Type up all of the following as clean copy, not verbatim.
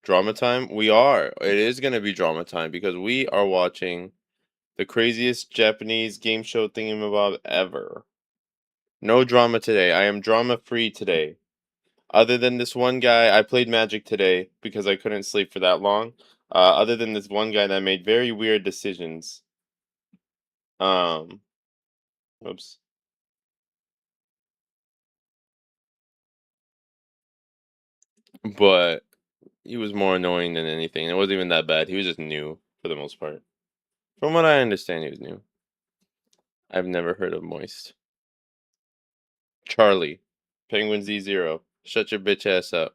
Drama time? We are. It is going to be drama time because we are watching the craziest Japanese game show thingamabob ever. No drama today. I am drama free today. Other than this one guy, I played Magic today because I couldn't sleep for that long. Other than this one guy that made very weird decisions. Um, oops. But he was more annoying than anything. It wasn't even that bad. He was just new for the most part. From what I understand, he was new. I've never heard of Moist. Charlie, Penguin Z0. Shut your bitch ass up.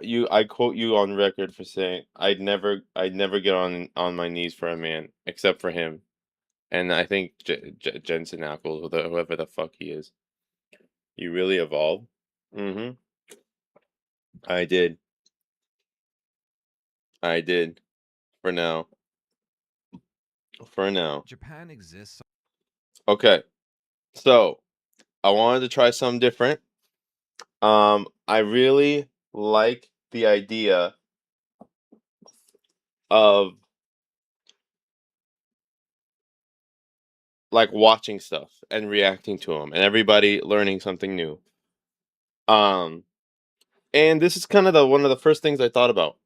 I quote you on record for saying I'd never get on my knees for a man except for him, and I think Jensen Ackles, whoever the fuck he is. You really evolved. Mm-hmm. I did. I did. For now. For now. Japan exists. Okay. So I wanted to try something different. I really like the idea of like watching stuff and reacting to them and everybody learning something new. Um, and this is kind of one of the first things I thought about.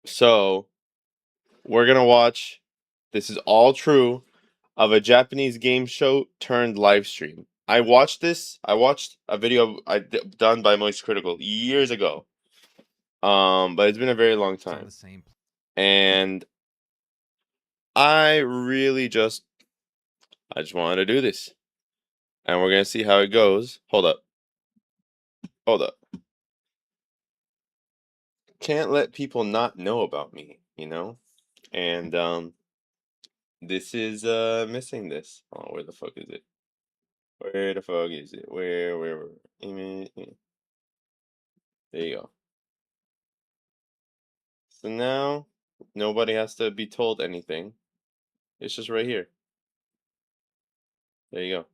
So we're gonna watch. This is all true of a Japanese game show turned live stream. I watched this. I watched a video done by Moist Critical years ago. But it's been a very long time, and I really I just wanted to do this, and we're gonna see how it goes. Hold up. Hold up. Can't let people not know about me, you know? And this is missing this. Oh, where the fuck is it? Where the fuck is it? Where there you go. So now nobody has to be told anything. It's just right here. There you go.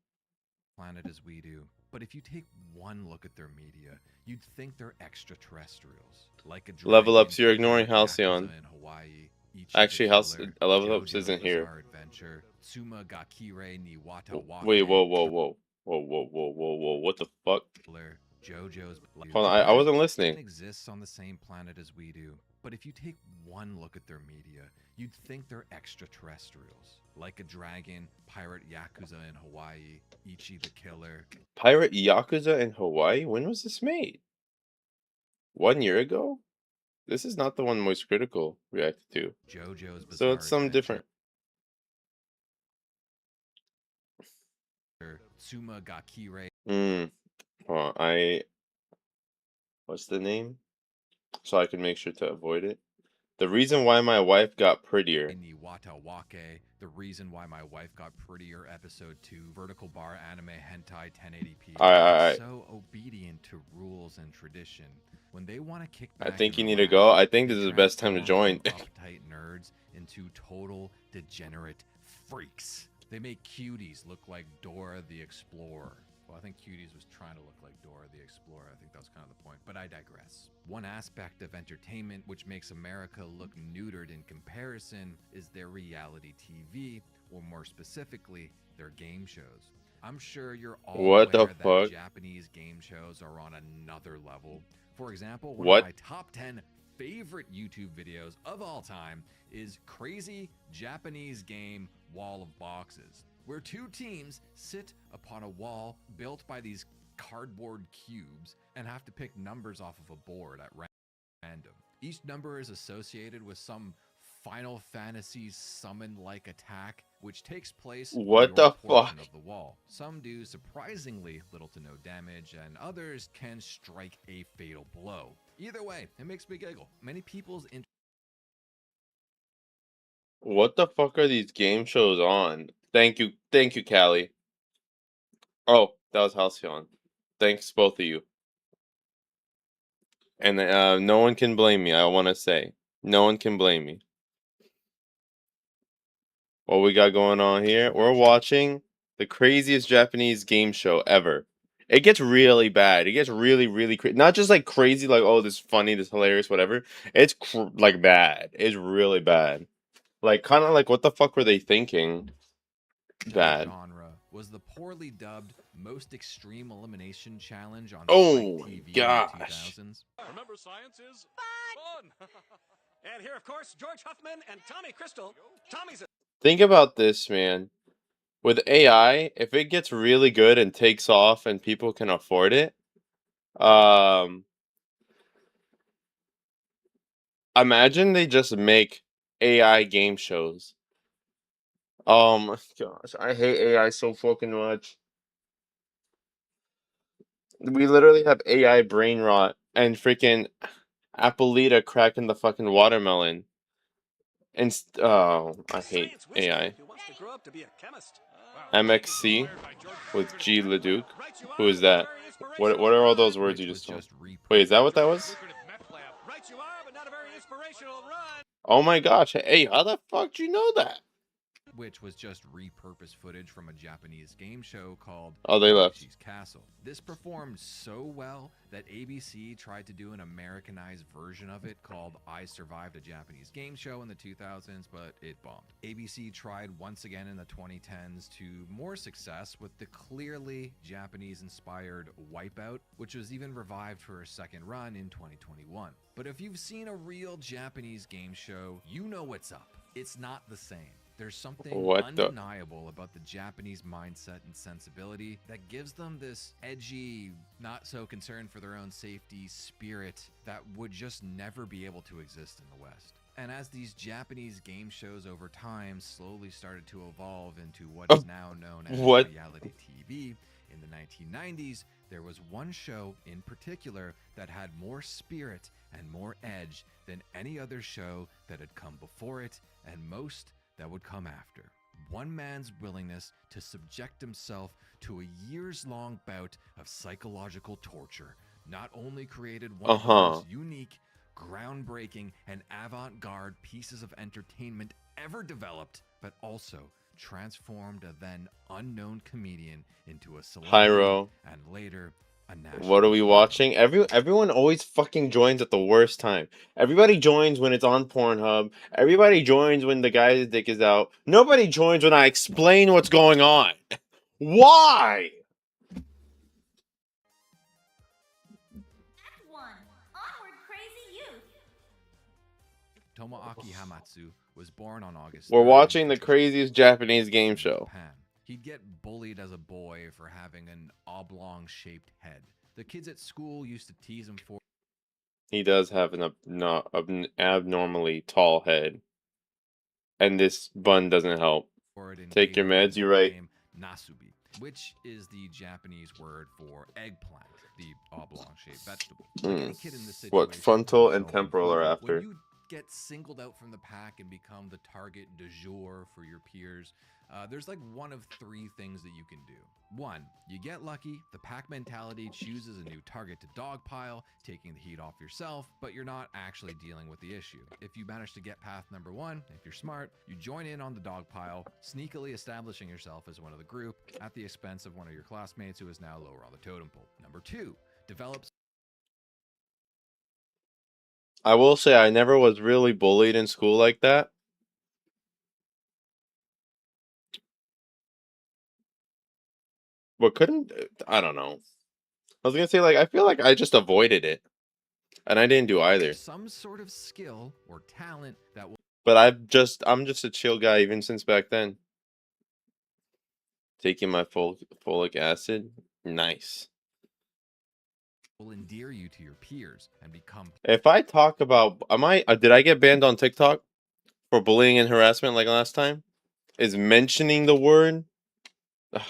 Planet as we do. But if you take one look at their media, you'd think they're extraterrestrials. Like a Level dragon, ups, you're ignoring pirate, Halcyon. yakuza in Hawaii, Ichi Actually, the Killer, Level ups JoJo's isn't here. Bizarre Adventure, Tsuma ga Kirei ni Wata Wait, Wake. whoa. What the fuck? JoJo's. Hold on, I wasn't listening. Exists on the same planet as we do. But if you take one look at their media, you'd think they're extraterrestrials. Like a dragon, pirate yakuza in Hawaii, Ichi the Killer. Pirate Yakuza in Hawaii? When was this made? 1 year ago? This is not the one Moist Critical reacted to. JoJo's Bizarre So it's something different. Tsuma ga Kirei. Hold on, what's the name? So I can make sure to avoid it. The reason why my wife got prettier. The reason why my wife got prettier, episode 2, vertical bar anime hentai 1080p. Alright. So obedient to rules and tradition. When they want to kick back, I think you need to go. I think this is the best time to join. Uptight nerds into total degenerate freaks. They make cuties look like Dora the Explorer. Well, I think Cuties was trying to look like Dora the Explorer. I think that was kind of the point, but I digress. One aspect of entertainment which makes America look neutered in comparison is their reality TV, or more specifically, their game shows. I'm sure you're all aware that Japanese game shows are on another level. For example, one of my top 10 favorite YouTube videos of all time is Crazy Japanese Game Wall of Boxes, where two teams sit upon a wall built by these cardboard cubes and have to pick numbers off of a board at random. Each number is associated with some Final Fantasy summon-like attack, which takes place on your portion of the wall. Some do surprisingly little to no damage, and others can strike a fatal blow. Either way, it makes me giggle. Many people's What the fuck are these game shows on? Thank you, Callie. Oh, that was Halcyon. Thanks, both of you. And no one can blame me, I want to say. No one can blame me. What we got going on here? We're watching the craziest Japanese game show ever. It gets really bad. It gets really, really not just like crazy, like oh, this is funny, this is hilarious, whatever. It's like bad. It's really bad. Like kind of like what the fuck were they thinking? Bad. Genre was the poorly dubbed Most Extreme Elimination Challenge on Oh Spike my TV gosh. in the 2000s. Remember, science is fun. And here, of course, George Huffman and Tommy Crystal. Tommy's a Think about this, man. With AI, if it gets really good and takes off and people can afford it, um, imagine they just make AI game shows. Oh my gosh, I hate AI so fucking much. We literally have AI brain rot and freaking Apolita cracking the fucking watermelon. And I hate science whiz kid AI. who wants to grow up to be a chemist. MXC with G Leduc. Right you Who are, is but not a that? very What inspirational are all run. those words Which you was just told? just Wait, is that what that repurposed. was? Right you are, but not a very inspirational run. Oh my gosh! Hey, how the fuck do you know that? Which was just repurposed footage from a Japanese game show called Oh, they left. Yoshi's Castle. This performed so well that ABC tried to do an Americanized version of it called I Survived a Japanese Game Show in the 2000s, but it bombed. ABC tried once again in the 2010s to more success with the clearly Japanese-inspired Wipeout, which was even revived for a second run in 2021. But if you've seen a real Japanese game show, you know what's up. It's not the same. There's something What the? undeniable about the Japanese mindset and sensibility that gives them this edgy, not so concerned for their own safety spirit that would just never be able to exist in the West. And as these Japanese game shows over time slowly started to evolve into what is now known as What? reality TV, in the 1990s, there was one show in particular that had more spirit and more edge than any other show that had come before it, and most that would come after. One man's willingness to subject himself to a years-long bout of psychological torture not only created one of the most unique, groundbreaking, and avant-garde pieces of entertainment ever developed, but also transformed a then unknown comedian into a celebrity Pyro. and later a national What are we hero. watching? Everyone always fucking joins at the worst time. Everybody joins when it's on Pornhub. Everybody joins when the guy's dick is out. Nobody joins when I explain what's going on. Why? Act 1. Onward, crazy youth. Tomoaki Hamatsu was born on August We're 3rd in watching the Fukushima, craziest Japanese game show. Japan. He'd get bullied as a boy for having an oblong-shaped head. The kids at school used to tease him for He does have an abnormally tall head. And this bun doesn't help. it and Take your gave him meds, the you're right. nickname Nasubi, which is the Japanese word for eggplant, the oblong-shaped vegetable. Like any kid in this situation What put frontal and himself in temporal are food, after? when you get singled out from the pack and become the target du jour for your peers, there's like one of three things that you can do. One, you get lucky, the pack mentality chooses a new target to dogpile, taking the heat off yourself, but you're not actually dealing with the issue. If you manage to get path number one, if you're smart, you join in on the dogpile, sneakily establishing yourself as one of the group at the expense of one of your classmates who is now lower on the totem pole. Number two, develop I will say I never was really bullied in school like that. But couldn't I don't know. I was gonna say like I feel like I just avoided it. And I didn't do either. some sort of skill or talent that will But I'm just a chill guy even since back then. Taking my folic acid. Nice. endear you to your peers and become If I talk about did I get banned on TikTok for bullying and harassment like last time? Is mentioning the word Ugh,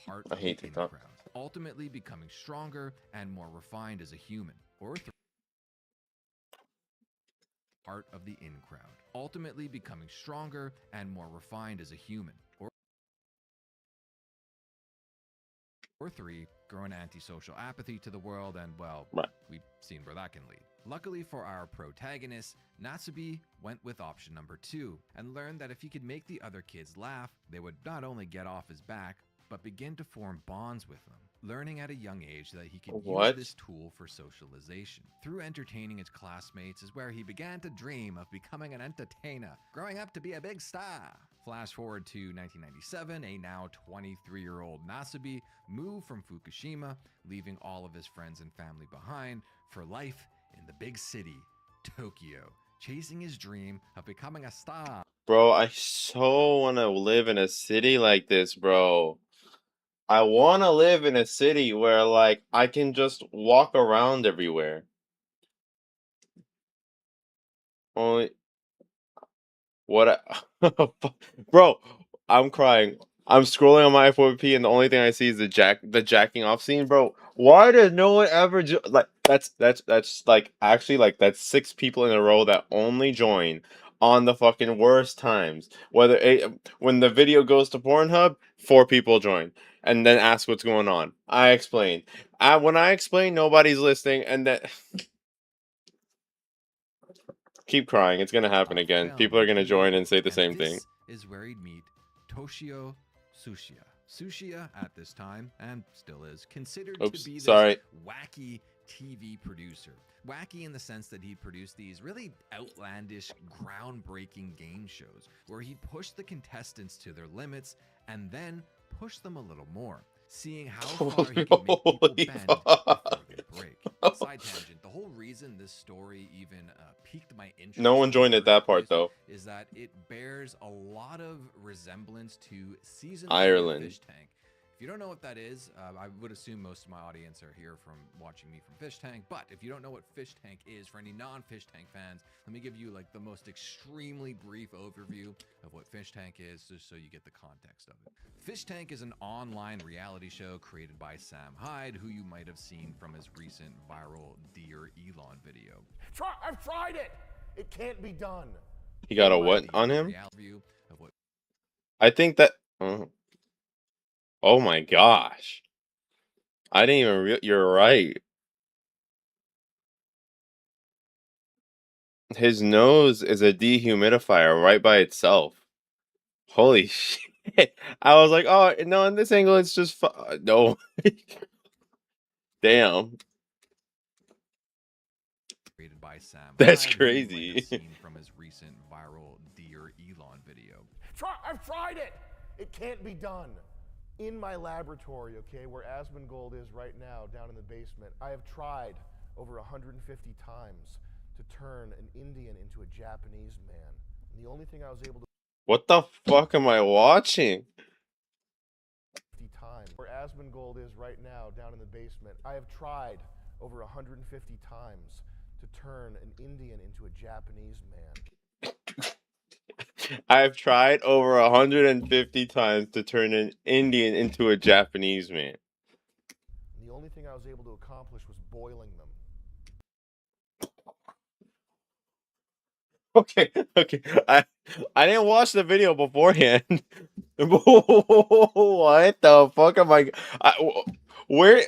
part I of hate the in TikTok. crowd, ultimately becoming stronger and more refined as a human. Or part of the in crowd, ultimately becoming stronger and more refined as a human. Or three, growing antisocial apathy to the world, and well, Right. we've seen where that can lead. Luckily for our protagonist, Natsubi went with option number two and learned that if he could make the other kids laugh, they would not only get off his back, but begin to form bonds with them. learning at a young age that he could use What? this tool for socialization. Through entertaining his classmates is where he began to dream of becoming an entertainer, growing up to be a big star. Flash forward to 1997, a now 23-year-old Masubi moved from Fukushima, leaving all of his friends and family behind for life in the big city, Tokyo, chasing his dream of becoming a star. Bro, I so want to live in a city like this, bro. I want to live in a city where, like, I can just walk around everywhere. Only, what bro, I'm crying. I'm scrolling on my FYP and the only thing I see is the jacking off scene, bro. Why does no one ever like that's like actually like that's 6 people in a row that only join on the fucking worst times. When the video goes to Pornhub, 4 people join and then ask what's going on. I explain. When I explain, nobody's listening, and that keep crying. It's gonna happen again. Film People are gonna video, join and say the and same this thing. is where he'd meet Toshio Tsuchiya. Tsuchiya at this time, and still is, considered to Oops, be this sorry. wacky TV producer. Wacky in the sense that he'd produce these really outlandish, groundbreaking game shows where he'd push the contestants to their limits and then push them a little more, seeing how far he could make people Holy bend fuck. before they break. Side tangent, the whole reason this story even piqued my interest No one joined in at the that first part place though. is that it bears a lot of resemblance to season 3 of Ireland. Fish Tank. If you don't know what that is, I would assume most of my audience are here from watching me from Fish Tank, but if you don't know what Fish Tank is, for any non-Fish Tank fans, let me give you like the most extremely brief overview of what Fish Tank is, just so you get the context of it. Fish Tank is an online reality show created by Sam Hyde, who you might have seen from his recent viral Dear Elon video. I've tried it. It can't be done. He got a what on him? Reality of what I think that. Oh my gosh! I didn't even. You're right. His nose is a dehumidifier right by itself. Holy shit! I was like, oh no, in this angle it's just no. Damn, created by Sam that's Hyde, who you might have crazy. seen from his recent viral Dear Elon video. I've tried it. It can't be done. In my laboratory, okay, where Asmongold is right now, down in the basement, I have tried over 150 times to turn an Indian into a Japanese man. And the only thing I was able to What the fuck am I watching? 50 times where Asmongold is right now, down in the basement, I have tried over 150 times to turn an Indian into a Japanese man. I've tried over 150 times to turn an Indian into a Japanese man. And the only thing I was able to accomplish was boiling them. Okay. I didn't watch the video beforehand. What the fuck am where?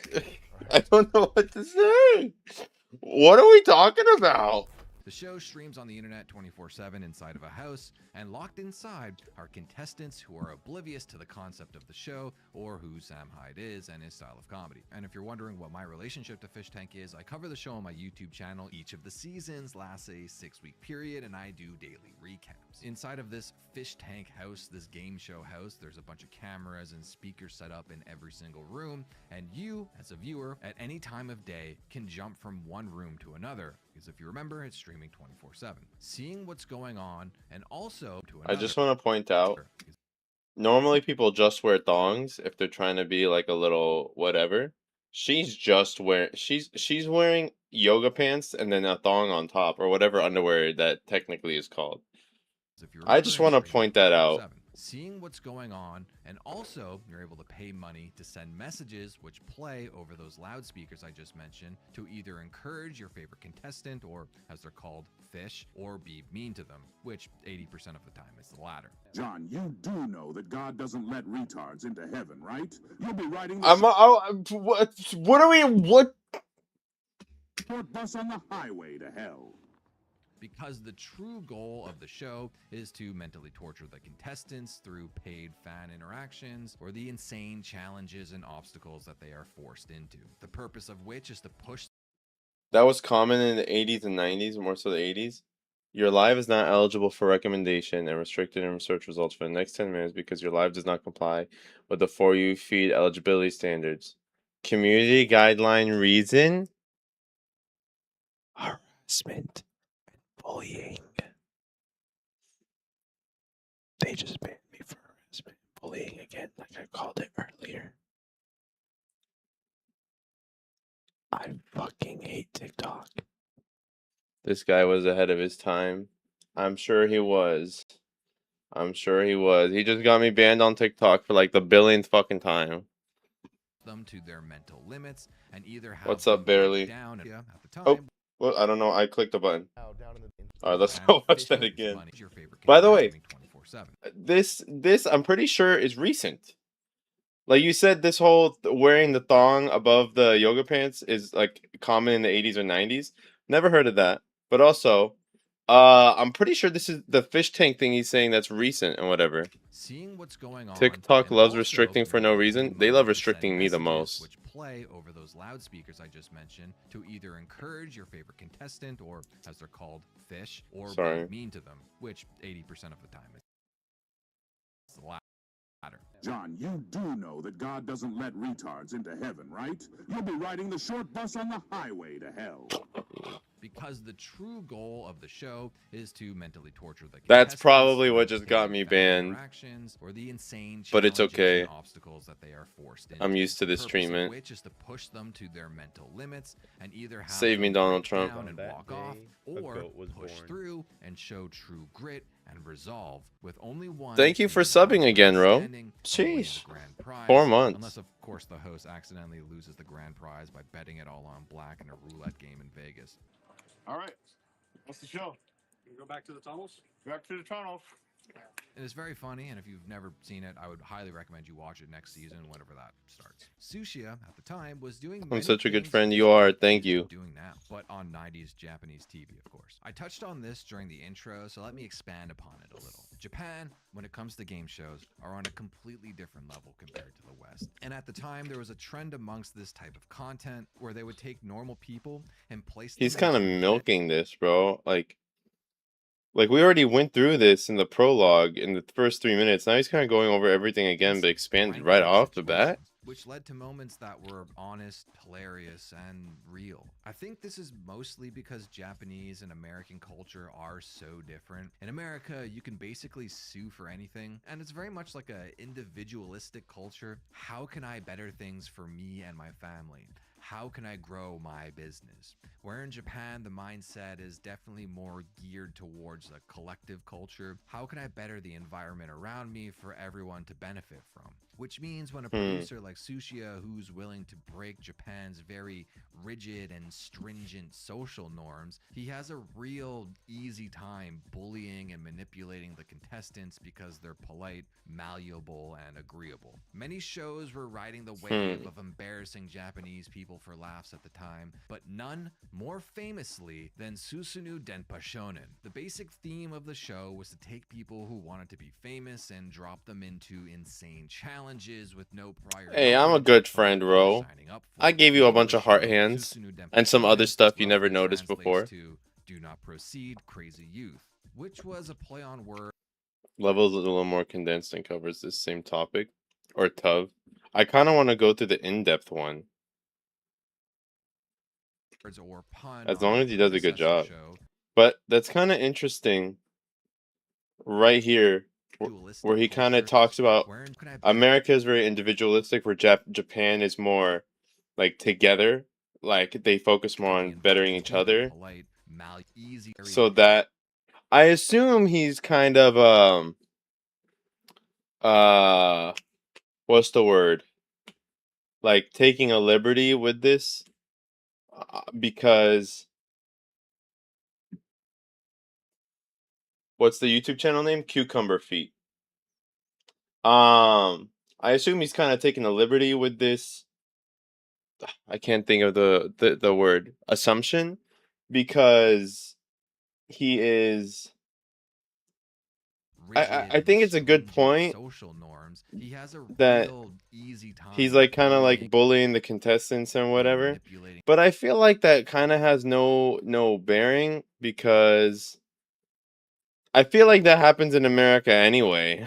I don't know what to say. What are we talking about? The show streams on the internet 24/7 inside of a house, and locked inside are contestants who are oblivious to the concept of the show or who Sam Hyde is and his style of comedy. And if you're wondering what my relationship to Fish Tank is, I cover the show on my YouTube channel. Each of the seasons lasts a 6-week period, and I do daily recaps. Inside of this Fish Tank house, this game show house, there's a bunch of cameras and speakers set up in every single room, and you, as a viewer, at any time of day, can jump from one room to another. Because if you remember, it's streaming 24/7. Seeing what's going on, and also to another. I just want to point out, normally people just wear thongs if they're trying to be like a little whatever. She's wearing yoga pants and then a thong on top or whatever underwear that technically is called. If you I just want to point that out. Seeing what's going on, and also you're able to pay money to send messages which play over those loudspeakers I just mentioned to either encourage your favorite contestant, or as they're called, fish, or be mean to them, which 80% of the time is the latter. John, you do know that God doesn't let retards into heaven, right? You'll be riding what are we, what? short bus on the highway to hell. because the true goal of the show is to mentally torture the contestants through paid fan interactions or the insane challenges and obstacles that they are forced into. The purpose of which is to push. That was common in the 80s and 90s, more so the 80s. Your live is not eligible for recommendation and restricted in search results for the next 10 minutes because your live does not comply with the For You feed eligibility standards. Community guideline reason? Harassment and bullying. They just banned me for harassment and bullying again, like I called it earlier. I fucking hate TikTok. This guy was ahead of his time. I'm sure he was. I'm sure he was. He just got me banned on TikTok for like the billionth fucking time. Them to their mental limits and either have What's up, them break Barely? down at the time. Oh, well, I don't know. I clicked the button. Down in the Alright, let's and go watch fishing that is again. fun. It's your favorite By the way, gaming 24/7. this I'm pretty sure is recent. Like you said, this whole wearing the thong above the yoga pants is like common in the 80s or 90s. Never heard of that. But also, I'm pretty sure this is the fish tank thing he's saying that's recent and whatever. Seeing what's going on. TikTok and loves also restricting for no making reason. They love money to send restricting me the messages most. Which play over those loudspeakers I just mentioned to either encourage your favorite contestant or, as they're called, fish, or Sorry. be mean to them, which 80% of the time is the latter. John, you do know that God doesn't let retards into heaven, right? You'll be riding the short bus on the highway to hell. Because the true goal of the show is to mentally torture the That's contestants probably what through just got paid me fan banned. interactions or the insane But it's challenges okay. and obstacles that they are forced into. I'm used to this The purpose of treatment. which is to push them to their mental limits and either have Save me, them Donald break Trump. down and That walk off, day, a or goat was push born. through and show true grit and resolve with only one. Thank you for being subbing again, Ro. standing and winning the Sheesh. grand prize, 4 months. Unless, of course, the host accidentally loses the grand prize by betting it all on black in a roulette game in Vegas. All right. What's the show? You go back to the tunnels? Back to the tunnels. It is very funny, and if you've never seen it, I would highly recommend you watch it next season, whenever that starts. Sushia, at the time, was doing I'm many such a good things friend. that You she are. isn't Thank you. doing now, but on 90s Japanese TV, of course. I touched on this during the intro, so let me expand upon it a little. Japan, when it comes to game shows, are on a completely different level compared to the West. And at the time, there was a trend amongst this type of content where they would take normal people and place them He's kind of into milking this, bro. Like we already went through this in the prologue in the first 3 minutes. Now he's kind of going over everything again, but expanded right off the bat. Which led to moments that were honest, hilarious, and real. I think this is mostly because Japanese and American culture are so different. In America, you can basically sue for anything, and it's very much like a individualistic culture. How can I better things for me and my family? How can I grow my business? Where in Japan, the mindset is definitely more geared towards a collective culture. How can I better the environment around me for everyone to benefit from? Which means when a producer like Sushia, who's willing to break Japan's very rigid and stringent social norms, he has a real easy time bullying and manipulating the contestants because they're polite, malleable, and agreeable. Many shows were riding the wave of embarrassing Japanese people for laughs at the time, but none more famously than Susunu Denpa Shonen. The basic theme of the show was to take people who wanted to be famous and drop them into insane challenges with no prior Hey, I'm a knowledge good of friend, what Ro. they're signing up for. I gave you a The bunch name of heart the show, hands Susunu Denpa and some other Shonen, stuff you never roughly noticed translates before. to "Do not proceed, crazy youth," which was a play on words. Level's a little more condensed and covers this same topic. Or TUV. I kind of want to go through the in-depth one. Or pun As on long the as he does a good predecessor job. show, But that's kind of interesting right here, dualistic where he kind of culture, talks about wherein can I America is very individualistic, where Japan is more like together. Like they focus more on bettering each other. polite, easy, So that I assume he's kind of what's the word? Like taking a liberty with this because what's the YouTube channel name? Cucumber Feet. I assume he's kind of taking a liberty with this. I can't think of the word assumption because he is. Rigid I think it's a good stringent point social norms. He has a that real easy time. he's like kind of like bullying the contestants and whatever. But I feel like that kind of has no bearing because I feel like that happens in America anyway.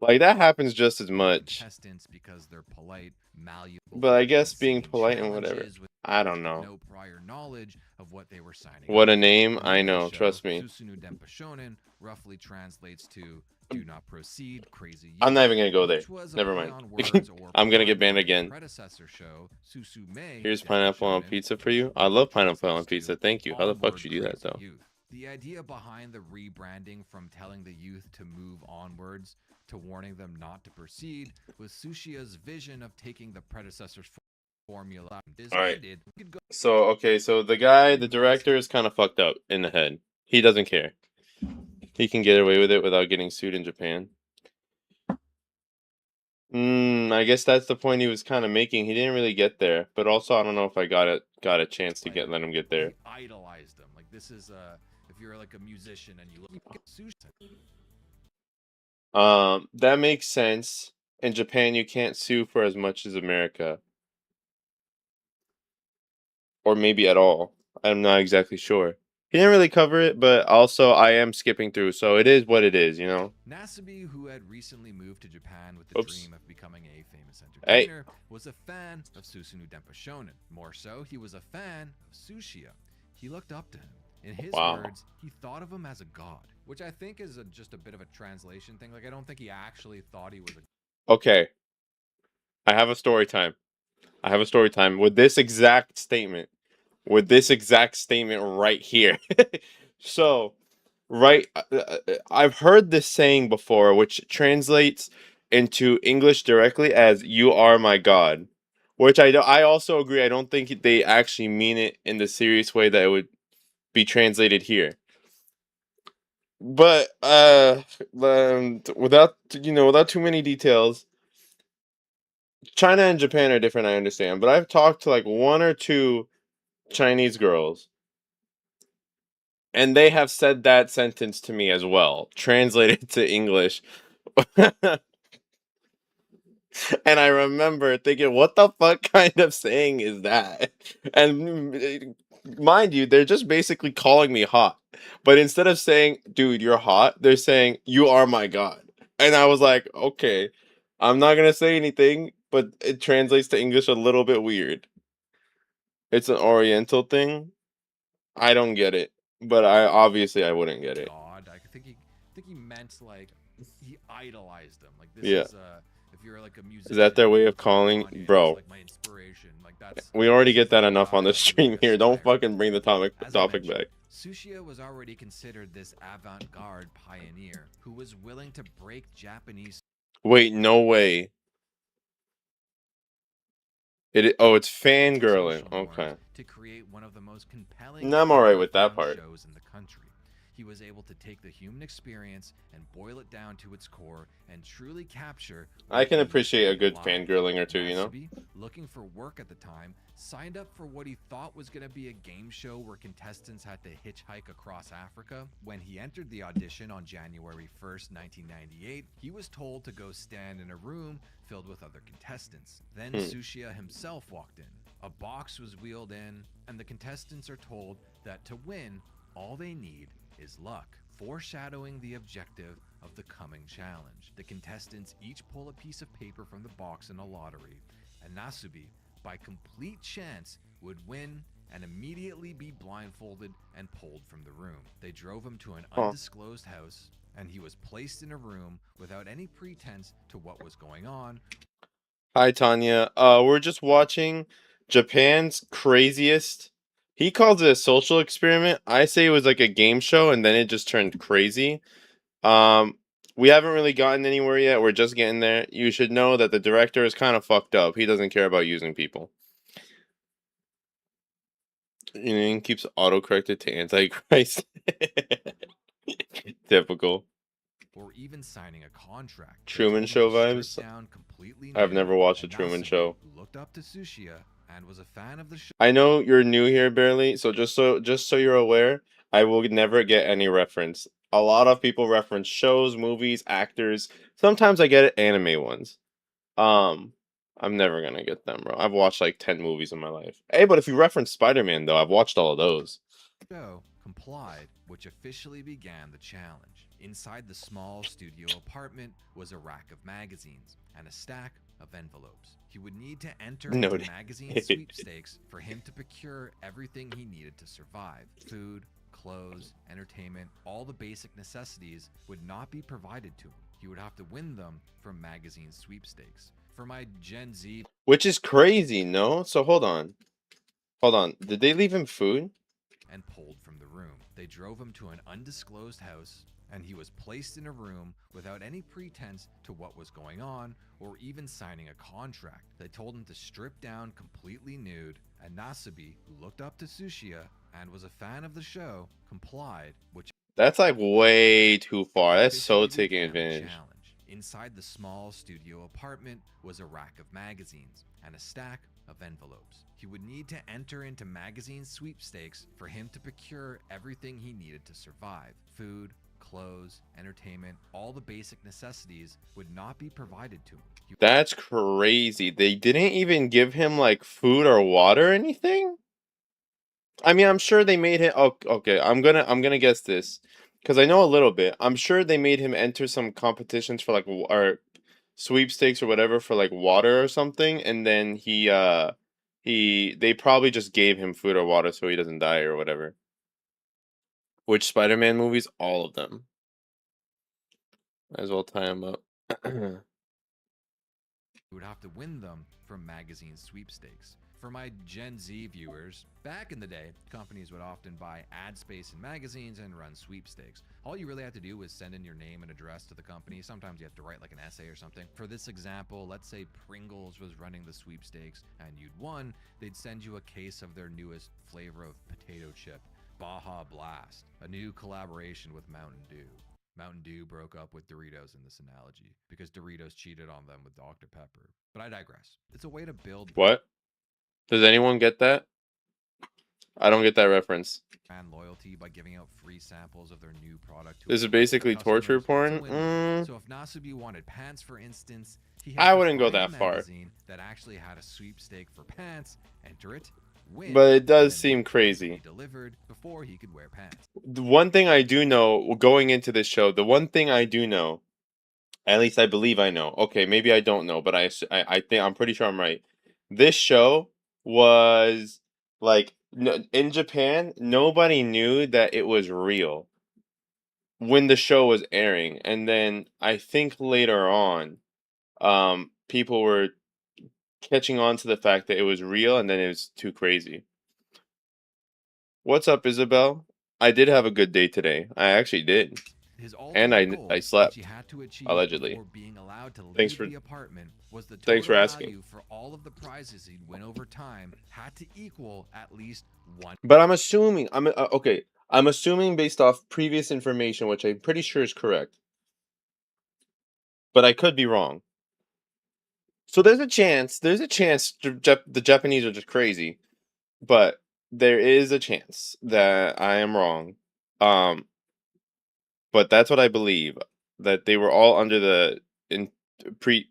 Like that happens just as much. Contestants because they're polite, malleable, But I guess being insane polite and whatever. challenges with I don't know. no prior knowledge of what they were signing What up a name. for. The I name of the know. show, Trust me. Susunu Denpa Shonen roughly translates to "Do not proceed, crazy youth," I'm not even gonna go there. which was a Never play mind. on words or I'm gonna get pun banned on the again. predecessor show, Susume Here's Denpa pineapple on Shonen, pizza for which you. I love pineapple on translates pizza. to Thank you. How the fuck "Onward, should you do that Crazy though? Youth." The idea behind the rebranding from telling the youth to move onwards to warning them not to proceed was Sushia's vision of taking the predecessor's formula. All right. So okay, so the guy, the director, is kind of fucked up in the head. He doesn't care. He can get away with it without getting sued in Japan. I guess that's the point he was kind of making. He didn't really get there, but also I don't know if I got a chance to let him get there. He idolized them. Like this is if you're like a musician and you look at sushi. That makes sense. In Japan, you can't sue for as much as America, or maybe at all. I'm not exactly sure. He didn't really cover it, but also I am skipping through, so it is what it is, you know? Nasubi, who had recently moved to Japan with the dream of becoming a famous entertainer, was a fan of Susunu Denpa Shonen. More so, he was a fan of Sushia. He looked up to him. In his words, he thought of him as a god, which I think is just a bit of a translation thing. Like, I don't think he actually thought he was a... Okay. I have a story time. With this exact statement. With this exact statement right here. So, right, I've heard this saying before, which translates into English directly as "You are my God," which I also agree. I don't think they actually mean it in the serious way that it would be translated here. But without without too many details, China and Japan are different. I understand, but I've talked to like one or two Chinese girls, and they have said that sentence to me as well, translated to English. And I remember thinking, what the fuck kind of saying is that? And mind you, they're just basically calling me hot. But instead of saying, dude, you're hot, they're saying, you are my God. And I was like, okay, I'm not going to say anything, but it translates to English a little bit weird. It's an Oriental thing. I don't get it. But I wouldn't get it. God. I think he meant like he idolized them. Like this Yeah. is if you're like a musician. Is that their way of calling, Kanye bro? is, like, my inspiration. Like that's We already get that enough on the God, stream like, here. Don't aspire. fucking bring the topic As I back. mentioned, Sushia was already considered this avant-garde pioneer who was willing to break Japanese. Wait, no way. It's fangirling. social norms Okay. To create one of the most compelling. No, I'm alright with that profound part. Shows in the country. He was able to take the human experience and boil it down to its core and truly capture. I can appreciate a good life. fangirling or two, you know? Nasubi, looking for work at the time, signed up for what he thought was going to be a game show where contestants had to hitchhike across Africa. When he entered the audition on January 1st, 1998, he was told to go stand in a room filled with other contestants. Then Sushia himself walked in. A box was wheeled in, and the contestants are told that to win, all they need is luck, foreshadowing the objective of the coming challenge. The contestants each pull a piece of paper from the box in a lottery, and Nasubi, by complete chance, would win and immediately be blindfolded and pulled from the room. They drove him to an undisclosed house, and he was placed in a room without any pretense to what was going on. Hi, Tanya. We're just watching Japan's Craziest. He calls it a social experiment. I say it was like a game show, and then it just turned crazy. We haven't really gotten anywhere yet. We're just getting there. You should know that the director is kind of fucked up. He doesn't care about using people. He keeps autocorrected to Antichrist. Typical. Or even signing a contract. Truman Show vibes. I've never watched a Truman Show. Who looked up to Sushia and was a fan of the show. I know you're new here, barely. So just so you're aware, I will never get any reference. A lot of people reference shows, movies, actors. Sometimes I get anime ones. Um, I'm never gonna get them, bro. I've watched like 10 movies in my life. Hey, but if you reference Spider-Man though, I've watched all of those. Show complied, which officially began the challenge. Inside the small studio apartment was a rack of magazines and a stack of envelopes. He would need to enter into Noted. magazine sweepstakes for him to procure everything he needed to survive. Food, clothes, entertainment, all the basic necessities would not be provided to him. He would have to win them from magazine sweepstakes. For my Gen Z Which is crazy, no? So hold on. Hold on. Did they leave him food? and pulled from the room. They drove him to an undisclosed house, and he was placed in a room without any pretense to what was going on or even signing a contract. They told him to strip down completely nude, and Nasabi, who looked up to Tsuchiya and was a fan of the show, complied, which That's like way too far. That's so officially taking began the advantage. challenge. Inside the small studio apartment was a rack of magazines and a stack of envelopes. He would need to enter into magazine sweepstakes for him to procure everything he needed to survive. Food, clothes, entertainment, all the basic necessities would not be provided to him. That's crazy. They didn't even give him like food or water or anything? I mean, I'm sure they made him. Oh, okay. I'm gonna guess this because I know a little bit. I'm sure they made him enter some competitions for like or sweepstakes or whatever for like water or something, and then they probably just gave him food or water so he doesn't die or whatever. Which Spider-Man movies? All of them. Might as well tie him up. Would have to win them from magazine sweepstakes. For my Gen Z viewers, back in the day, companies would often buy ad space in magazines and run sweepstakes. All you really had to do was send in your name and address to the company. Sometimes you had to write like an essay or something. For this example, let's say Pringles was running the sweepstakes and you'd won, they'd send you a case of their newest flavor of potato chip, Baja Blast, a new collaboration with Mountain Dew. Mountain Dew broke up with Doritos in this analogy because Doritos cheated on them with Dr. Pepper. But I digress. It's a way to build What? Does anyone get that? I don't get that reference. brand loyalty by giving out free samples of their new product. This is basically torture porn. So if Nasubi wanted pants, for instance, he I had to wouldn't go find a that far. magazine that actually had a sweepstake for pants, enter it, win, But it does and then seem wait for it to crazy. be delivered before he could wear pants. The one thing I do know going into this show, the one thing I do know, at least I believe I know. Okay, maybe I don't know, but I think I'm pretty sure I'm right. This show was like in Japan, nobody knew that it was real when the show was airing, and then I think later on, people were catching on to the fact that it was real, and then it was too crazy. What's up, Isabel? I did have a good day today. I actually did. His And ultimate goal, I slept, which he had to achieve allegedly. before being allowed to Thanks leave for- the apartment, was the total thanks for asking. value for all of the prizes he'd win over time had to equal at least one. But I'm assuming okay. I'm assuming based off previous information, which I'm pretty sure is correct. But I could be wrong. So there's a chance. There's a chance the Japanese are just crazy, but there is a chance that I am wrong. But that's what I believe, that they were all under the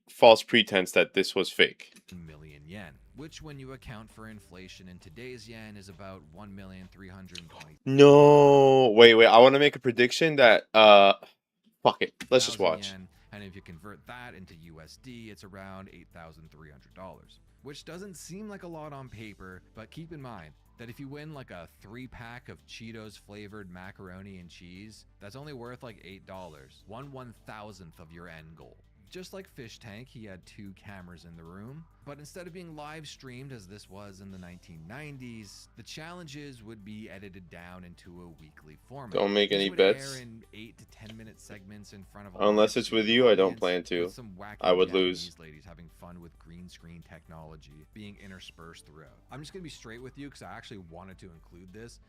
false pretense that this was fake. Million yen, which when you account for inflation in today's yen is about 1,320,000 No, wait. I want to make a prediction that fuck it. Let's just watch. yen, and if you convert that into USD, it's around $8,300, which doesn't seem like a lot on paper, but keep in mind that if you win like a 3-pack of Cheetos flavored macaroni and cheese, that's only worth like $8, 1/1000th of your end goal. Just like Fish Tank, he had 2 cameras in the room, but instead of being live streamed as this was in the 1990s, the challenges would be edited down into a weekly format. Don't make These any would bets. air in 8 to 10 minute segments in front of a Unless live it's with studio you, I don't audience, plan to. with some wacky I would Japanese lose. ladies having fun with green screen technology being interspersed throughout. I'm just gonna be straight with you because I actually wanted to include this.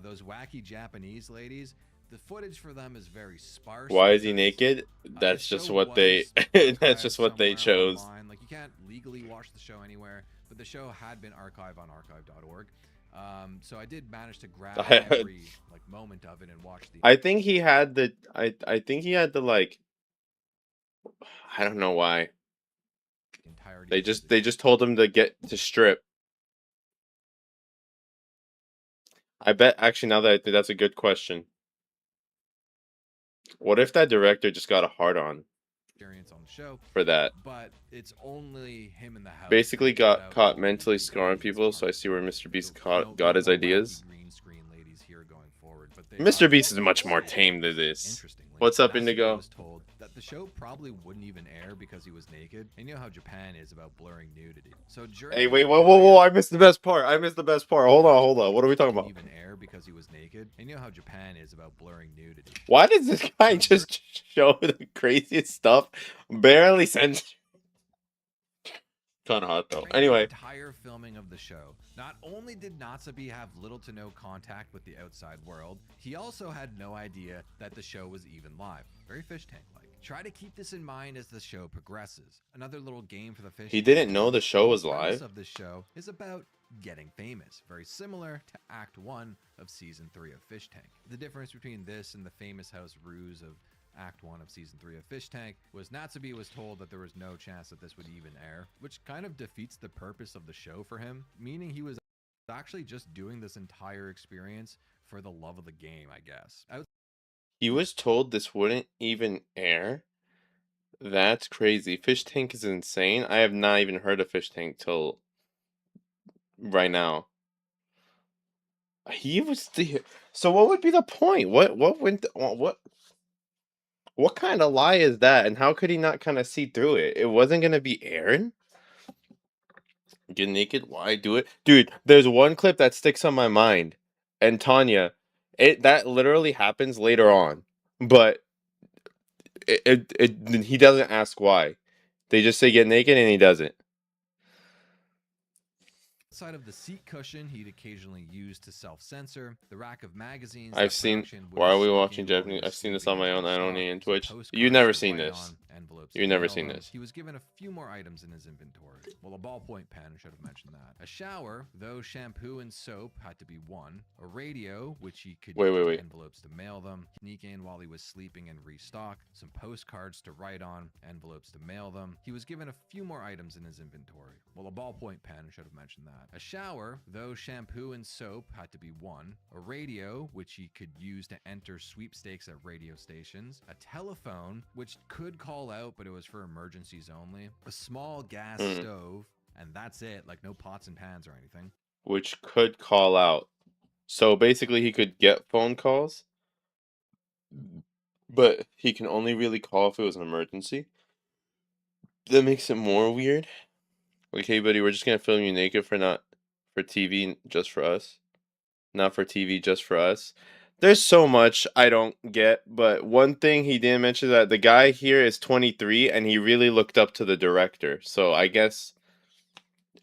Those wacky Japanese ladies, the footage for them is very sparse. Why is he because, naked? That's the just show what they was that's just what they somewhere chose. online. Like, you can't legally watch the show anywhere, but the show had been archived on archive.org. So I did manage to grab I every like moment of it and watch the I think he had the I think he had the like I don't know why. entirety. They of the just told him to get to strip. I bet actually now that I think that's a good question. What if that director just got a hard on experience on the show, for that? but it's only him in the house. Basically and got without caught all mentally the scarring people, so I ingredients see where on it. Mr. Beast So got his no ideas. wacky green screen ladies here going forward, but they Mr. are Beast is much more tame than this. Interestingly, What's up, Natsume Indigo? was told that the show probably wouldn't even air because he was naked. And you know how Japan is about blurring nudity. So during Hey, the wait, whoa! premiere, I missed the best part. I missed the best part. Hold on. What are we talking didn't about? even air because he was naked. And you know how Japan is about blurring nudity. Why does this guy just show the craziest stuff? Barely censored. Kind of hot though. During the Anyway, entire filming of the show, not only did Natsubi have little to no contact with the outside world, he also had no idea that the show was even live. Very fish tank like. Try to keep this in mind as the show progresses. Another little game for the fish. he tank didn't know the is show was premise live. of this show is about getting famous, very similar to Act 1 of Season 3 of Fish Tank. The difference between this and the famous house ruse of Act 1 of Season 3 of Fish Tank was Natsubi was told that there was no chance that this would even air, which kind of defeats the purpose of the show for him, meaning he was actually just doing this entire experience for the love of the game, I guess. He was told this wouldn't even air. That's crazy. Fish Tank is insane. I have not even heard of Fish Tank till right now. He was the so. What would be the point? What went? What kind of lie is that? And how could he not kind of see through it? It wasn't gonna be Aaron. Get naked? Why do it, dude? There's one clip that sticks on my mind, and Tanya, that literally happens later on, but he doesn't ask why. They just say get naked, and he doesn't. Outside of the seat cushion he'd occasionally use to self-censor, the rack of magazines I've that seen. production would Why are we sneak watching in while he Japanese? was I've seen this sleeping on my and own. I don't restock, need in some Twitch. postcards You've never to seen write this. on, envelopes You've to never mail seen them. this. He was given a few more items in his inventory. Well, a ballpoint pen, should have mentioned that. A shower, though shampoo and soap had to be one. A radio, which he could use envelopes to mail them. Sneak in while he was sleeping and restock. Some postcards to write on, envelopes to mail them. He was given a few more items in his inventory. Well, a ballpoint pen, should have mentioned that. A shower, though shampoo and soap had to be one. A radio, which he could use to enter sweepstakes at radio stations. A telephone, which could call out, but it was for emergencies only. A small gas stove, and that's it. Like no pots and pans or anything. Which could call out. So basically, he could get phone calls, but he can only really call if it was an emergency. That makes it more weird. Like, hey, buddy, we're just gonna film you naked for TV, just for us, not for TV, just for us. There's so much I don't get, but one thing he didn't mention that the guy here is 23 and he really looked up to the director. So I guess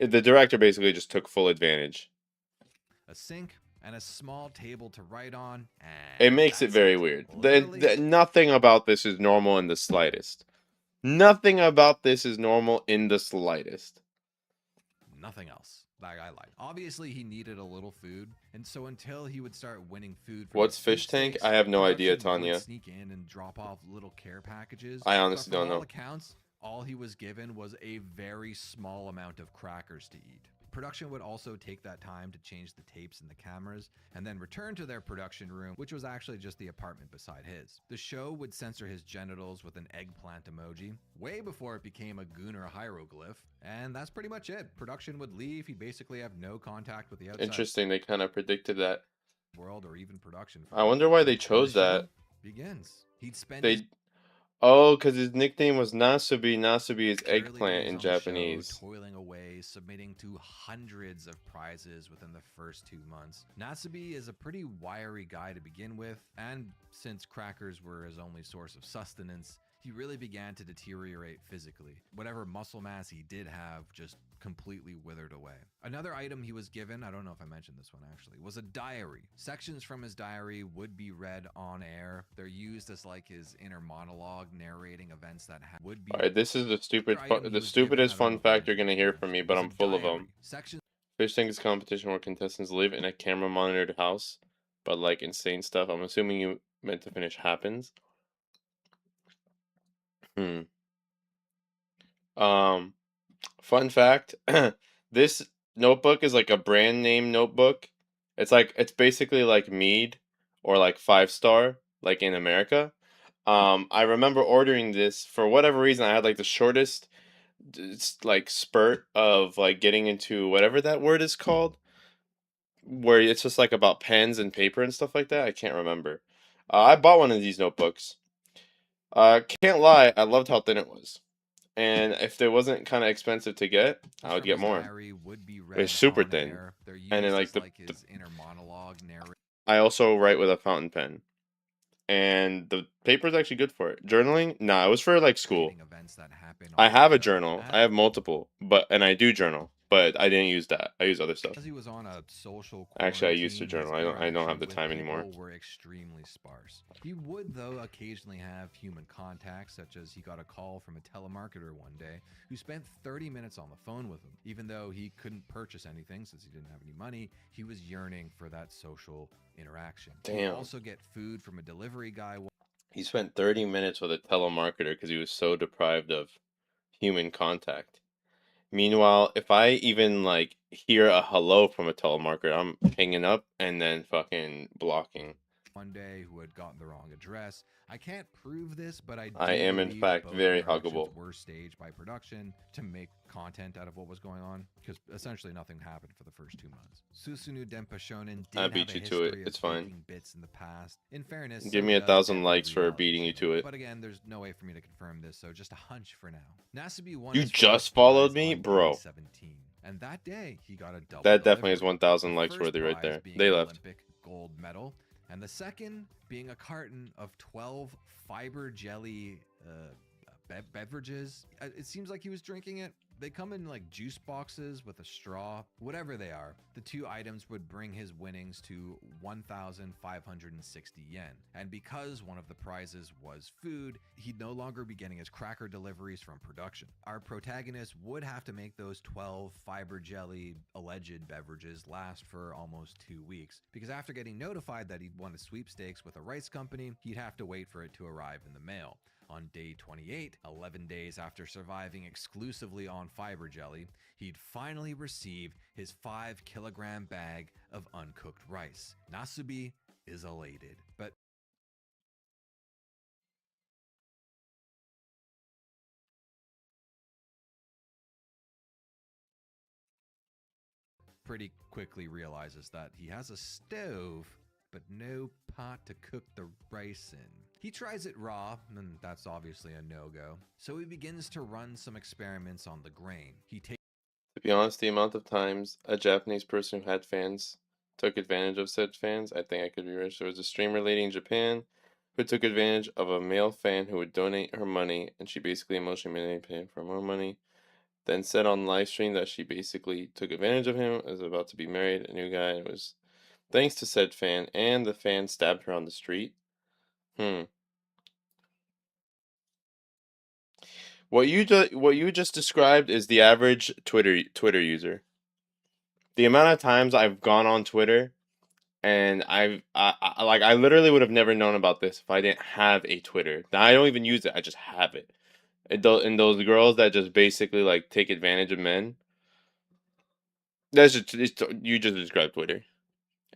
the director basically just took full advantage. A sink and a small table to write on. It makes it very weird. Nothing about this is normal in the slightest. Nothing about this is normal in the slightest. Nothing else. That guy lied. Obviously, he needed a little food, and so until he would start winning food from What's the Fish Tank? sweepstakes, I have no idea, production would Tanya. sneak in and drop off little care packages. I honestly but from don't know. all accounts, all he was given was a very small amount of crackers to eat. Production would also take that time to change the tapes and the cameras, and then return to their production room, which was actually just the apartment beside his. The show would censor his genitals with an eggplant emoji, way before it became a Gunnar hieroglyph, and that's pretty much it. Production would leave, he'd basically have no contact with the outside Interesting, they kind of predicted that. world or even production. I wonder why they chose that. Begins. He'd spend They Oh, because his nickname was Nasubi. Nasubi is early eggplant days in on the show, Japanese. toiling away, submitting to hundreds of prizes within the first 2 months. Natsubi is a pretty wiry guy to begin with, and since crackers were his only source of sustenance, he really began to deteriorate physically. Whatever muscle mass he did have just completely withered away. Another item he was given, I don't know if I mentioned this one actually, was a diary. Sections from his diary would be read on air. They're used as like his inner monologue, narrating events that would be. All right, this is the Another stupidest item he fun was given, I fact you're don't know gonna if I hear mentioned from me, this but one, I'm was a full of diary. them. Sections Fish tank is a competition where contestants live in a camera monitored house, but like insane stuff. I'm assuming you meant to finish happens. Hmm. Fun fact, this notebook is like a brand name notebook. It's basically like Mead or like 5 Star, like in America. I remember ordering this for whatever reason. I had like the shortest like spurt of like getting into whatever that word is called, where it's just like about pens and paper and stuff like that. I can't remember. I bought one of these notebooks. Can't lie, I loved how thin it was. And if it wasn't kind of expensive to get, I would from get his more. diary would be read It's super on thin. air. They're used And then as like his inner monologue, narrating. I also write with a fountain pen. And the paper is actually good for it. Journaling? Nah, it was for like school. Events that happen I on have the a show. journal. I have multiple, and I do journal, but I didn't use that. I use other stuff. As he was on a social Actually, I used to quarantine, his journal. I don't have interaction the with time anymore. people were extremely sparse. He would, though, occasionally have human contact, such as he got a call from a telemarketer one day who spent 30 minutes on the phone with him. Even though he couldn't purchase anything since he didn't have any money, he was yearning for that social interaction. He'd Damn. also get food from a delivery guy. He spent 30 minutes with a telemarketer because he was so deprived of human contact. Meanwhile, if I even like hear a hello from a telemarketer, I'm hanging up and then fucking blocking. One day who had gotten the wrong address. I can't prove this, but I am in believe fact both very interactions huggable. were staged by production to make content out of what was going on, because essentially nothing happened for the first 2 months. Susunu Denpa Shonen did I have beat a you to it. history of It's fine. faking bits in the past. In fairness, Give so me does 1,000 every likes for reality beating you show. to it. But again, there's no way for me to confirm this, so just a hunch for now. Nasubi won You his just first followed prize me? on day Bro. 17, and that day he got a double. That definitely is delivery. 1,000 The likes first worthy right prize there. being They an left. Olympic gold medal, and the second being a carton of 12 fiber jelly beverages. It seems like he was drinking it. They come in like juice boxes with a straw, whatever they are. The two items would bring his winnings to 1,560 yen. And because one of the prizes was food, he'd no longer be getting his cracker deliveries from production. Our protagonist would have to make those 12 fiber jelly alleged beverages last for almost 2 weeks, because after getting notified that he'd won a sweepstakes with a rice company, he'd have to wait for it to arrive in the mail. On day 28, 11 days after surviving exclusively on fiber jelly, he'd finally receive his 5-kilogram bag of uncooked rice. Nasubi is elated, but pretty quickly realizes that he has a stove, but no pot to cook the rice in. He tries it raw, and that's obviously a no-go. So he begins to run some experiments on the grain. He takes To be honest, the amount of times a Japanese person who had fans took advantage of said fans, I think I could be rich. There was a streamer lady in Japan who took advantage of a male fan who would donate her money, and she basically emotionally manipulated him for more money. Then said on live stream that she basically took advantage of him, was about to be married, a new guy. It was thanks to said fan, and the fan stabbed her on the street. What you just described is the average Twitter user. The amount of times I've gone on Twitter and I literally would have never known about this if I didn't have a Twitter. Now I don't even use it. I just have it. And those girls that just basically like take advantage of men. You just described Twitter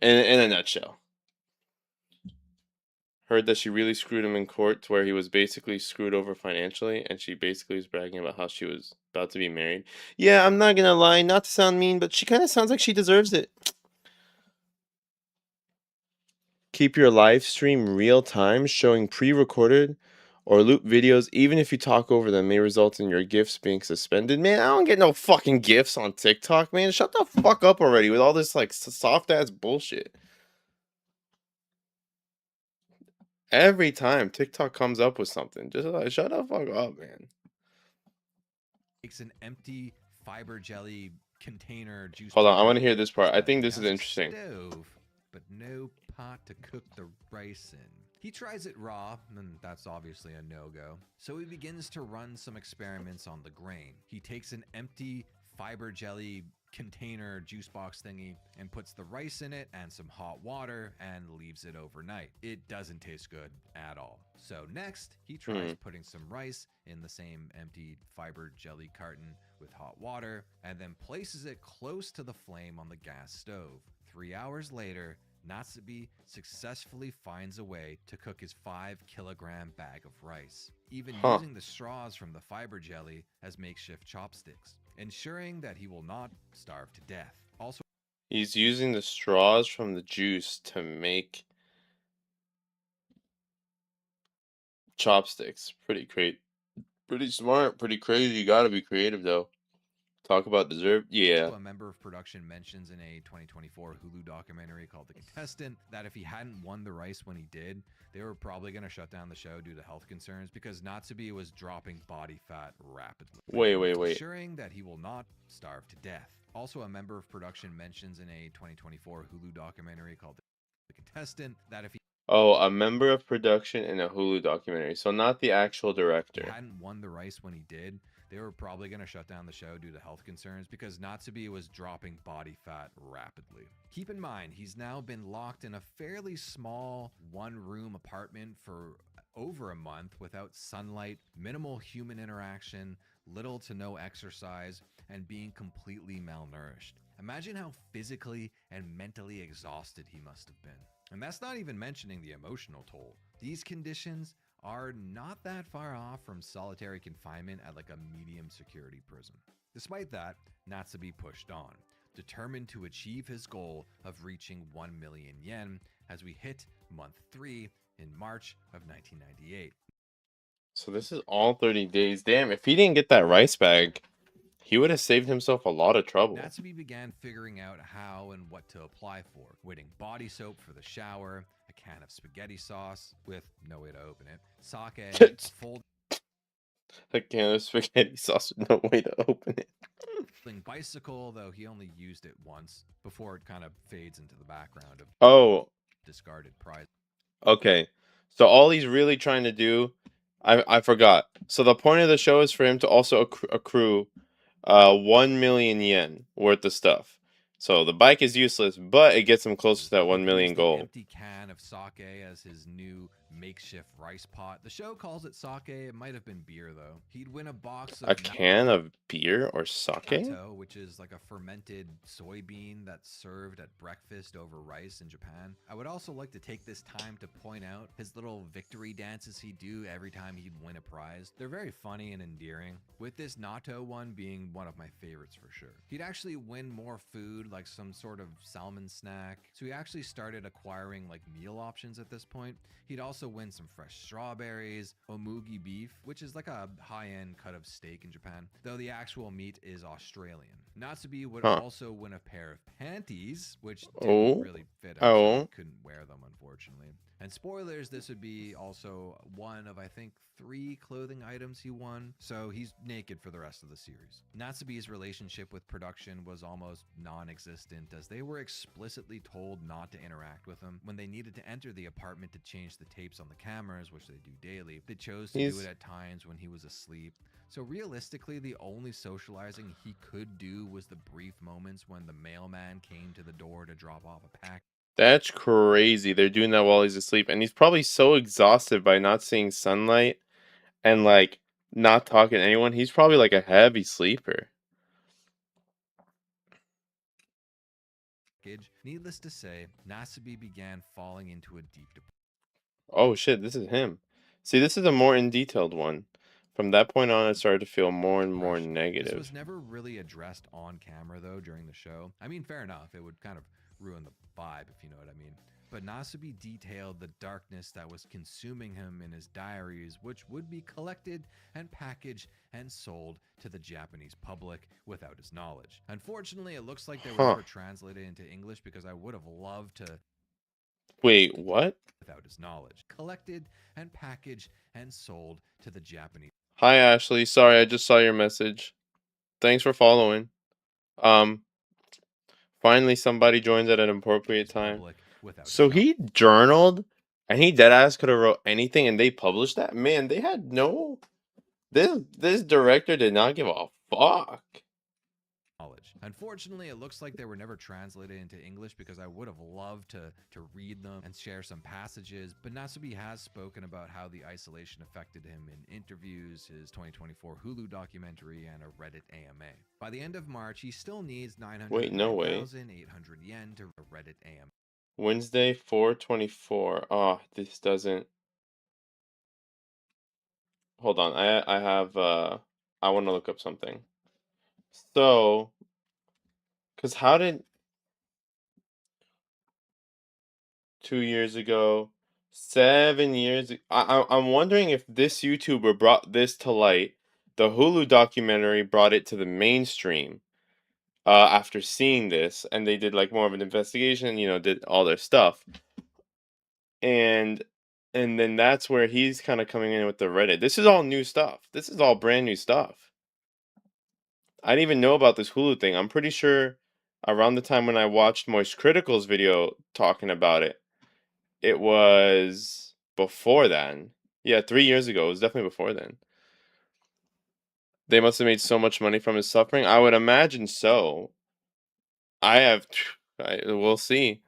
in a nutshell. Heard that she really screwed him in court to where he was basically screwed over financially, and she basically was bragging about how she was about to be married. Yeah, I'm not gonna lie, not to sound mean, but she kind of sounds like she deserves it. Keep your live stream real time, showing pre-recorded or loop videos, even if you talk over them, may result in your GIFs being suspended. Man, I don't get no fucking GIFs on TikTok, man. Shut the fuck up already with all this like soft ass bullshit. Every time TikTok comes up with something, just like shut the fuck up, man. an empty fiber jelly container juice. Hold on, I box. want to hear this part. I think He this is has a interesting. Stove, but no pot to cook the rice in. He tries it raw, and that's obviously a no-go. So he begins to run some experiments on the grain. He takes an empty fiber jelly container juice box thingy and puts the rice in it and some hot water and leaves it overnight. It doesn't taste good at all. So next, he tries putting some rice in the same empty fiber jelly carton with hot water and then places it close to the flame on the gas stove. 3 hours later, Natsubi successfully finds a way to cook his 5-kilogram bag of rice, even using the straws from the fiber jelly as makeshift chopsticks, ensuring that he will not starve to death. Also, He's using the straws from the juice to make chopsticks. Pretty great. Pretty smart. Pretty crazy. You gotta be creative, though. Talk about dessert. Yeah. a member of production mentions in a 2024 Hulu documentary called The Contestant that if he hadn't won the rice when he did, they were probably going to shut down the show due to health concerns because Natsubi was dropping body fat rapidly. Wait. Ensuring that he will not starve to death. Also, a member of production mentions in a 2024 Hulu documentary called The Contestant that if he Oh, a member of production in a Hulu documentary. So not the actual director. hadn't won the rice when he did, they were probably going to shut down the show due to health concerns because Natsubi was dropping body fat rapidly. Keep in mind, he's now been locked in a fairly small one-room apartment for over a month without sunlight, minimal human interaction, little to no exercise, and being completely malnourished. Imagine how physically and mentally exhausted he must have been. And that's not even mentioning the emotional toll. These conditions are not that far off from solitary confinement at like a medium security prison. Despite that, Natsubi pushed on, determined to achieve his goal of reaching 1 million yen as we hit month 3 in March of 1998. So this is all 30 days. Damn, if he didn't get that rice bag, he would have saved himself a lot of trouble. Natsubi began figuring out how and what to apply for, wetting body soap for the shower, a can of spaghetti sauce with no way to open it, sake, folding A can of spaghetti sauce with no way to open it. bicycle, though he only used it once before it kind of fades into the background of Oh, discarded prize. okay. So all he's really trying to do, I forgot. So the point of the show is for him to also accrue 1 million yen worth of stuff. So the bike is useless, but it gets him close to that 1 million goal. Empty can of sake as his new makeshift rice pot. The show calls it sake. It might have been beer though. He'd win a box of A can of beer or sake? natto, which is like a fermented soybean that's served at breakfast over rice in Japan. I would also like to take this time to point out his little victory dances he'd do every time he'd win a prize. They're very funny and endearing, with this natto one being one of my favorites for sure. He'd actually win more food, like some sort of salmon snack. So he actually started acquiring like meal options at this point. He'd also win some fresh strawberries, omugi beef, which is like a high-end cut of steak in Japan, though the actual meat is Australian. Natsubi would also win a pair of panties, which didn't really fit him, so he couldn't wear them, unfortunately. And spoilers, this would be also one of, I think, 3 clothing items he won, so he's naked for the rest of the series. Natsubi's relationship with production was almost non-existent, as they were explicitly told not to interact with him. When they needed to enter the apartment to change the tapes on the cameras, which they do daily, they chose to do it at times when he was asleep. So realistically, the only socializing he could do was the brief moments when the mailman came to the door to drop off a pack. That's crazy. They're doing that while he's asleep. And he's probably so exhausted by not seeing sunlight and like not talking to anyone. He's probably like a heavy sleeper. Needless to say, Natsubi began falling into a deep depression. Oh shit, this is him. See, this is a more in detailed one. From that point on, I started to feel more and more This negative. was never really addressed on camera, though, during the show. I mean, fair enough. It would kind of ruin the vibe, if you know what I mean. But Natsubi detailed the darkness that was consuming him in his diaries, which would be collected and packaged and sold to the Japanese public without his knowledge. Unfortunately, it looks like they were never translated into English because I would have loved to... Wait, what? Without his knowledge. Collected and packaged and sold to the Japanese... Hi, Ashley. Sorry, I just saw your message. Thanks for following. Finally somebody joins at an appropriate time. public without So stop. he journaled, and he deadass could have wrote anything, and they published that. Man, they had no. This director did not give a fuck. Knowledge. Unfortunately, it looks like they were never translated into English because I would have loved to read them and share some passages. But Natsubi has spoken about how the isolation affected him in interviews, his 2024 Hulu documentary, and a Reddit AMA. By the end of March, he still needs Wait, no way. 9,800 yen to a Reddit AMA. Wednesday, 4/24. Oh, this doesn't. Hold on. I have I want to look up something. So, cuz how did 2 years ago, 7 years I'm wondering if this YouTuber brought this to light. The Hulu documentary brought it to the mainstream after seeing this, and they did like more of an investigation, did all their stuff. And then that's where he's kind of coming in with the Reddit. This is all new stuff. This is all brand new stuff. I didn't even know about this Hulu thing. I'm pretty sure around the time when I watched Moist Critical's video talking about it, it was before then. Yeah, 3 years ago. It was definitely before then. They must have made so much money from his suffering. I would imagine so. We'll see.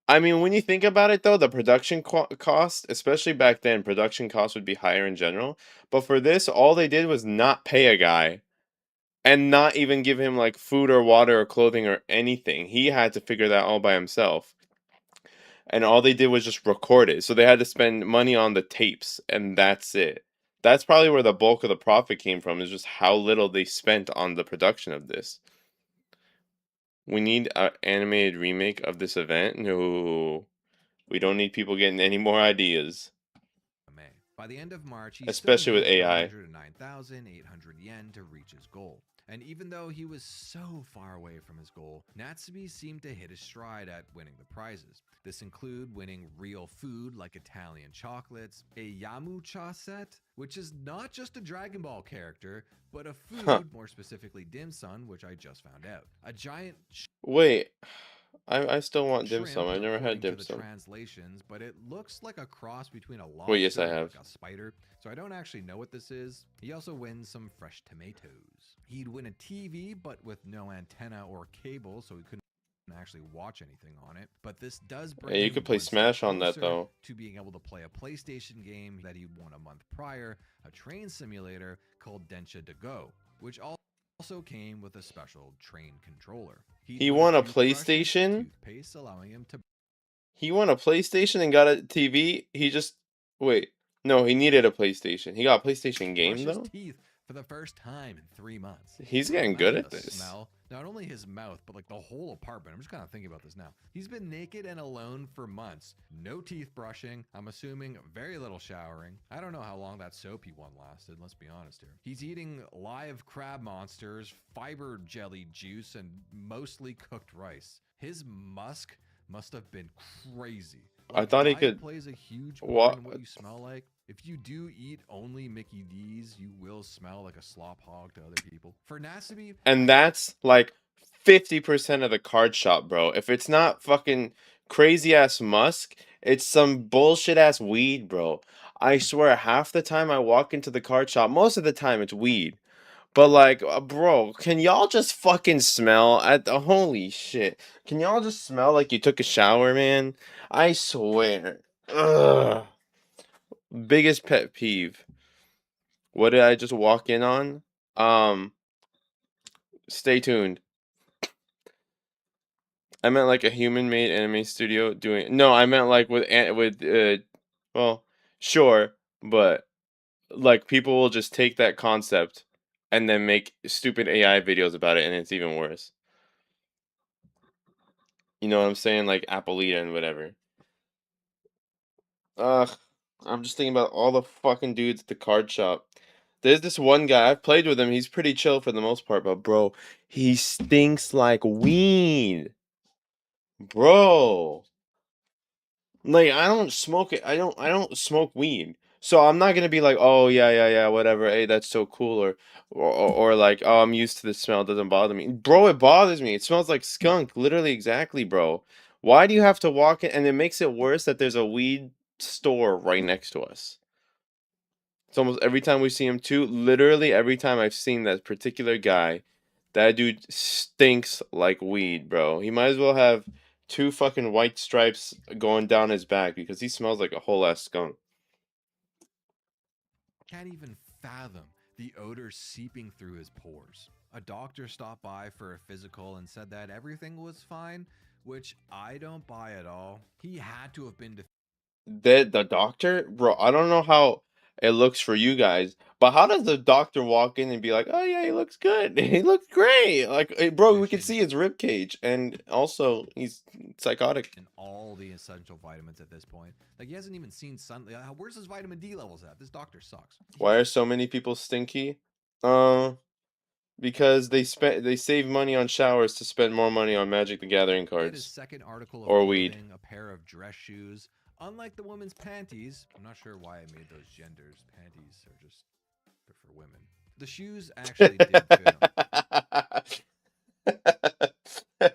I mean, when you think about it, though, the production cost, especially back then, production costs would be higher in general. But for this, all they did was not pay a guy and not even give him like food or water or clothing or anything. He had to figure that all by himself. And all they did was just record it. So they had to spend money on the tapes, and that's it. That's probably where the bulk of the profit came from, is just how little they spent on the production of this. We need an animated remake of this event? No. We don't need people getting any more ideas. By the end of March, he Especially with AI. 9,800 yen to reach his goal. And even though he was so far away from his goal, Natsubi seemed to hit his stride at winning the prizes. This include winning real food like Italian chocolates, a Yamucha set, which is not just a Dragon Ball character, but a food, more specifically dim sum, which I just found out. A giant Wait, I still want dim shrimp, sum. I never had according to dim the sum. translations, but it looks like a cross between a lobster Wait, yes, I and have. like a spider, so I don't actually know what this is. He also wins some fresh tomatoes. He'd win a TV, but with no antenna or cable, so he couldn't actually watch anything on it. But this does bring Yeah, you him could play one step Smash on that, closer though. to being able to play a PlayStation game that he won a month prior, a train simulator called Densha to Go, which also came with a special train controller. He won a PlayStation? Toothpaste, allowing him to He won a PlayStation and got a TV? Wait. No, he needed a PlayStation. He got a PlayStation game, brush though? his teeth for the first time in 3 months. He's getting good Imagine at the this. Smell not only his mouth, but like the whole apartment. I'm just kind of thinking about this now. He's been naked and alone for months. No teeth brushing. I'm assuming very little showering. I don't know how long that soapy one lasted. Let's be honest here. He's eating live crab monsters, fiber jelly juice, and mostly cooked rice. His musk must have been crazy. I thought he could plays a huge part in what you smell like. If you do eat only Mickey D's, you will smell like a slop hog to other people. For Natsubi, And that's like 50% of the card shop, bro. If it's not fucking crazy ass musk, it's some bullshit ass weed, bro. I swear, half the time I walk into the card shop, most of the time it's weed. But like, bro, can y'all just fucking smell at the holy shit? Can y'all just smell like you took a shower, man? I swear. Ugh. Biggest pet peeve. What did I just walk in on? Stay tuned. I meant like a human-made anime studio doing. No, I meant like well, sure, but like people will just take that concept and then make stupid AI videos about it, and it's even worse. You know what I'm saying? Like Applita and whatever. Ugh, I'm just thinking about all the fucking dudes at the card shop. There's this one guy, I've played with him, he's pretty chill for the most part, but bro, he stinks like weed. Bro. Like, I don't smoke it. I don't smoke weed. So I'm not gonna be like, oh yeah, whatever. Hey, that's so cool, or like, oh, I'm used to the smell. It doesn't bother me, bro. It bothers me. It smells like skunk. Literally, exactly, bro. Why do you have to walk in? And it makes it worse that there's a weed store right next to us. It's almost every time we see him too. Literally every time I've seen that particular guy, that dude stinks like weed, bro. He might as well have two fucking white stripes going down his back because he smells like a whole ass skunk. Can't even fathom the odor seeping through his pores. A doctor stopped by for a physical and said that everything was fine, which I don't buy at all. He had to have been The doctor, bro. I don't know how it looks for you guys, but how does the doctor walk in and be like, "Oh yeah, he looks good. He looks great." Like, bro, we can see his rib cage, and also he's psychotic. in all the essential vitamins at this point. Like he hasn't even seen sun. Where's his vitamin D levels at? This doctor sucks. Why are so many people stinky? Because they save money on showers to spend more money on Magic the Gathering He had his cards second article of or weed. clothing, a pair of dress shoes. Unlike the woman's panties, I'm not sure why I made those genders. Panties are just for women. The shoes actually did fit him.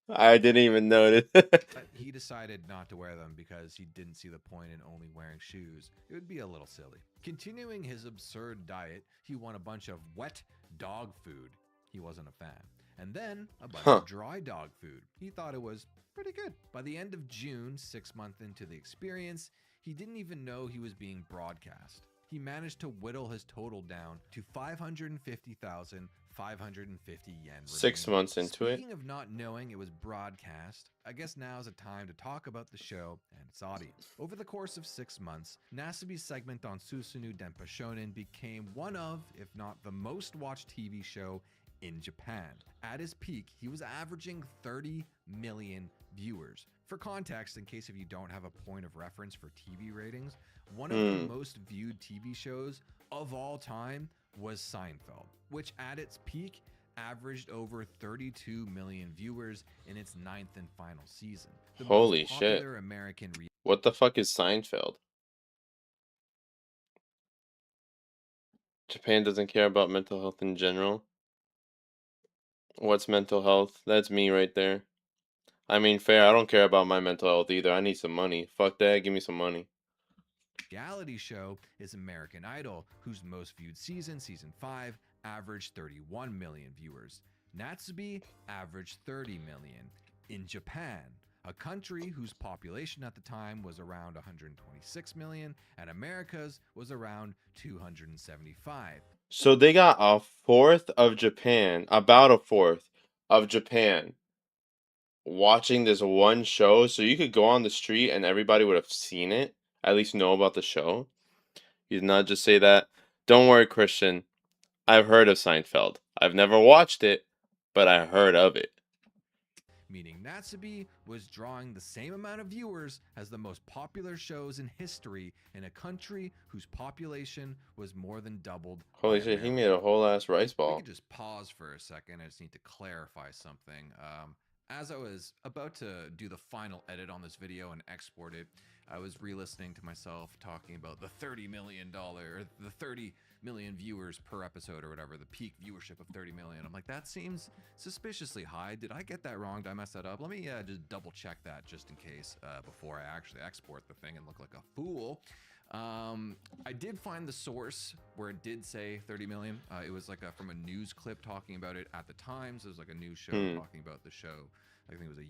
I didn't even notice. But he decided not to wear them because he didn't see the point in only wearing shoes. It would be a little silly. Continuing his absurd diet, he won a bunch of wet dog food. He wasn't a fan. And then a bunch of dry dog food. He thought it was pretty good. By the end of June, 6 months into the experience, he didn't even know he was being broadcast. He managed to whittle his total down to 550,550 yen. 6 months into it. Speaking of not knowing it was broadcast, I guess now is a time to talk about the show and its audience. Over the course of 6 months, Nasabi's segment on Susunu Denpa Shonen became one of, if not the most watched TV show in Japan. At his peak, he was averaging 30 million viewers. For context, in case if you don't have a point of reference for TV ratings, one of the most viewed TV shows of all time was Seinfeld, which at its peak averaged over 32 million viewers in its 9th and final season. The Holy most shit. popular American What the fuck is Seinfeld? Japan doesn't care about mental health in general. What's mental health? That's me right there. I mean, fair. I don't care about my mental health either. I need some money. Fuck that. Give me some money. reality show is American Idol, whose most viewed season, season 5, averaged 31 million viewers. Natsubi averaged 30 million. In Japan, a country whose population at the time was around 126 million, and America's was around 275. So they got a fourth of Japan, about a fourth of Japan, watching this one show. So you could go on the street and everybody would have seen it, at least know about the show. You did not just say that. Don't worry, Christian. I've heard of Seinfeld. I've never watched it, but I heard of it. Meaning Natsubi was drawing the same amount of viewers as the most popular shows in history in a country whose population was more than doubled. Holy shit, he made a whole ass rice We ball. could just pause for a second. I just need to clarify something. As I was about to do the final edit on this video and export it, I was re-listening to myself talking about the $30 million, or the 30 million viewers per episode or whatever, the peak viewership of 30 million. I'm like, that seems suspiciously high. Did I get that wrong? Did I mess that up? Let me just double check that just in case before I actually export the thing and look like a fool. I did find the source where it did say 30 million. It was like from a news clip talking about it at the time. So it was like a news show talking about the show. I think it was a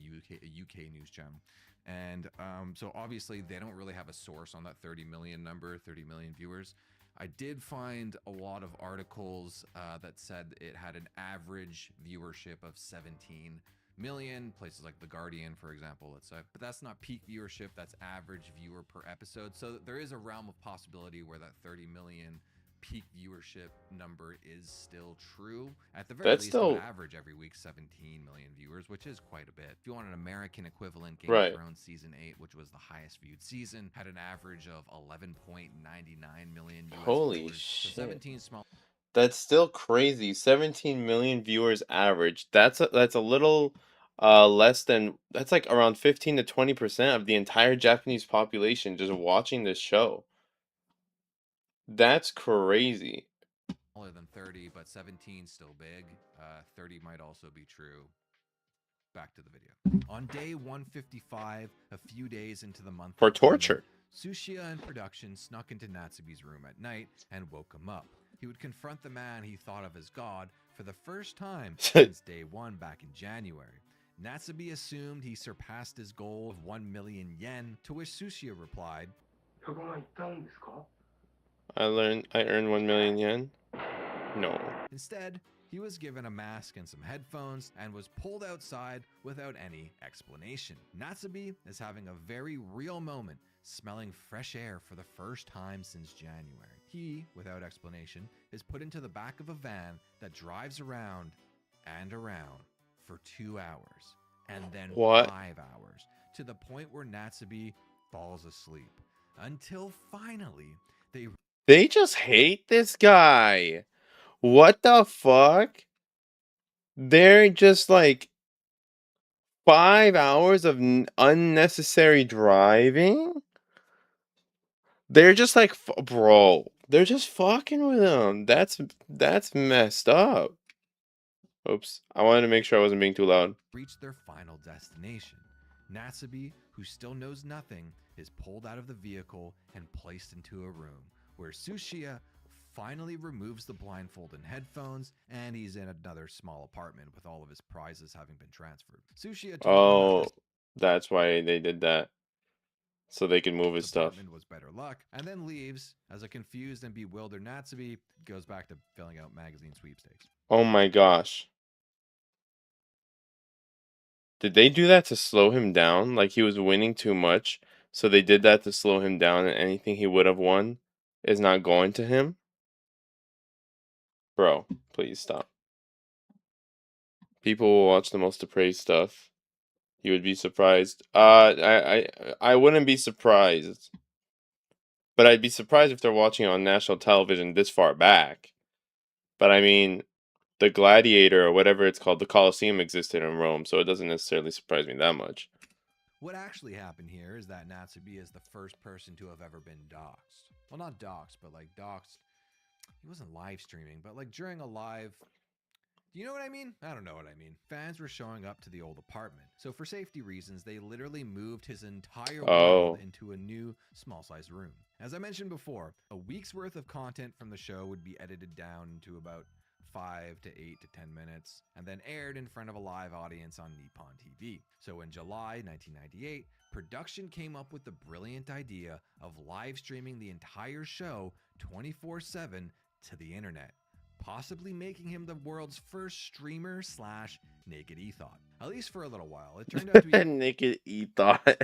UK news channel. And so obviously they don't really have a source on that 30 million number, 30 million viewers. I did find a lot of articles that said it had an average viewership of 17 million, places like The Guardian, for example, let's say. But that's not peak viewership, that's average viewer per episode. So there is a realm of possibility where that 30 million peak viewership number is still true. At the very least, on average every week, 17 million viewers, which is quite a bit. If you want an American equivalent, Game of Thrones Season 8, which was the highest viewed season, had an average of 11.99 million US Holy viewers. shit. So 17 small. That's still crazy. 17 million viewers average. That's a little less than, that's like around 15 to 20% of the entire Japanese population just watching this show. That's crazy. Smaller than 30, but 17 still big. 30 might also be true. Back to the video. On day 155, a few days into the month For of June, torture. Tsuchiya and production snuck into Natsube's room at night and woke him up. He would confront the man he thought of as God for the first time since day one back in January. Natsube assumed he surpassed his goal of 1 million yen, to which Tsuchiya replied, I earned 1 million yen. No. Instead, he was given a mask and some headphones and was pulled outside without any explanation. Natsube is having a very real moment, smelling fresh air for the first time since January. He, without explanation, is put into the back of a van that drives around and around for 2 hours, and then What? 5 hours, to the point where Natsube falls asleep. Until finally, They just hate this guy. What the fuck? They're just like 5 hours of unnecessary driving? They're just like, bro. They're just fucking with him. That's messed up. Oops. I wanted to make sure I wasn't being too loud. reach their final destination. Natsube, who still knows nothing, is pulled out of the vehicle and placed into a room where Tsuchiya finally removes the blindfold and headphones, and he's in another small apartment with all of his prizes having been transferred. Tsuchiya told him that That's why they did that. So they could move his this stuff. apartment was better luck, and then leaves as a confused and bewildered Natsube goes back to filling out magazine sweepstakes. Oh my gosh. Did they do that to slow him down? Like he was winning too much, so they did that to slow him down, and anything he would have won is not going to him? Bro, please stop. People will watch the most depraved stuff. You would be surprised. I wouldn't be surprised. But I'd be surprised if they're watching on national television this far back. But I mean, the Gladiator or whatever it's called, the Colosseum existed in Rome, so it doesn't necessarily surprise me that much. What actually happened here is that Natsube is the first person to have ever been doxxed. Well, not doxxed, but like doxxed. He wasn't live streaming, but like during a live. Do you know what I mean? I don't know what I mean. Fans were showing up to the old apartment. So for safety reasons, they literally moved his entire world into a new small-sized room. As I mentioned before, a week's worth of content from the show would be edited down into about 5 to 8 to 10 minutes, and then aired in front of a live audience on Nippon TV. So in July 1998, production came up with the brilliant idea of live streaming the entire show 24/7 to the internet, possibly making him the world's first streamer / naked ethot. At least for a little while. It turned out to be Naked ethot.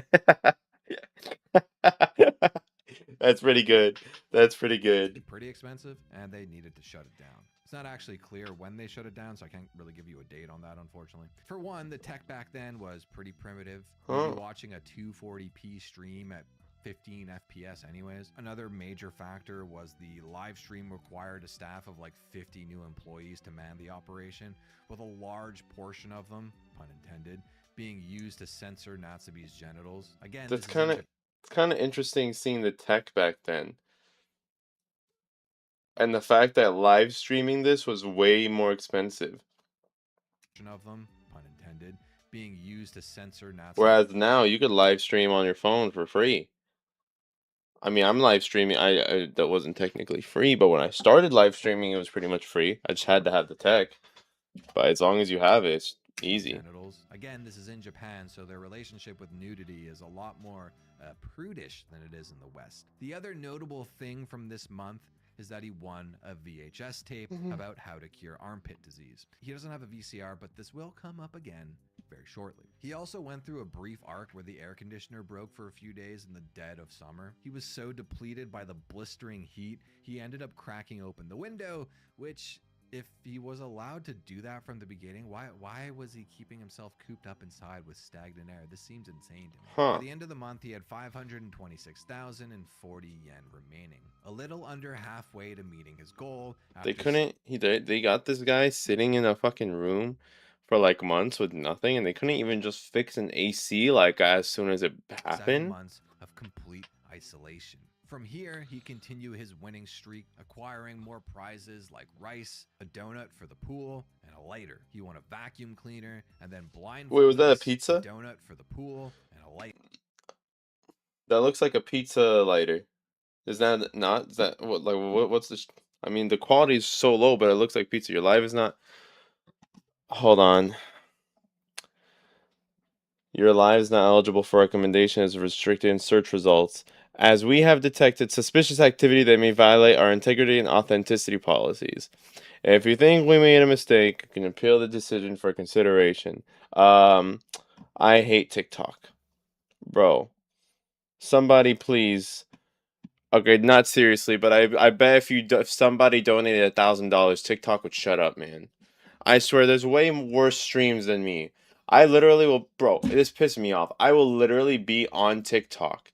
That's pretty good. That's pretty good. pretty expensive, and they needed to shut it down. It's not actually clear when they shut it down, so I can't really give you a date on that, unfortunately. For one, the tech back then was pretty primitive. You'd be watching a 240p stream at 15 FPS anyways. Another major factor was the live stream required a staff of like 50 new employees to man the operation, with a large portion of them, pun intended, being used to censor Natsube's genitals. Again, That's kind of interesting seeing the tech back then. And the fact that live streaming this was way more expensive. Of them, pun intended, being used to censor Natsube's. Whereas now you could live stream on your phone for free. I mean, I'm live streaming. That wasn't technically free, but when I started live streaming, it was pretty much free. I just had to have the tech. But as long as you have it, it's easy. Genitals. Again, this is in Japan, so their relationship with nudity is a lot more prudish than it is in the West. The other notable thing from this month is that he won a VHS tape about how to cure armpit disease. He doesn't have a VCR, but this will come up again very shortly. He also went through a brief arc where the air conditioner broke for a few days in the dead of summer. He was so depleted by the blistering heat, he ended up cracking open the window, which, if he was allowed to do that from the beginning, why was he keeping himself cooped up inside with stagnant air? This seems insane to me. By the end of the month, he had 526,040 yen remaining, a little under halfway to meeting his goal. They got this guy sitting in a fucking room for like months with nothing, and they couldn't even just fix an AC like as soon as it happened. 7 months of complete isolation. From here, he'd continue his winning streak, acquiring more prizes like rice, a donut for the pool, and a lighter. He won a vacuum cleaner, and then blindfold Wait, was that a us, pizza? a donut for the pool, and a lighter. That looks like a pizza lighter. Is that not? Is that what? Like what's this? I mean, the quality is so low, but it looks like pizza. Your live is not. Hold on. Your live is not eligible for recommendation as restricted in search results, as we have detected suspicious activity that may violate our integrity and authenticity policies. If you think we made a mistake, you can appeal the decision for consideration. I hate TikTok, bro. Somebody please. Okay, not seriously, but I bet if somebody donated $1,000, TikTok would shut up, man. I swear, there's way worse streams than me. I literally will, bro. This pisses me off. I will literally be on TikTok,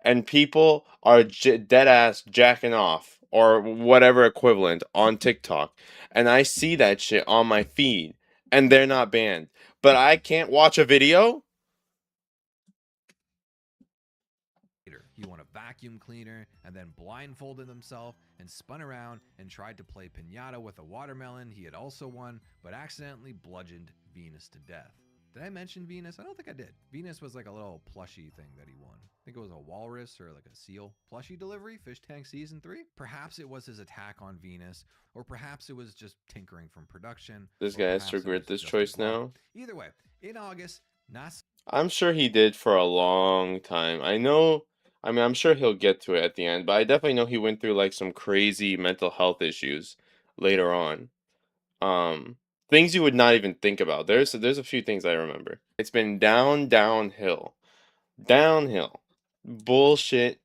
and people are dead ass jacking off or whatever equivalent on TikTok, and I see that shit on my feed, and they're not banned, but I can't watch a video. He won a vacuum cleaner and then blindfolded himself and spun around and tried to play piñata with a watermelon he had also won, but accidentally bludgeoned Venus to death. Did I mention Venus? I don't think I did. Venus was like a little plushie thing that he won. I think it was a walrus or like a seal plushie delivery, Fish Tank Season 3. Perhaps it was his attack on Venus, or perhaps it was just tinkering from production. This guy has to regret this choice now. Either way, in August, NASA. I'm sure he did for a long time. I know. I mean, I'm sure he'll get to it at the end, but I definitely know he went through like some crazy mental health issues later on. Things you would not even think about. There's a few things I remember. It's been downhill. Downhill. Bullshit.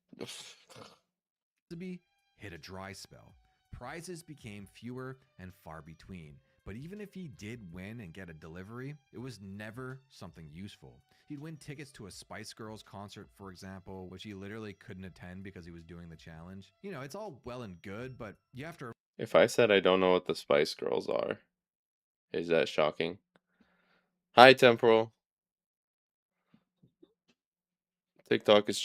Hit a dry spell. Prizes became fewer and far between. But even if he did win and get a delivery, it was never something useful. He'd win tickets to a Spice Girls concert, for example, which he literally couldn't attend because he was doing the challenge. You know, it's all well and good, but you have to. If I said I don't know what the Spice Girls are, is that shocking? Hi, Temporal. TikTok is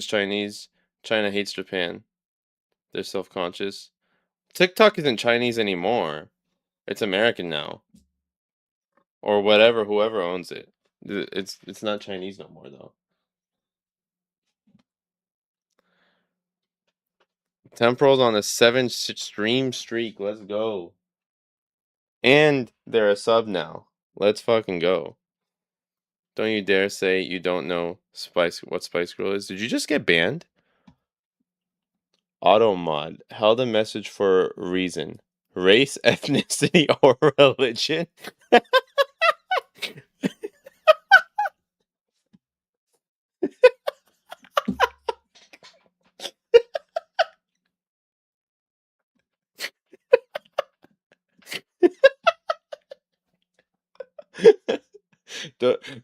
Chinese. China hates Japan. They're self-conscious. TikTok isn't Chinese anymore. It's American now. Or whatever, whoever owns it. It's not Chinese no more though. Temporal's on a 7-stream streak. Let's go. And they're a sub now. Let's fucking go. Don't you dare say you don't know what Spice Girl is. Did you just get banned? Automod held a message for a reason. Race, ethnicity, or religion?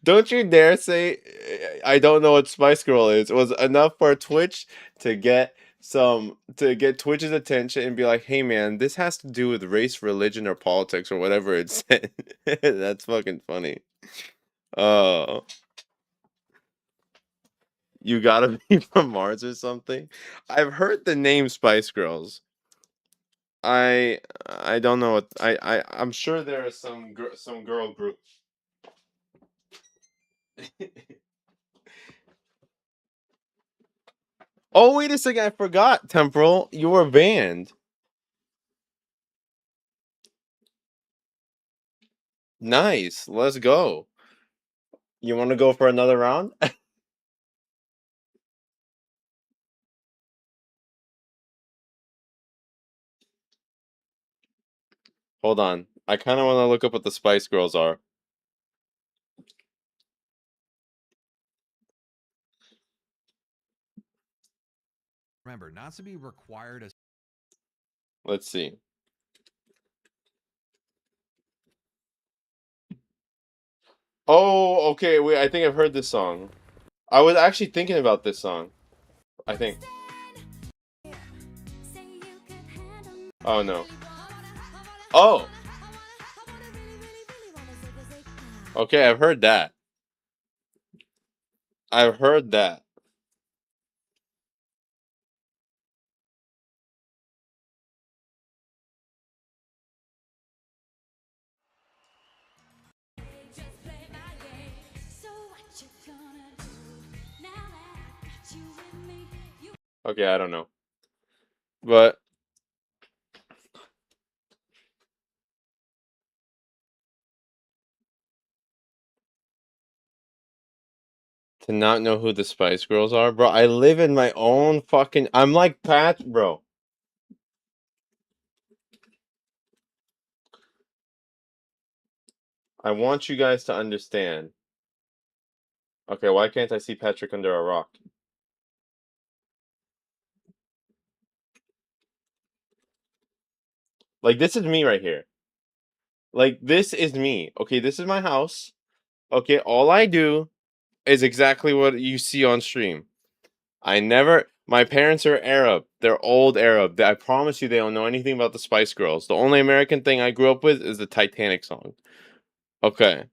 Don't you dare say I don't know what Spice Girl is. It was enough for Twitch to get Twitch's attention and be like, hey man, this has to do with race, religion, or politics or whatever it said. That's fucking funny. Oh. You gotta be from Mars or something. I've heard the name Spice Girls. I don't know what I'm sure there are some girl groups. Oh, wait a second, I forgot, Temporal. You were banned. Nice. Let's go. You want to go for another round? Hold on. I kind of want to look up what the Spice Girls are. Remember, not to be required as. Let's see. Oh, okay. Wait, I think I've heard this song. I was actually thinking about this song. I think. Oh, no. Oh! Okay, I've heard that. I've heard that. Okay, I don't know. But to not know who the Spice Girls are, bro. I live in my own fucking. I'm like Pat, bro. I want you guys to understand. Okay, why can't I see Patrick under a rock? Like, this is me right here. Like, this is me. Okay, this is my house. Okay, all I do is exactly what you see on stream. I never. My parents are Arab. They're old Arab. I promise you, they don't know anything about the Spice Girls. The only American thing I grew up with is the Titanic song. Okay.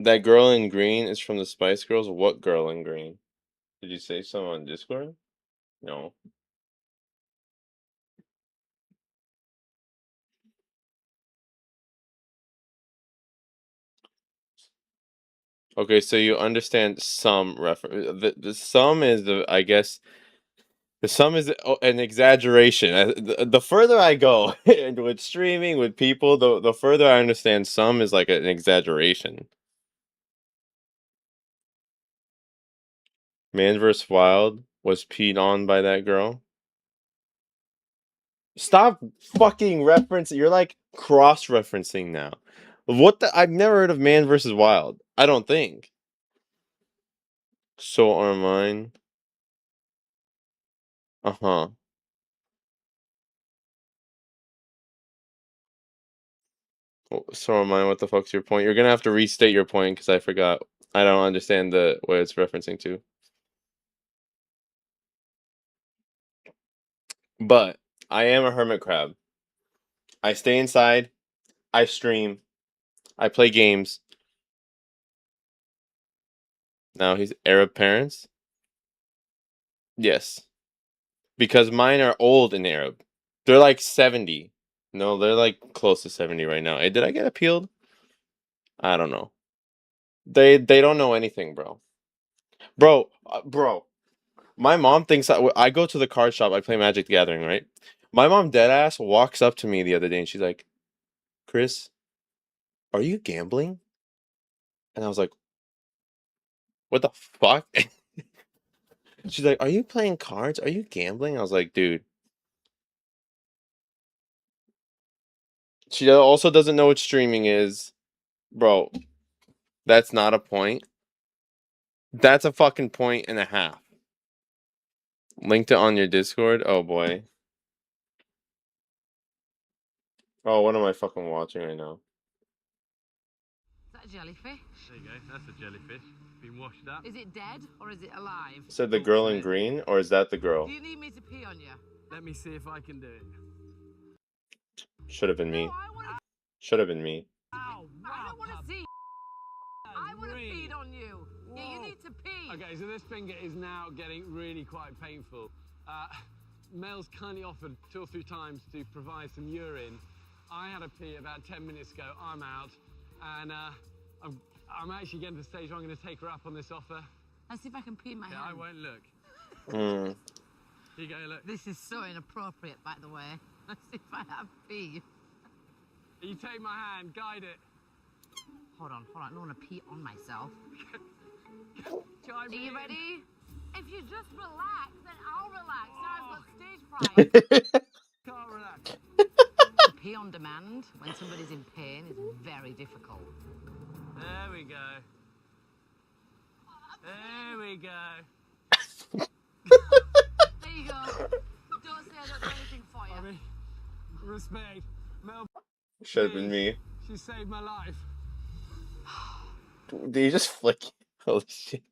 That girl in green is from the Spice Girls. What girl in green? Did you say someone on Discord? No. Okay, so you understand some reference. The sum is the, I guess, the sum is an exaggeration. The further I go and with streaming with people, the further I understand some is like an exaggeration. Man vs. Wild was peed on by that girl. Stop fucking referencing. You're like cross-referencing now. What the? I've never heard of Man vs. Wild. I don't think. So are mine. Uh-huh. So are mine. What the fuck's your point? You're gonna have to restate your point because I forgot. I don't understand what it's referencing to. But I am a hermit crab. I stay inside. I stream. I play games. Now he's Arab parents. Yes, because mine are old in Arab. They're like 70. No, they're like close to 70 right now. Hey, did I get appealed? I don't know. They don't know anything, bro. Bro. My mom thinks I go to the card shop. I play Magic the Gathering, right? My mom deadass walks up to me the other day and she's like, "Chris, are you gambling?" And I was like, "What the fuck?" She's like, "Are you playing cards? Are you gambling?" I was like, "Dude." She also doesn't know what streaming is, bro. That's not a point. That's a fucking point and a half. Linked it on your Discord? Oh boy. Oh, what am I fucking watching right now? Is that a jellyfish? There you go. That's a jellyfish. Been washed up. Is it dead or is it alive? Said the girl in green, or is that the girl? Do you need me to pee on you? Let me see if I can do it. Should have been me. No, I want to. Should have been me. Ow! I don't want to see. I would have peed on you. Yeah, you need to pee. Okay, so this finger is now getting really quite painful. Mel's kindly offered 2 or 3 times to provide some urine. I had a pee about 10 minutes ago. I'm out, and I'm actually getting to the stage where I'm going to take her up on this offer. Let's see if I can pee in my hand. I won't look. Mm. Here you go, look. This is so inappropriate, by the way. Let's see if I have pee. You take my hand, guide it. Hold on. I don't want to pee on myself. Are you ready? If you just relax, then I'll relax. Now I've got stage fright. Can't relax. To pee on demand when somebody's in pain is very difficult. There we go. There we go. There you go. Don't say I don't do anything for you. I mean, respect. Mel, Should have been me. she saved my life. Did you just flick? Holy shit.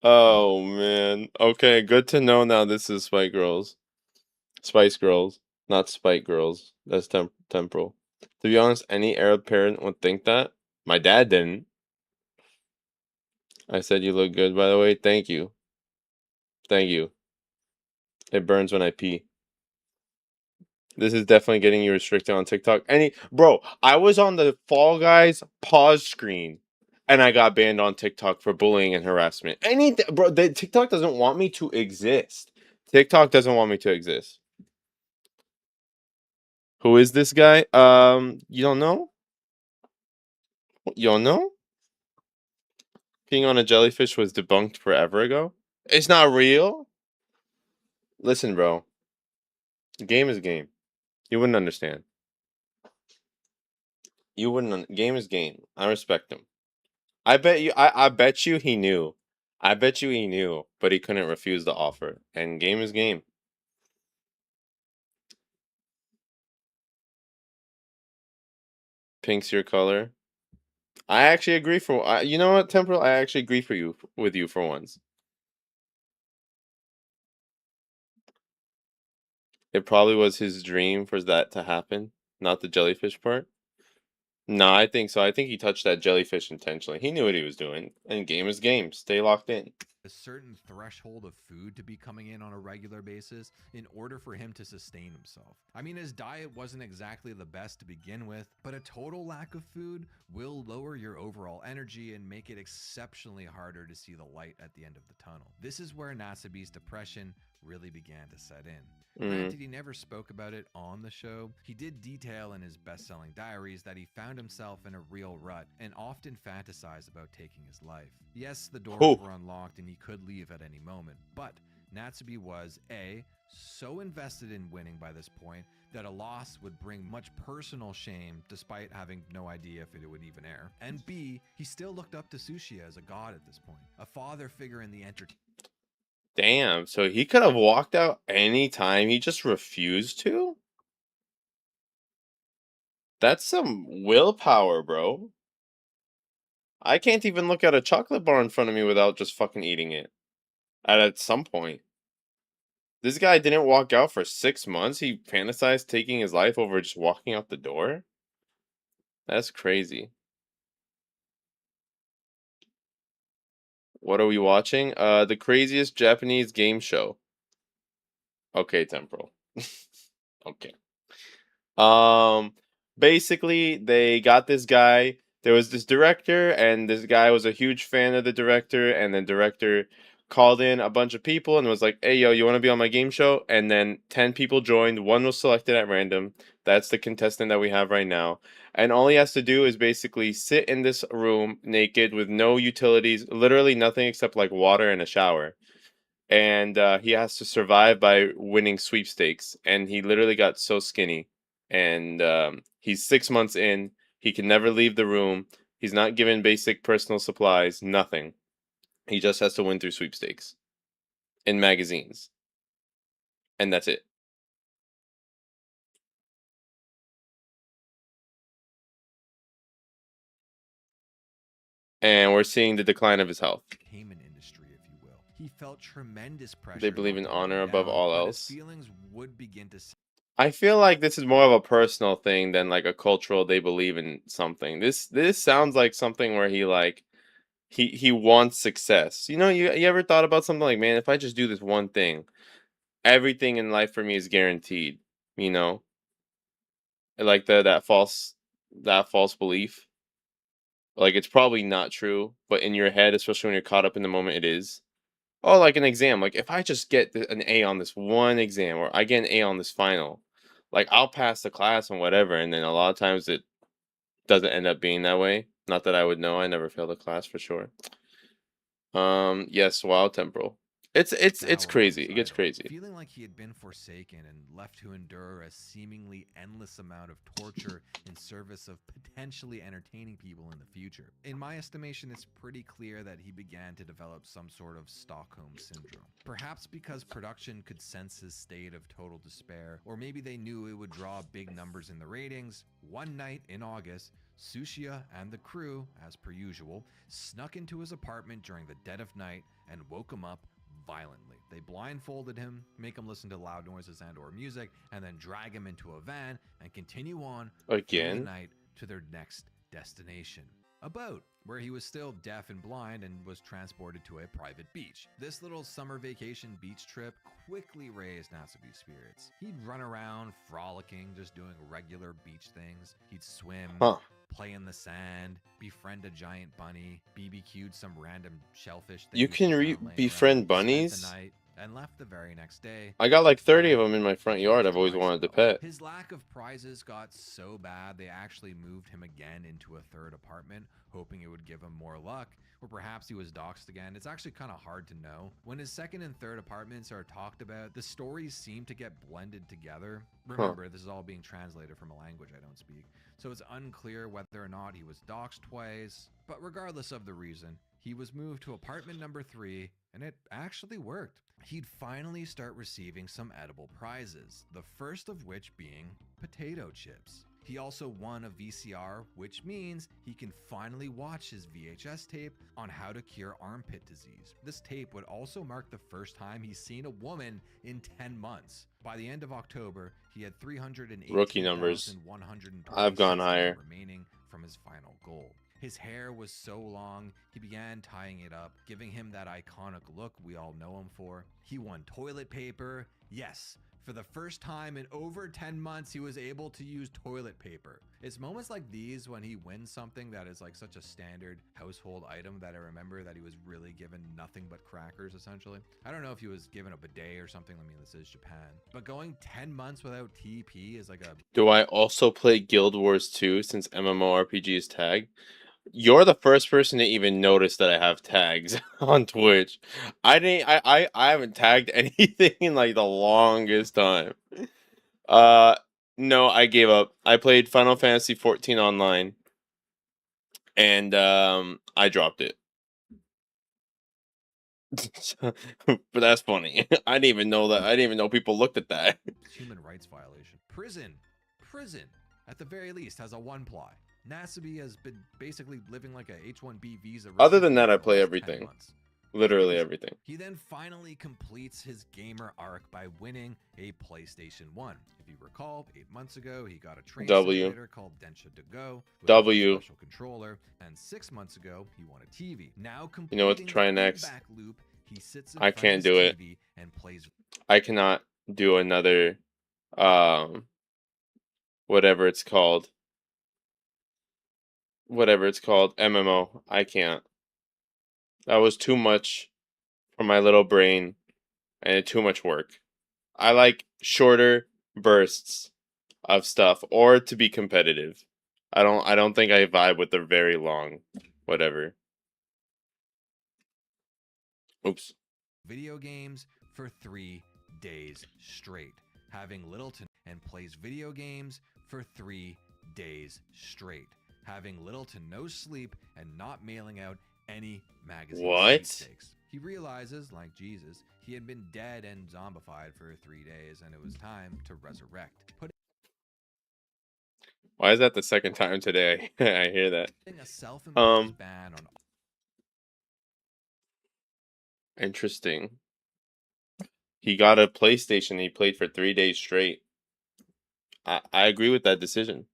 Oh man. Okay, good to know now this is Spice Girls. Spice Girls, not Spike Girls. That's temporal. To be honest, any Arab parent would think that. My dad didn't. I said you look good, by the way. Thank you. Thank you. It burns when I pee. This is definitely getting you restricted on TikTok. Bro, I was on the Fall Guys pause screen and I got banned on TikTok for bullying and harassment. Bro, TikTok doesn't want me to exist. TikTok doesn't want me to exist. Who is this guy? You don't know? You don't know? Peeing on a jellyfish was debunked forever ago. It's not real. Listen, bro. Game is game. You wouldn't understand. You wouldn't. Game is game. I respect him. I bet you. I bet you he knew. I bet you he knew, but he couldn't refuse the offer. And game is game. Pink's your color. I actually agree for. You know what, Temporal? I actually agree for you with you for once. It probably was his dream for that to happen, not the jellyfish part. No, I think so. I think he touched that jellyfish intentionally. He knew what he was doing. And game is game. Stay locked in. A certain threshold of food to be coming in on a regular basis in order for him to sustain himself. I mean, his diet wasn't exactly the best to begin with, but a total lack of food will lower your overall energy and make it exceptionally harder to see the light at the end of the tunnel. This is where Natsubi's depression really began to set in. Granted, he never spoke about it on the show. He did detail in his best-selling diaries that he found himself in a real rut and often fantasized about taking his life. Yes, the doors were unlocked and he could leave at any moment, but Natsubi was A, so invested in winning by this point that a loss would bring much personal shame despite having no idea if it would even air. And B, he still looked up to Tsuchiya as a god at this point, a father figure in the entertainment. Damn, so he could have walked out any time. He just refused to? That's some willpower, bro. I can't even look at a chocolate bar in front of me without just fucking eating it. At some point. This guy didn't walk out for 6 months. He fantasized taking his life over just walking out the door? That's crazy. What are we watching? The craziest Japanese game show. Okay, Temporal. Okay. Basically, they got this guy. There was this director, and this guy was a huge fan of the director, and the director called in a bunch of people and was like, "Hey, yo, you want to be on my game show?" And then 10 people joined. One was selected at random. That's the contestant that we have right now. And all he has to do is basically sit in this room naked with no utilities, literally nothing except like water and a shower. And he has to survive by winning sweepstakes. And he literally got so skinny. And he's 6 months in. He can never leave the room. He's not given basic personal supplies, nothing. He just has to win through sweepstakes in magazines. And that's it. And we're seeing the decline of his health. Industry, if you will. He felt tremendous pressure. They believe in honor above all else. His feelings would begin to. I feel like this is more of a personal thing than like a cultural. They believe in something. This sounds like something where he like he wants success. You know, you ever thought about something like, man, if I just do this one thing, everything in life for me is guaranteed. You know, like that false belief. Like it's probably not true, but in your head, especially when you're caught up in the moment, it is. Oh, like an exam. Like if I just get an A on this one exam, or I get an A on this final, like I'll pass the class and whatever. And then a lot of times it doesn't end up being that way. Not that I would know. I never failed a class for sure. Yes, wow, Temporal. It's crazy. It gets crazy. Feeling like he had been forsaken and left to endure a seemingly endless amount of torture in service of potentially entertaining people in the future. In my estimation, it's pretty clear that he began to develop some sort of Stockholm syndrome. Perhaps because production could sense his state of total despair, or maybe they knew it would draw big numbers in the ratings. One night in August, Tsuchiya and the crew, as per usual, snuck into his apartment during the dead of night and woke him up violently. They blindfolded him, make him listen to loud noises and or music, and then drag him into a van and continue on through the night to their next destination. About where he was still deaf and blind and was transported to a private beach. This little summer vacation beach trip quickly raised Natsubi's spirits. He'd run around frolicking, just doing regular beach things. He'd swim, Huh. play in the sand, befriend a giant bunny, BBQ'd some random shellfish. that You he can found laying befriend around, spent bunnies? the night, and left the very next day. I got like 30 of fine, them in my front he yard. finished I've always the wanted to lifestyle. pet. His lack of prizes got so bad they actually moved him again into a third apartment, hoping it would give him more luck, or perhaps he was doxxed again. It's actually kind of hard to know. When his second and third apartments are talked about, the stories seem to get blended together. Remember, this is all being translated from a language I don't speak, so it's unclear whether or not he was doxxed twice. But regardless of the reason, he was moved to apartment number 3, and it actually worked. He'd finally start receiving some edible prizes, the first of which being potato chips. He also won a VCR, which means he can finally watch his VHS tape on how to cure armpit disease. This tape would also mark the first time he's seen a woman in 10 months. By the end of October, he had Rookie numbers. 318,126 I've gone higher. remaining from his final goal. His hair was so long, he began tying it up, giving him that iconic look we all know him for. He won toilet paper. Yes, for the first time in over 10 months, he was able to use toilet paper. It's moments like these when he wins something that is like such a standard household item that I remember that he was really given nothing but crackers, essentially. I don't know if he was given a bidet or something. I mean, this is Japan. But going 10 months without TP is like a... Do I also play Guild Wars 2 since MMORPG is tagged? You're the first person to even notice that I have tags on Twitch. I haven't tagged anything in like the longest time. No, I gave up. I played Final Fantasy 14 online and I dropped it. But that's funny. I didn't even know that. I didn't even know people looked at that. human rights violation. Prison. At the very least, has a 1 ply. Natsubi has been basically living like a H-1B visa. Other than that, I recipient for the play last 10 everything. months. Literally everything. He then finally completes his gamer arc by winning a PlayStation 1. If you recall, 8 months ago, he got a train W. simulator called Densha to Go with W. a special controller, and 6 months ago, he won a TV. Now You know what to completing try the next? feedback loop, he sits in I front of can't his do it. TV and plays. I cannot do another whatever it's called. MMO. I can't. That was too much for my little brain and too much work. I like shorter bursts of stuff or to be competitive. I don't think I vibe with the very long whatever. Oops. video games for 3 days straight, having little to and plays video games for 3 days straight, having little to no sleep and not mailing out any magazine What? sweepstakes. He realizes, like Jesus, he had been dead and zombified for 3 days and it was time to resurrect. Why is that the second time today I hear that? Putting a self-imposed ban on Interesting. He got a PlayStation. He played for 3 days straight. I agree with that decision.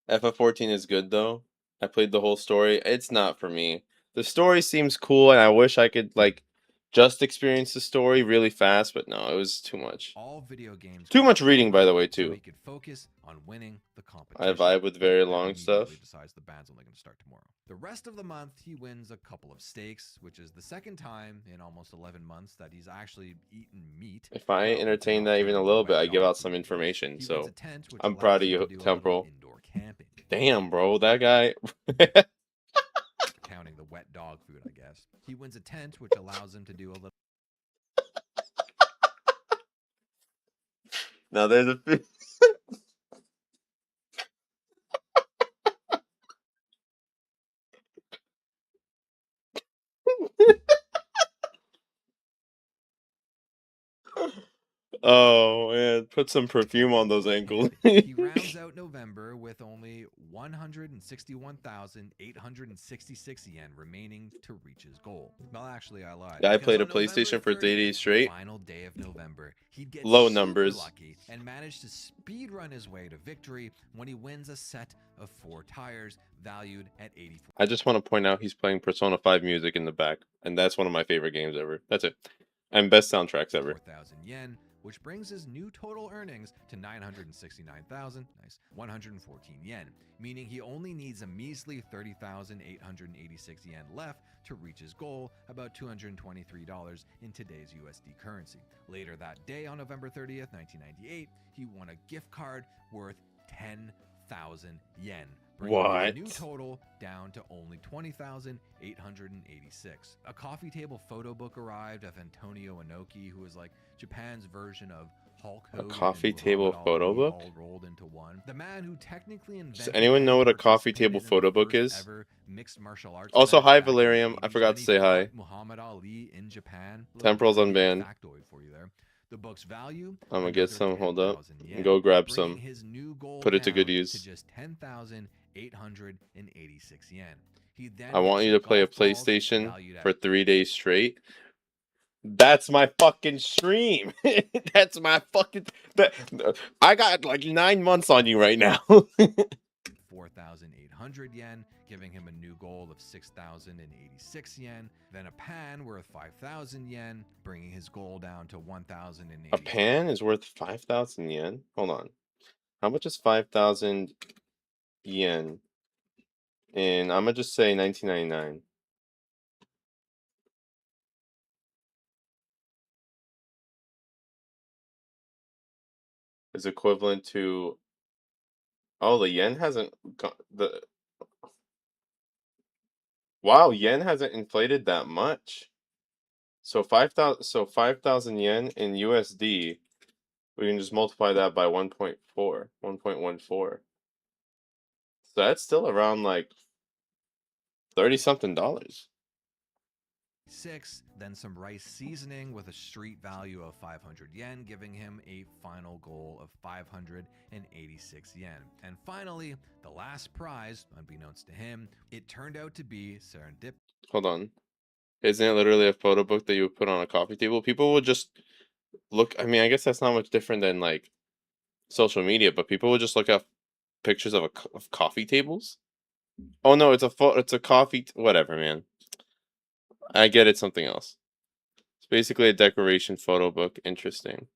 FF14 is good though. I played the whole story. It's not for me. The story seems cool, and I wish I could like just experience the story really fast, but no, it was too much. all video games. Too much reading, by the way, So too. he could focus on winning the I competition. vibe with very Then long immediately stuff. Decides the band's only going to start tomorrow. The rest of the month, he wins a couple of steaks, which is the second time in almost 11 months that he's actually eaten meat. If I Well, entertain not that even a counting little the bit, wet I give dog out some food. information. He wins So a tent, which I'm allows proud of him you, to do a little Temporal. indoor camping. Damn, bro, that guy. Counting the wet dog food, I guess. He wins a tent, which allows him to do a little. Now there's a. Oh man, put some perfume on those ankles. And he rounds out November with only 161,866 yen remaining to reach his goal. Well, actually, I lied. I because played a on November PlayStation for 3 days 30th, straight. final day of November, he'd get Low super numbers. lucky and manage to speed run his way to victory when he wins a set of 4 tires valued at 84. I just want to point out he's playing Persona 5 music in the back, and that's one of my favorite games ever. That's it. And best soundtracks ever. 4,000 yen, which brings his new total earnings to 969,114 yen, meaning he only needs a measly 30,886 yen left to reach his goal, about $223 in today's USD currency. Later that day, on November 30th, 1998, he won a gift card worth 10,000 yen, bringing What? the new total down to only 20,886. A coffee table photo book arrived of Antonio Inoki, who is like Japan's version of Hulk Hogan. coffee and table Muhammad photo Ali book? all rolled into one. The man who technically Does invented anyone know what a and coffee table participated in the photo book first is? ever mixed martial arts Also, match hi back in the Valerium. I 80s forgot when to he say hi. fought Muhammad Ali in Japan. Temporals Little unbanned. factoid for you there. The book's value, I'm gonna get another some. Hold up. 10,000 yen, Go grab bringing some. his new goal Put it to good down use. to just 10,886 yen. He then I want gets you to play a golf balls PlayStation valued at for 3 days straight. That's my fucking stream. That's my fucking. I got like 9 months on you right now. 4,800 yen, giving him a new goal of 6,086 yen. Then a pan worth 5,000 yen, bringing his goal down to 1,080. A pan is worth 5,000 yen? Hold on. How much is 5,000 yen? And I'm gonna just say 1999. Is equivalent to. Oh, the yen hasn't the. Wow, yen hasn't inflated that much. So 5,000 yen in USD, we can just multiply that by 1.4, 1.14. So that's still around like 30 something dollars. 6, then some rice seasoning with a street value of 500 yen, giving him a final goal of 586 yen. And finally, the last prize, unbeknownst to him, it turned out to be serendip. Hold on. Isn't it literally a photo book that you would put on a coffee table? People would just look. I mean, I guess that's not much different than like social media, but people would just look at pictures of of coffee tables. Oh no, it's a coffee. Whatever, man. I get it's something else. It's basically a decoration photo book. Interesting.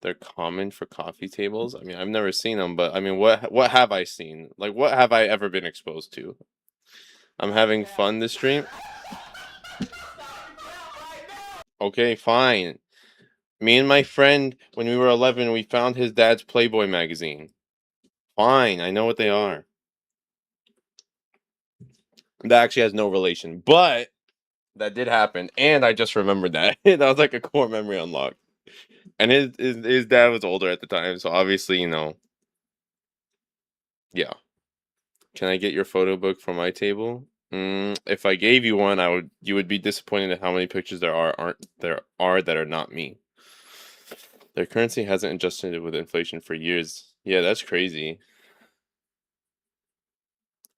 They're common for coffee tables. I mean, I've never seen them, but I mean, what have I seen? Like, what have I ever been exposed to? I'm having fun this stream. Okay, fine. Me and my friend, when we were 11, we found his dad's Playboy magazine. Fine, I know what they are. That actually has no relation, but that did happen, and I just remembered that. That was like a core memory unlocked. And his dad was older at the time, so obviously, yeah. Can I get your photo book for my table? If I gave you one, you would be disappointed at how many pictures there are that are not me. Their currency hasn't adjusted with inflation for years. Yeah, that's crazy.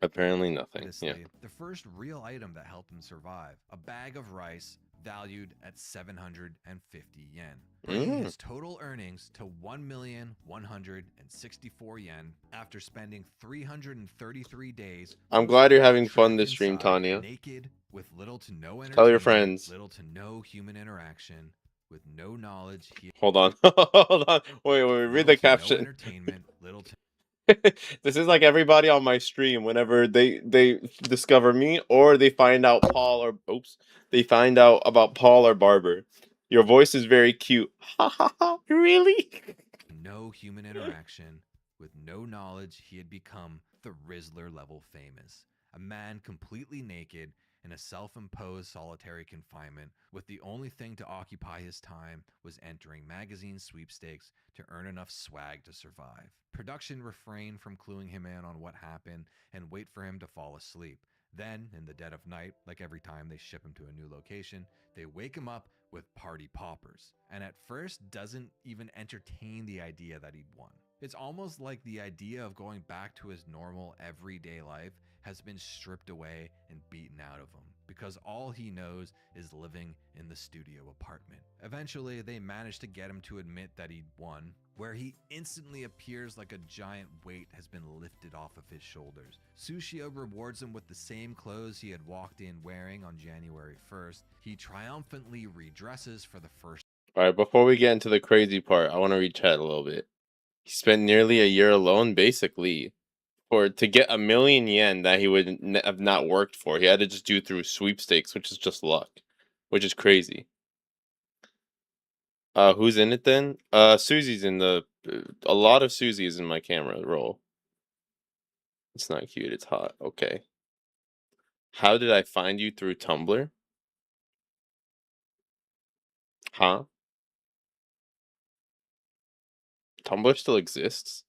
Apparently nothing. Yeah. The first real item that helped him survive, a bag of rice valued at 750 yen, bringing his total earnings to 1,164 yen after spending 333 days. I'm glad you're having fun this trapped stream, inside, Tanya. naked, with little to no entertainment, Tell your friends. little to no human interaction, with no knowledge. Hold on. Hold on. Wait, read the caption. No entertainment, little to This is like everybody on my stream whenever they discover me or they find out they find out about Paul or Barber. Your voice is very cute. Ha ha ha. Really? no human interaction, with no knowledge, he had become the Rizzler level famous. A man completely naked in a self-imposed solitary confinement, with the only thing to occupy his time was entering magazine sweepstakes to earn enough swag to survive. Production refrained from cluing him in on what happened and wait for him to fall asleep. Then, in the dead of night, like every time they ship him to a new location, they wake him up with party poppers, and at first doesn't even entertain the idea that he'd won. It's almost like the idea of going back to his normal everyday life has been stripped away and beaten out of him, because all he knows is living in the studio apartment. Eventually, they manage to get him to admit that he'd won, where he instantly appears like a giant weight has been lifted off of his shoulders. Sushio rewards him with the same clothes he had walked in wearing on January 1st. He triumphantly redresses for the first. All right, before we get into the crazy part, I want to read chat a little bit. He spent nearly a year alone, basically, to get 1,000,000 yen that he would have not worked for. He had to just do through sweepstakes, which is just luck, which is crazy. Who's in it then? Susie's in the. A lot of Susie is in my camera roll. It's not cute. It's hot. Okay. How did I find you through Tumblr? Huh? Tumblr still exists?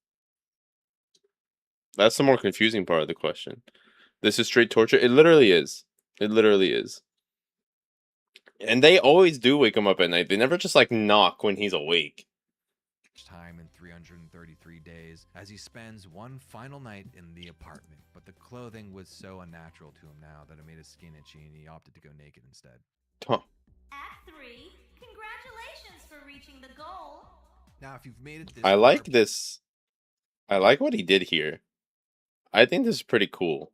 That's the more confusing part of the question. This is straight torture? It literally is. It literally is. And they always do wake him up at night. They never just like knock when he's awake. Time in 333 days as he spends one final night in the apartment, but the clothing was so unnatural to him now that it made his skin itchy and he opted to go naked instead. Huh. Act 3. Congratulations for reaching the goal. Now, if you've made it this I far, like this. I like what he did here. I think this is pretty cool.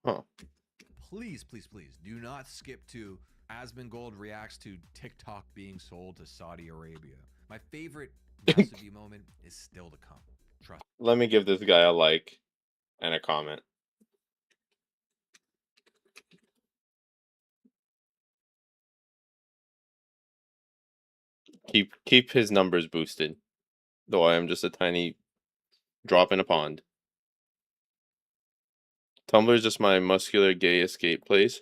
Huh. please do not skip to Asmongold reacts to TikTok being sold to Saudi Arabia. My favorite Nasubi moment is still to come. Trust. Let me give this guy a like and a comment. Keep his numbers boosted. Though I am just a tiny drop in a pond. Tumblr is just my muscular gay escape place.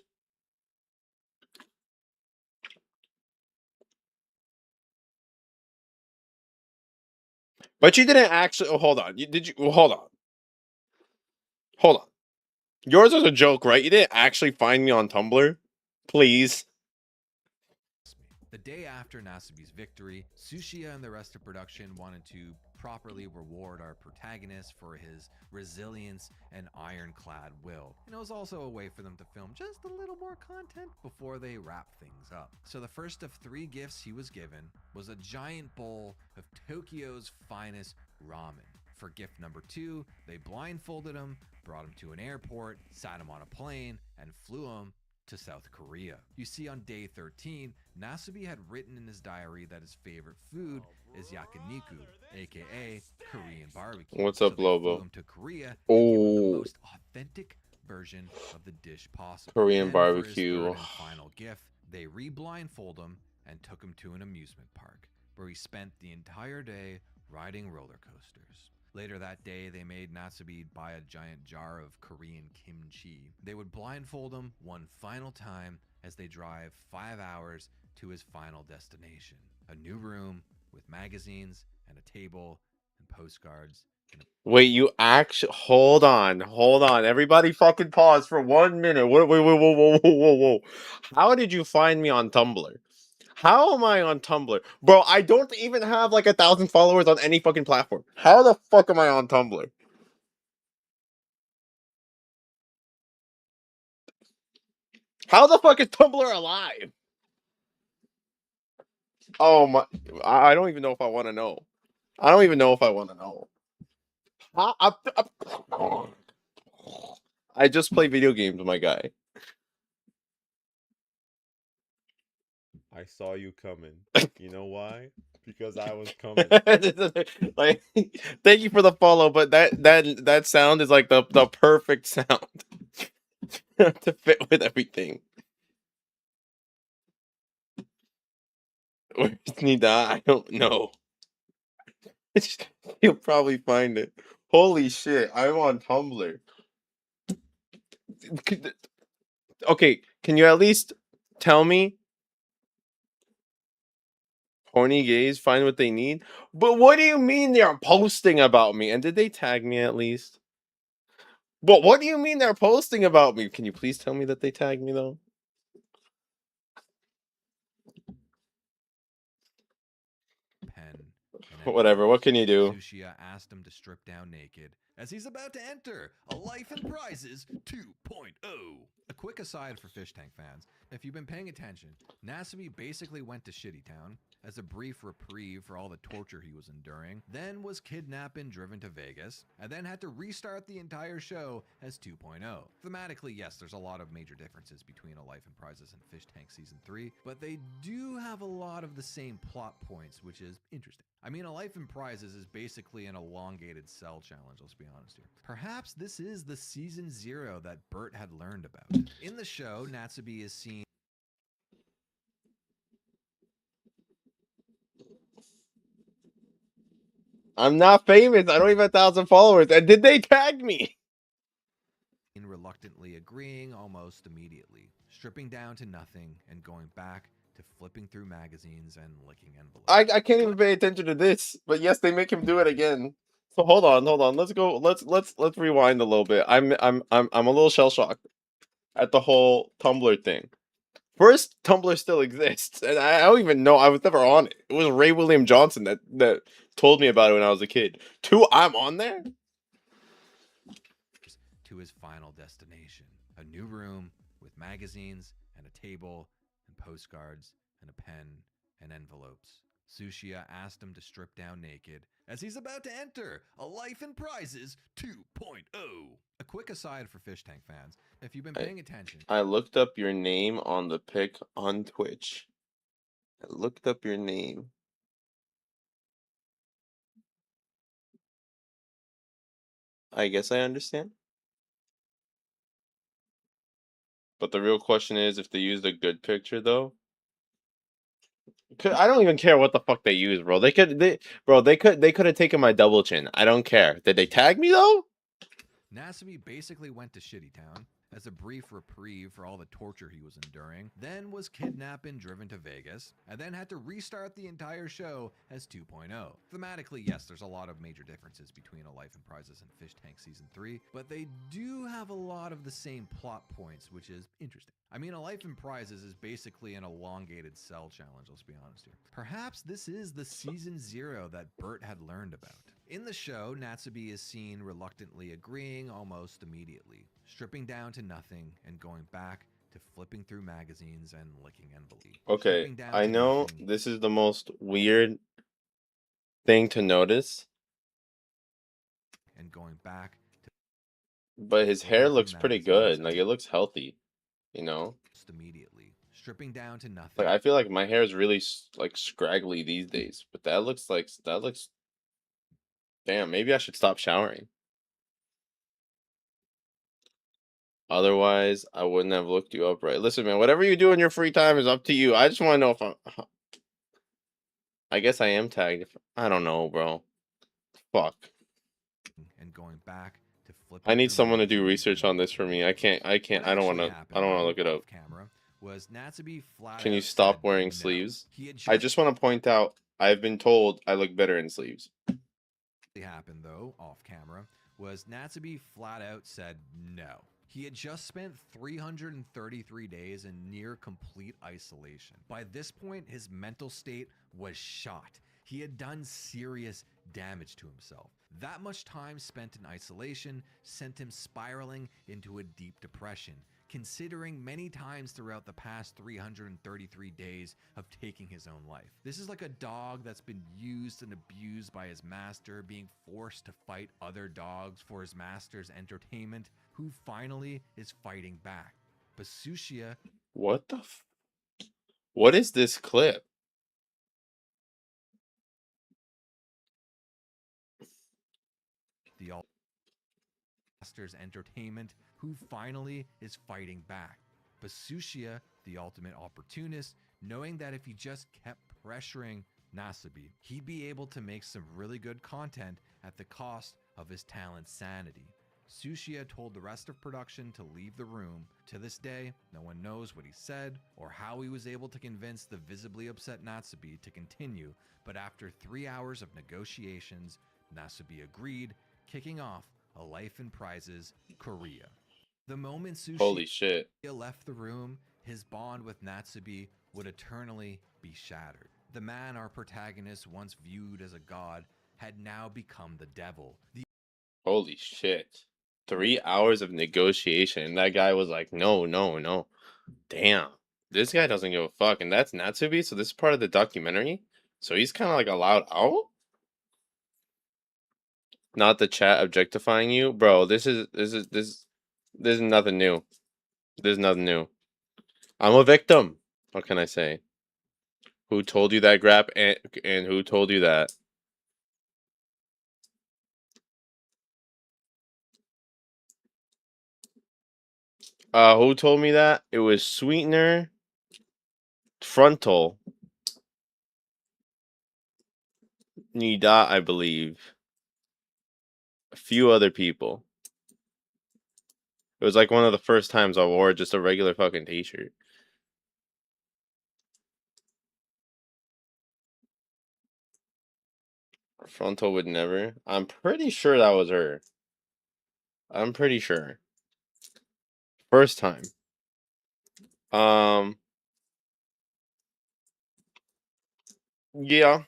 But you didn't actually. Oh, hold on. Did you? Hold on. Hold on. Yours was a joke, right? You didn't actually find me on Tumblr, please. The day after Nasubi's victory, Sushiya and the rest of production wanted to properly reward our protagonist for his resilience and ironclad will. And it was also a way for them to film just a little more content before they wrap things up. So the first of 3 gifts he was given was a giant bowl of Tokyo's finest ramen. For gift number 2, they blindfolded him, brought him to an airport, sat him on a plane, and flew him to South Korea. You see, on day 13, Nasubi had written in his diary that his favorite food is yakiniku, aka Korean barbecue. What's up, so they Lobo? flew him to Korea to give him the Oh, most authentic version of the dish possible. Korean Then, for his barbecue. third and final gift, they re-blindfold him and took him to an amusement park, where he spent the entire day riding roller coasters. Later that day, they made Natsubi buy a giant jar of Korean kimchi. They would blindfold him one final time as they drive 5 hours to his final destination. A new room with magazines and a table and postcards. Wait, you actually hold on. Everybody fucking pause for 1 minute. Wait, whoa. How did you find me on Tumblr? How am I on Tumblr? Bro, I don't even have like 1,000 followers on any fucking platform. How the fuck am I on Tumblr? How the fuck is Tumblr alive? Oh my, I don't even know if I want to know. I don't even know if I want to know. I just play video games, my guy. I saw you coming. You know why? Because I was coming. Like, thank you for the follow, but that sound is like the perfect sound to fit with everything. Where's Nida? I don't know. You'll probably find it. Holy shit! I'm on Tumblr. Okay, can you at least tell me? Horny gays find what they need? But what do you mean they're posting about me? And did they tag me at least? But what do you mean they're posting about me? Can you please tell me that they tagged me though? pen, and Whatever. What can you do? Tsuchiya asked him to strip down naked as he's about to enter A Life in Prizes 2.0. A quick aside for Fish Tank fans, if you've been paying attention, Nasabi basically went to Shitty Town as a brief reprieve for all the torture he was enduring, then was kidnapped and driven to Vegas, and then had to restart the entire show as 2.0. Thematically, yes, there's a lot of major differences between A Life in Prizes and Fish Tank Season 3, but they do have a lot of the same plot points, which is interesting. I mean, A Life in Prizes is basically an elongated cell challenge, let's be honest here. Perhaps this is the Season 0 that Bert had learned about. In the show, Natsubi is seen I'm not famous. I don't even have 1,000 followers. And did they tag me? reluctantly agreeing almost immediately, stripping down to nothing and going back to flipping through magazines and licking envelopes. I can't even pay attention to this. But yes, they make him do it again. So hold on. Let's go. Let's rewind a little bit. I'm a little shell shocked at the whole Tumblr thing. First, Tumblr still exists, and I don't even know. I was never on it. It was Ray William Johnson that told me about it when I was a kid. 2, I'm on there. To his final destination, a new room with magazines and a table and postcards and a pen and envelopes. Tsuchiya asked him to strip down naked as he's about to enter A Life in Prizes 2.0. A quick aside for Fish Tank fans, if you've been paying attention. I looked up your name on the pic on Twitch. I looked up your name. I guess I understand. But the real question is if they used a good picture though. I don't even care what the fuck they use, bro. They could have taken my double chin. I don't care. Did they tag me though? Nasabi basically went to Shitty Town as a brief reprieve for all the torture he was enduring, then was kidnapped and driven to Vegas, and then had to restart the entire show as 2.0. Thematically, yes, there's a lot of major differences between A Life in Prizes and Fish Tank Season 3, but they do have a lot of the same plot points, which is interesting. I mean, A Life in Prizes is basically an elongated cell challenge, let's be honest here. Perhaps this is the Season 0 that Bert had learned about. In the show, Natsubi is seen reluctantly agreeing almost immediately, stripping down to nothing and going back to flipping through magazines and licking envelopes. Okay, I know this is the most weird thing to notice. And going back to, but his hair looks pretty good. Like it looks healthy, you know? Just immediately, stripping down to nothing. Like I feel like my hair is really like scraggly these days, but that looks damn, maybe I should stop showering. Otherwise, I wouldn't have looked you up right. Listen, man, whatever you do in your free time is up to you. I just want to know if I guess I am tagged. I don't know, bro. Fuck. And going back to flip. I need someone to do research on this for me. I can't. I don't want to look it up. Camera was Natsubi flat. Can you stop wearing sleeves? I just want to point out I've been told I look better in sleeves. Happened though off camera was Natsubi flat out said no. He had just spent 333 days in near complete isolation. By this point, his mental state was shot. He had done serious damage to himself. That much time spent in isolation sent him spiraling into a deep depression, considering many times throughout the past 333 days of taking his own life. This is like a dog that's been used and abused by his master, being forced to fight other dogs for his master's entertainment, who finally is fighting back. But Tsuchiya... What the what is this clip? The master's entertainment, who finally is fighting back. But Tsuchiya, the ultimate opportunist, knowing that if he just kept pressuring Nasabi, he'd be able to make some really good content at the cost of his talent's sanity. Tsuchiya told the rest of production to leave the room. To this day, no one knows what he said or how he was able to convince the visibly upset Natsubi to continue, but after 3 hours of negotiations, Natsubi agreed, kicking off a life in prizes, Korea. The moment Sushi Holy shit. left the room, his bond with Natsubi would eternally be shattered. The man our protagonist once viewed as a god had now become the devil. Holy shit. 3 hours of negotiation. And that guy was like, no, no, no. Damn. This guy doesn't give a fuck. And that's Natsubi. So this is part of the documentary. So he's kind of like allowed out. Not the chat objectifying you, bro. This is nothing new. There's nothing new. I'm a victim. What can I say? Who told you that, Grap? And who told you that? Who told me that? It was Sweetener, Frontal, Nida, I believe. A few other people. It was like one of the first times I wore just a regular fucking t-shirt. Frontal would never. I'm pretty sure that was her. I'm pretty sure. First time. Yeah.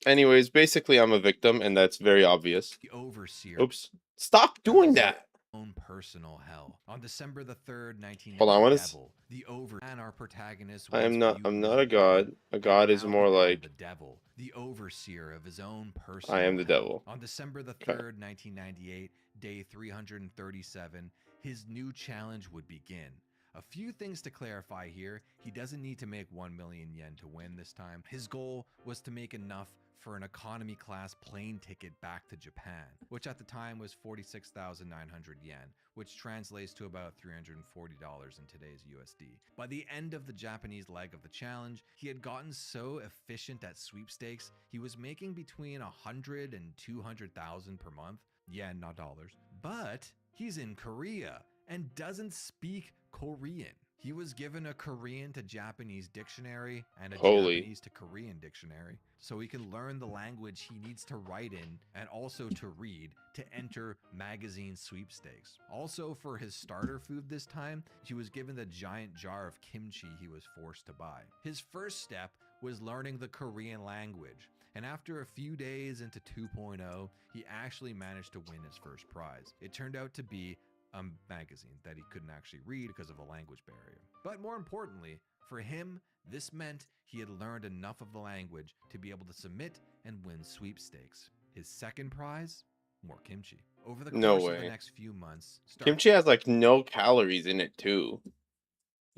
Anyways, basically I'm a victim and that's very obvious. The overseer. Oops. Stop doing that. Own personal hell. On December the 3rd, 1990, Hold on, what is devil, the and our protagonist I'm not viewed a god. A god is now more become like the devil, the overseer of his own personal I am the hell. devil. On December the Okay. 3rd, 1998, day 337, his new challenge would begin. A few things to clarify here. He doesn't need to make 1 million yen to win this time. His goal was to make enough for an economy class plane ticket back to Japan, which at the time was 46,900 yen, which translates to about $340 in today's USD. By the end of the Japanese leg of the challenge, he had gotten so efficient at sweepstakes, he was making between 100 and 200,000 per month. Yen, not dollars. But he's in Korea and doesn't speak Korean. He was given a Korean to Japanese dictionary and a Holy. Japanese to Korean dictionary, so he can learn the language he needs to write in and also to read to enter magazine sweepstakes. Also, for his starter food this time, he was given the giant jar of kimchi he was forced to buy. His first step was learning the Korean language, and after a few days into 2.0, he actually managed to win his first prize. It turned out to be a magazine that he couldn't actually read because of a language barrier. But more importantly, for him, this meant he had learned enough of the language to be able to submit and win sweepstakes. His second prize? More kimchi. Over the course of the next few months, Kimchi has like no calories in it too.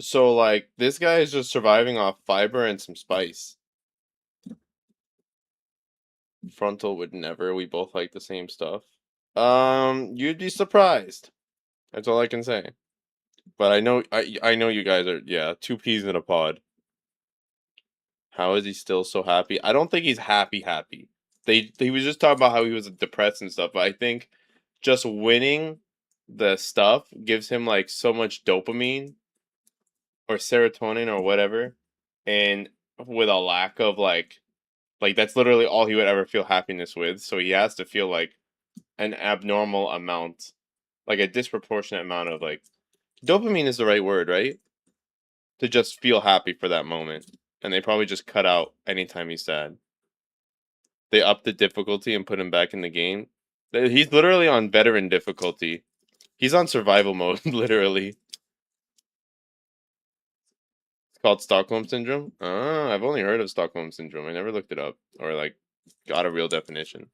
So like this guy is just surviving off fiber and some spice. Frontal would never. We both like the same stuff. You'd be surprised. That's all I can say. But I know you guys are, 2 peas in a pod. How is he still so happy? I don't think he's happy. He was just talking about how he was depressed and stuff, but I think just winning the stuff gives him like so much dopamine or serotonin or whatever, and with a lack of like that's literally all he would ever feel happiness with. So he has to feel like an abnormal amount, like a disproportionate amount of like dopamine is the right word, right? To just feel happy for that moment. And they probably just cut out anytime he's sad. They upped the difficulty and put him back in the game. He's literally on veteran difficulty. He's on survival mode, literally. It's called Stockholm Syndrome? Ah, I've only heard of Stockholm Syndrome. I never looked it up or like got a real definition.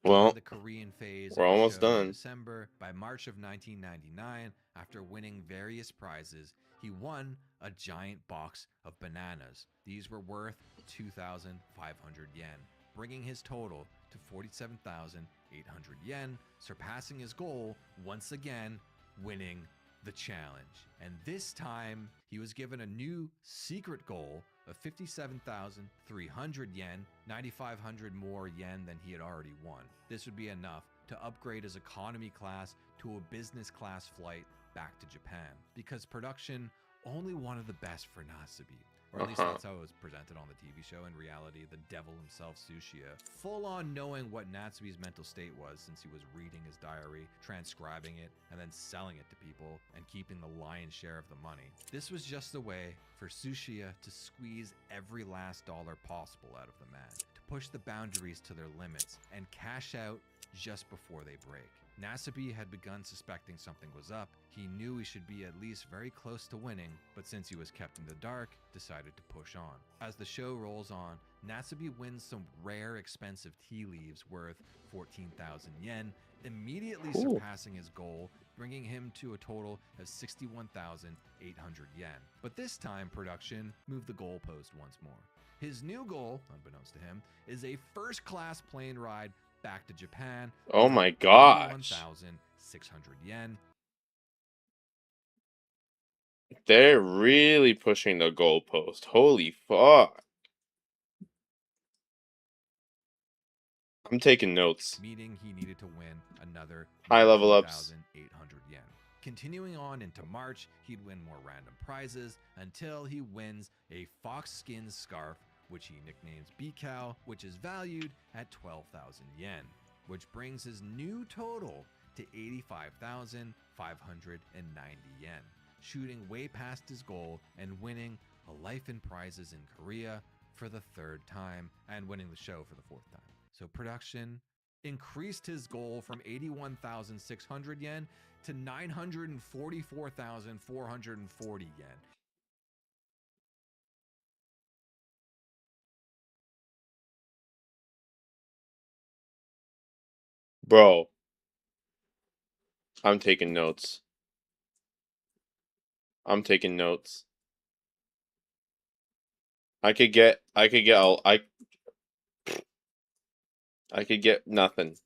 Well, the Korean phase we're of the almost show in done. December. By March of 1999, after winning various prizes, he won a giant box of bananas. These were worth 2,500 yen, bringing his total to 47,800 yen, surpassing his goal once again, winning the challenge. And this time, he was given a new secret goal of 57,300 yen, 9,500 more yen than he had already won. This would be enough to upgrade his economy class to a business class flight back to Japan, because production only wanted the best for Natsubi. Or at least that's how it was presented on the TV show. In reality, the devil himself, Tsuchiya, full on knowing what Natsume's mental state was since he was reading his diary, transcribing it, and then selling it to people and keeping the lion's share of the money. This was just a way for Tsuchiya to squeeze every last dollar possible out of the man, to push the boundaries to their limits and cash out just before they break. Natsume had begun suspecting something was up. He knew he should be at least very close to winning, but since he was kept in the dark, decided to push on. As the show rolls on, Natsume wins some rare expensive tea leaves worth 14,000 yen, immediately surpassing his goal, bringing him to a total of 61,800 yen. But this time, production moved the goalpost once more. His new goal, unbeknownst to him, is a first-class plane ride back to Japan. Oh my gosh. 1,600 yen. They're really pushing the goalpost. Holy fuck. I'm taking notes. Meaning he needed to win another High level ups. 800 yen. Continuing on into March, he'd win more random prizes until he wins a fox skin scarf, which he nicknames Bikao, which is valued at 12,000 yen, which brings his new total to 85,590 yen, shooting way past his goal and winning a life in prizes in Korea for the third time and winning the show for the fourth time. So production increased his goal from 81,600 yen to 944,440 yen. Bro. I'm taking notes. I'm taking notes. I could get nothing.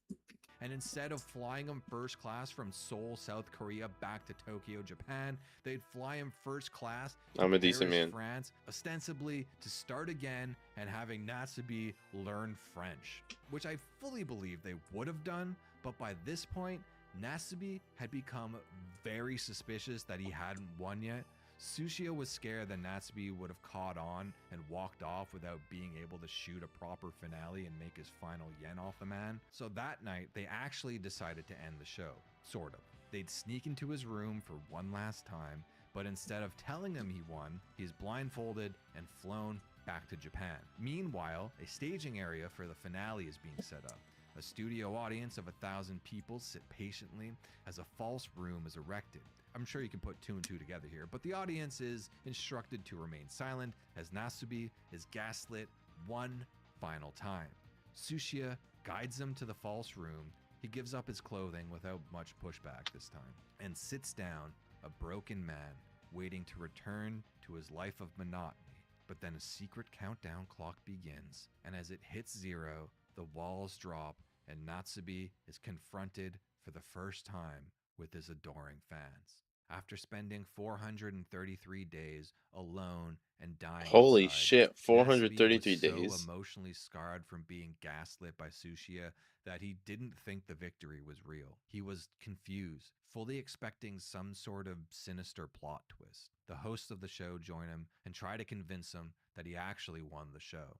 And instead of flying him first class from Seoul, South Korea back to Tokyo, Japan, they'd fly him first class to I'm a decent Paris, man. France, ostensibly to start again and having Natsume learn French, which I fully believe they would have done, but by this point, Natsume had become very suspicious that he hadn't won yet. Tsuchiya was scared that Natsume would have caught on and walked off without being able to shoot a proper finale and make his final yen off the man. So that night, they actually decided to end the show. Sort of. They'd sneak into his room for one last time, but instead of telling him he won, he's blindfolded and flown back to Japan. Meanwhile, a staging area for the finale is being set up. A studio audience of 1,000 people sit patiently as a false room is erected. I'm sure you can put two and two together here, but the audience is instructed to remain silent as Natsume is gaslit one final time. Tsuchiya guides them to the false room. He gives up his clothing without much pushback this time and sits down, a broken man, waiting to return to his life of monotony. But then a secret countdown clock begins, and as it hits 0, the walls drop and Natsume is confronted for the first time with his adoring fans. After spending 433 days alone and dying Holy inside, shit, 433 Natsume was days. so emotionally scarred from being gaslit by Tsuchiya that he didn't think the victory was real. He was confused, fully expecting some sort of sinister plot twist. The hosts of the show join him and try to convince him that he actually won the show.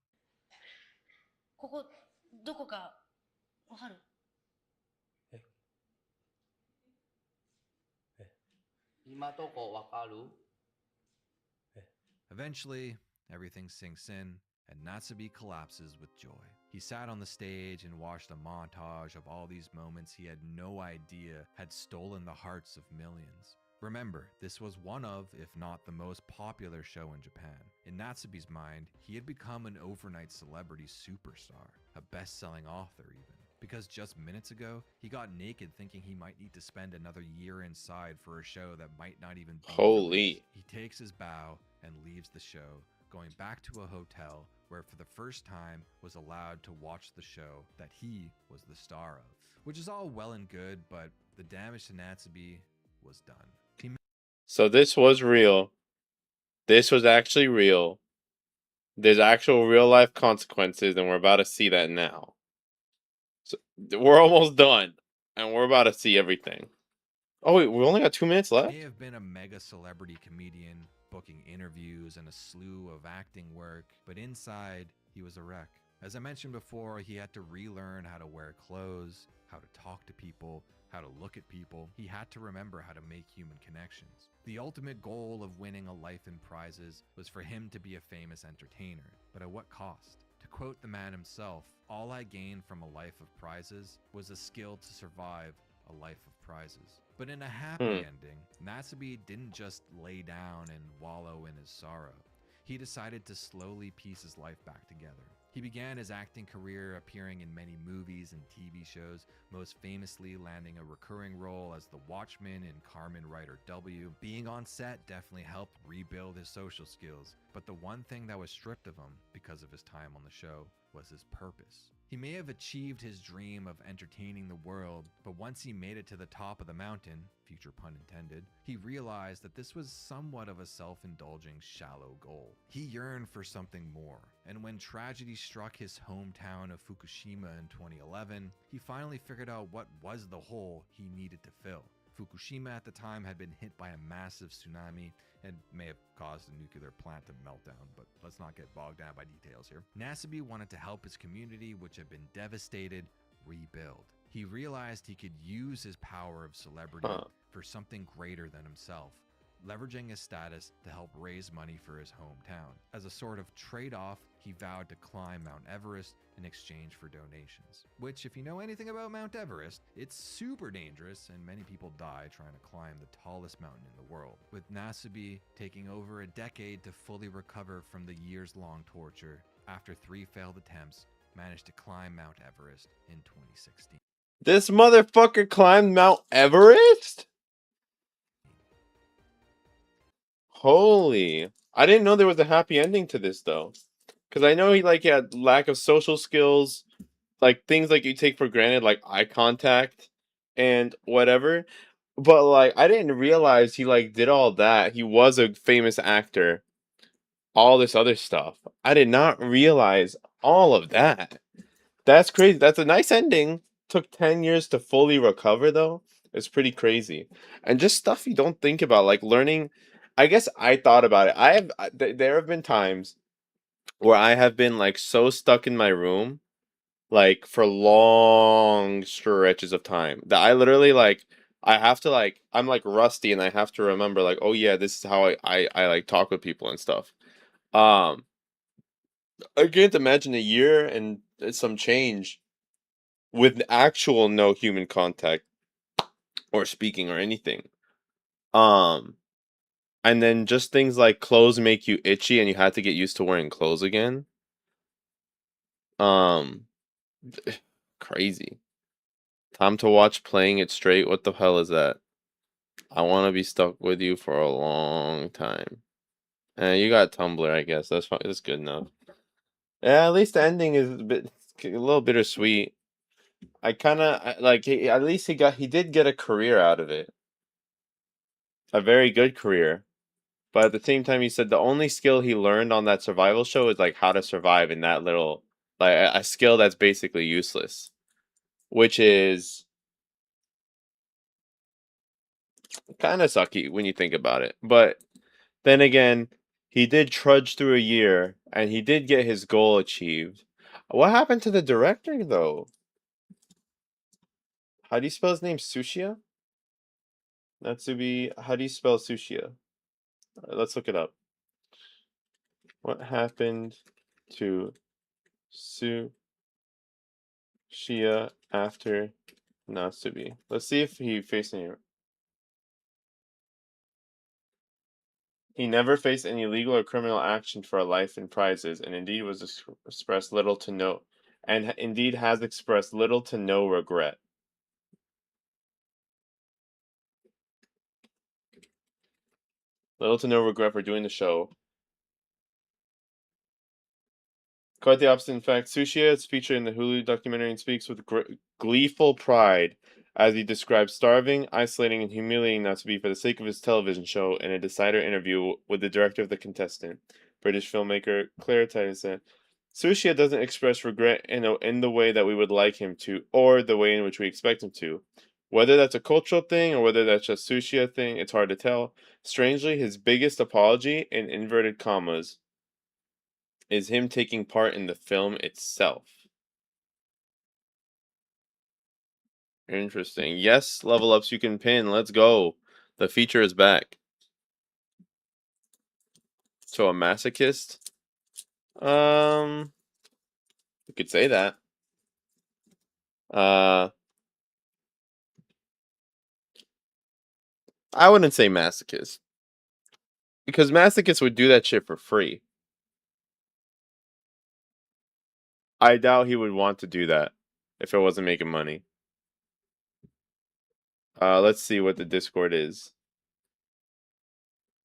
ここどこかわかる？今どこわかる？ Eventually, everything sinks in, and Natsume collapses with joy. He sat on the stage and watched a montage of all these moments he had no idea had stolen the hearts of millions. Remember, this was one of, if not the most popular show in Japan. In Natsume's mind, he had become an overnight celebrity superstar, a best-selling author even. Because just minutes ago, he got naked thinking he might need to spend another year inside for a show that might not even be Holy. released. He takes his bow and leaves the show, going back to a hotel where for the first time was allowed to watch the show that he was the star of. Which is all well and good, but the damage to Natsume was done. So this was real. This was actually real. There's actual real life consequences, and we're about to see that now. So we're almost done, and we're about to see everything. Oh wait, we only got 2 minutes left? He may have been a mega celebrity comedian booking interviews and a slew of acting work, but inside, he was a wreck. As I mentioned before, he had to relearn how to wear clothes, how to talk to people, how to look at people. He had to remember how to make human connections. The ultimate goal of winning a life in prizes was for him to be a famous entertainer, but at what cost? To quote the man himself, "All I gained from a life of prizes was a skill to survive a life of prizes." But in a happy ending, Natsubi didn't just lay down and wallow in his sorrow. He decided to slowly piece his life back together. He began his acting career appearing in many movies and TV shows, most famously landing a recurring role as the Watchman in Carmen Rider W. Being on set definitely helped rebuild his social skills, but the one thing that was stripped of him because of his time on the show was his purpose. He may have achieved his dream of entertaining the world, but once he made it to the top of the mountain, future pun intended, he realized that this was somewhat of a self-indulging, shallow goal. He yearned for something more, and when tragedy struck his hometown of Fukushima in 2011, he finally figured out what was the hole he needed to fill. Fukushima at the time had been hit by a massive tsunami and may have caused a nuclear plant to melt down, but let's not get bogged down by details here. Natsubi wanted to help his community, which had been devastated, rebuild. He realized he could use his power of celebrity for something greater than himself, leveraging his status to help raise money for his hometown. As a sort of trade-off, he vowed to climb Mount Everest in exchange for donations. Which, if you know anything about Mount Everest, it's super dangerous and many people die trying to climb the tallest mountain in the world. With Natsubi taking over a decade to fully recover from the years-long torture, after 3 failed attempts, managed to climb Mount Everest in 2016. This motherfucker climbed Mount Everest? Holy. I didn't know there was a happy ending to this, though. Because I know he had lack of social skills, like things like you take for granted, like eye contact and whatever. But I didn't realize he did all that. He was a famous actor. All this other stuff. I did not realize all of that. That's crazy. That's a nice ending. Took 10 years to fully recover, though. It's pretty crazy. And just stuff you don't think about, like learning. I guess I thought about it. There have been times where I have been so stuck in my room, for long stretches of time that I literally I have to I'm rusty and I have to remember oh yeah, this is how I talk with people and stuff. Um, I can't imagine a year and some change with actual no human contact or speaking or anything. And then just things like clothes make you itchy and you had to get used to wearing clothes again. Um, crazy. Time to watch Playing It Straight. What the hell is that? I want to be stuck with you for a long time. You got Tumblr, I guess. That's fine. That's good enough. Yeah, at least the ending is a little bittersweet. I kind of at least he did get a career out of it. A very good career. But at the same time, he said the only skill he learned on that survival show is how to survive in that little a skill that's basically useless, which is kind of sucky when you think about it. But then again, he did trudge through a year and he did get his goal achieved. What happened to the director though? How do you spell his name? Tsuchiya? Natsubi. How do you spell Tsuchiya? Let's look it up. What happened to Tsuchiya after Natsubi? Let's see if he faced any. He never faced any legal or criminal action for a life in prizes, and indeed was expressed little to no, and indeed has expressed little to no regret. Little to no regret for doing the show. Quite the opposite, in fact. Tsuchiya is featured in the Hulu documentary and speaks with gleeful pride as he describes starving, isolating, and humiliating Natsubi for the sake of his television show in a Decider interview with the director of the contestant, British filmmaker Claire Tyson. Tsuchiya doesn't express regret in the way that we would like him to, or the way in which we expect him to. Whether that's a cultural thing or whether that's just sushi a thing, it's hard to tell. Strangely, his biggest apology, in inverted commas, is him taking part in the film itself. Interesting. Yes, level ups you can pin. Let's go. The feature is back. So a masochist? You could say that. I wouldn't say masochist. Because masochists would do that shit for free. I doubt he would want to do that if it wasn't making money. Let's see what the Discord is.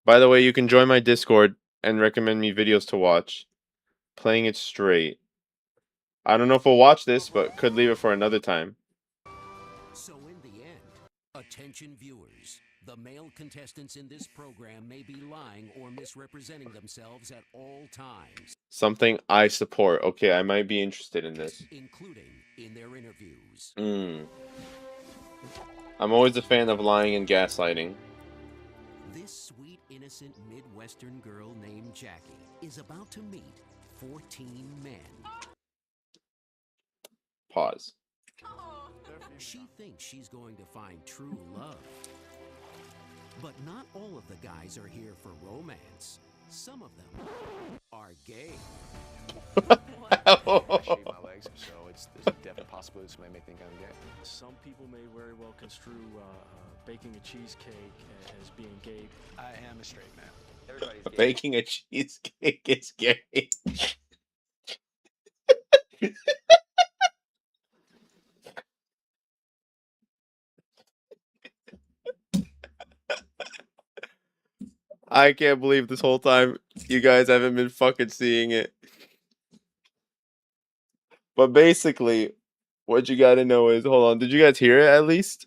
By the way, you can join my Discord and recommend me videos to watch. Playing it straight. I don't know if we'll watch this, but could leave it for another time. So in the end, attention viewers, the male contestants in this program may be lying or misrepresenting themselves at all times. Something I support. Okay, I might be interested in this. Including in their interviews. I'm always a fan of lying and gaslighting. This sweet, innocent Midwestern girl named Jackie is about to meet 14 men. Pause. She thinks she's going to find true love. But not all of the guys are here for romance. Some of them are gay. I shave my legs, so there's a definite possibility somebody may think I'm gay. Some people may very well construe baking a cheesecake as being gay. I am a straight man. Everybody's gay. Baking a cheesecake is gay. I can't believe this whole time you guys haven't been fucking seeing it. But basically, what you gotta know is, hold on, did you guys hear it at least?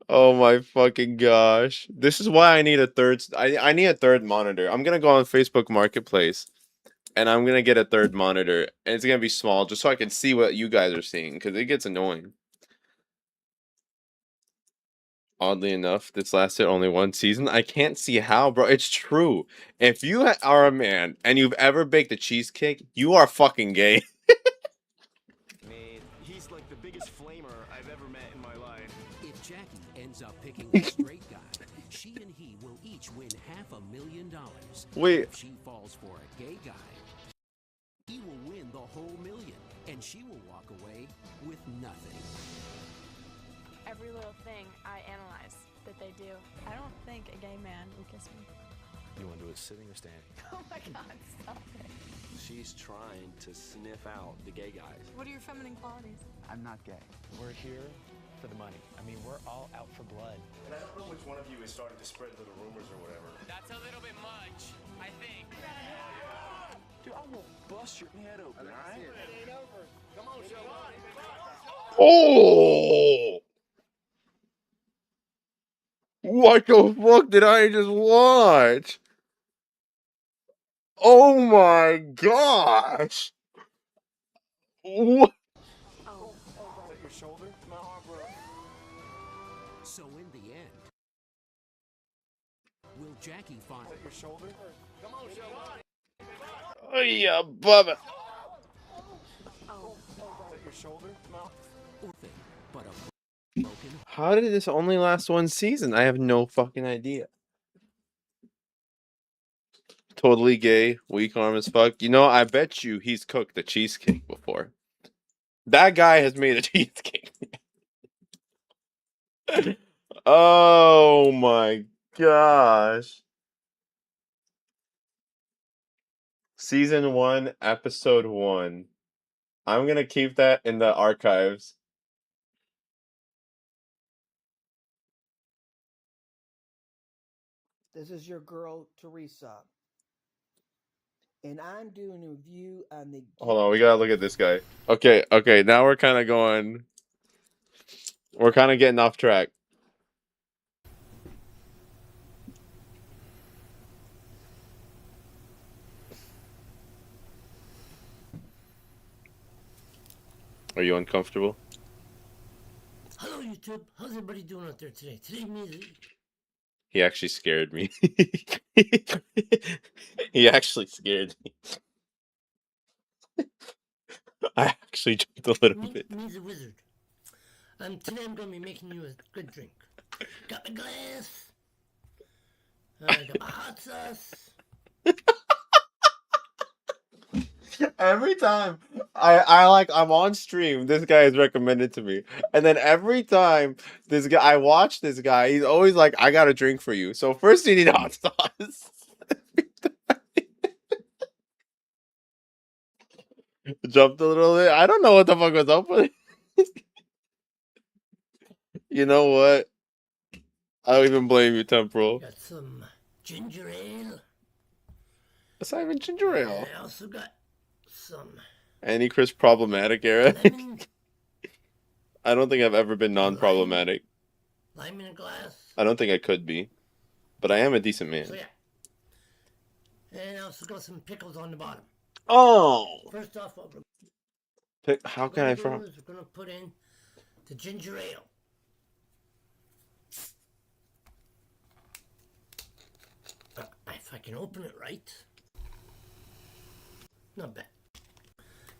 Oh my fucking gosh. This is why I need a third, I need a third monitor. I'm gonna go on Facebook Marketplace, and I'm gonna get a third monitor, and it's gonna be small, just so I can see what you guys are seeing, because it gets annoying. Oddly enough, this lasted only one season. I can't see how, bro. It's true. If you are a man and you've ever baked a cheesecake, you are fucking gay. He's like the biggest flamer I've ever met in my life. If Jackie ends up picking a straight guy, she and he will each win $500,000. Wait. If she falls for a gay guy, he will win the whole million, and she will walk away with nothing. Every little thing I analyze that they do. I don't think a gay man will kiss me. You want to do it sitting or standing? Oh my God, stop it. She's trying to sniff out the gay guys. What are your feminine qualities? I'm not gay. We're here for the money. I mean, we're all out for blood. And I don't know which one of you is starting to spread little rumors or whatever. That's a little bit much, I think. Dude, I will bust your head open, all right? It ain't over. Come on, show on. Oh! What the fuck did I just watch? Oh my gosh! What? Oh, is that your shoulder? My arm broke. So in the end, will Jackie find... Is that your shoulder? Come on, show on. Oh yeah, Bubba. Oh, is that your shoulder? No. But a broken... How did this only last one season? I have no fucking idea. Totally gay, weak arm as fuck. You know, I bet you he's cooked the cheesecake before. That guy has made a cheesecake. Oh my gosh. Season 1, episode 1. I'm gonna keep that in the archives. This is your girl, Teresa. And I'm doing a review on the... Hold on, we gotta look at this guy. Okay, now we're kind of going... We're kind of getting off track. Are you uncomfortable? YouTube. How's everybody doing out there today? Today means He actually scared me. He actually scared me. I actually jumped a little bit. me's a wizard. Today I'm gonna be making you a good drink. Got my glass. I got my hot sauce. Every time I'm on stream, this guy is recommended to me. And then every time I watch this guy, he's always like, I got a drink for you. So first you need hot sauce. Jumped a little bit. I don't know what the fuck was up with it. You know what? I don't even blame you, Temporal. Got some ginger ale. That's not even ginger ale. I also got some Any Chris problematic era? I don't think I've ever been non-problematic. lime in a glass. I don't think I could be. But I am a decent man. So yeah. And I also got some pickles on the bottom. Oh! First off, what How can I we're gonna put in the ginger ale. If I can open it right. Not bad.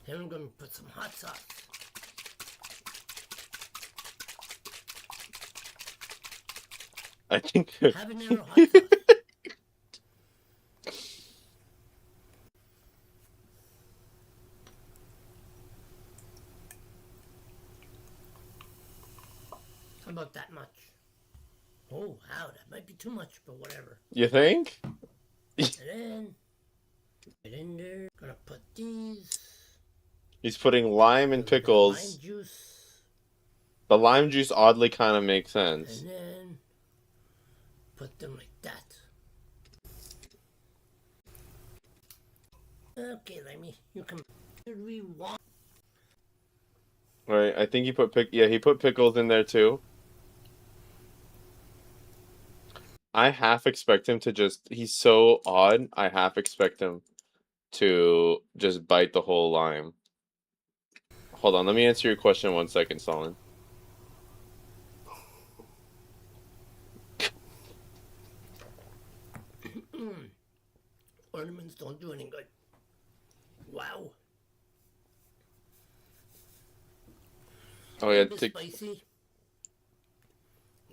Then I'm gonna put some hot sauce. I think Habanero hot sauce. How about that much? Oh, wow, that might be too much, but whatever. You think? And then, get in there. Gonna put these. He's putting lime and pickles. Lime juice. The lime juice oddly kind of makes sense. And then, put them like that. Okay, Lemmy, you can. Should we want? Right, I think he put he put pickles in there too. I half expect him to he's so odd, I half expect him to just bite the whole lime. Hold on, let me answer your question 1 second, Solon. Ornaments don't do any good. Wow. Oh yeah, spicy.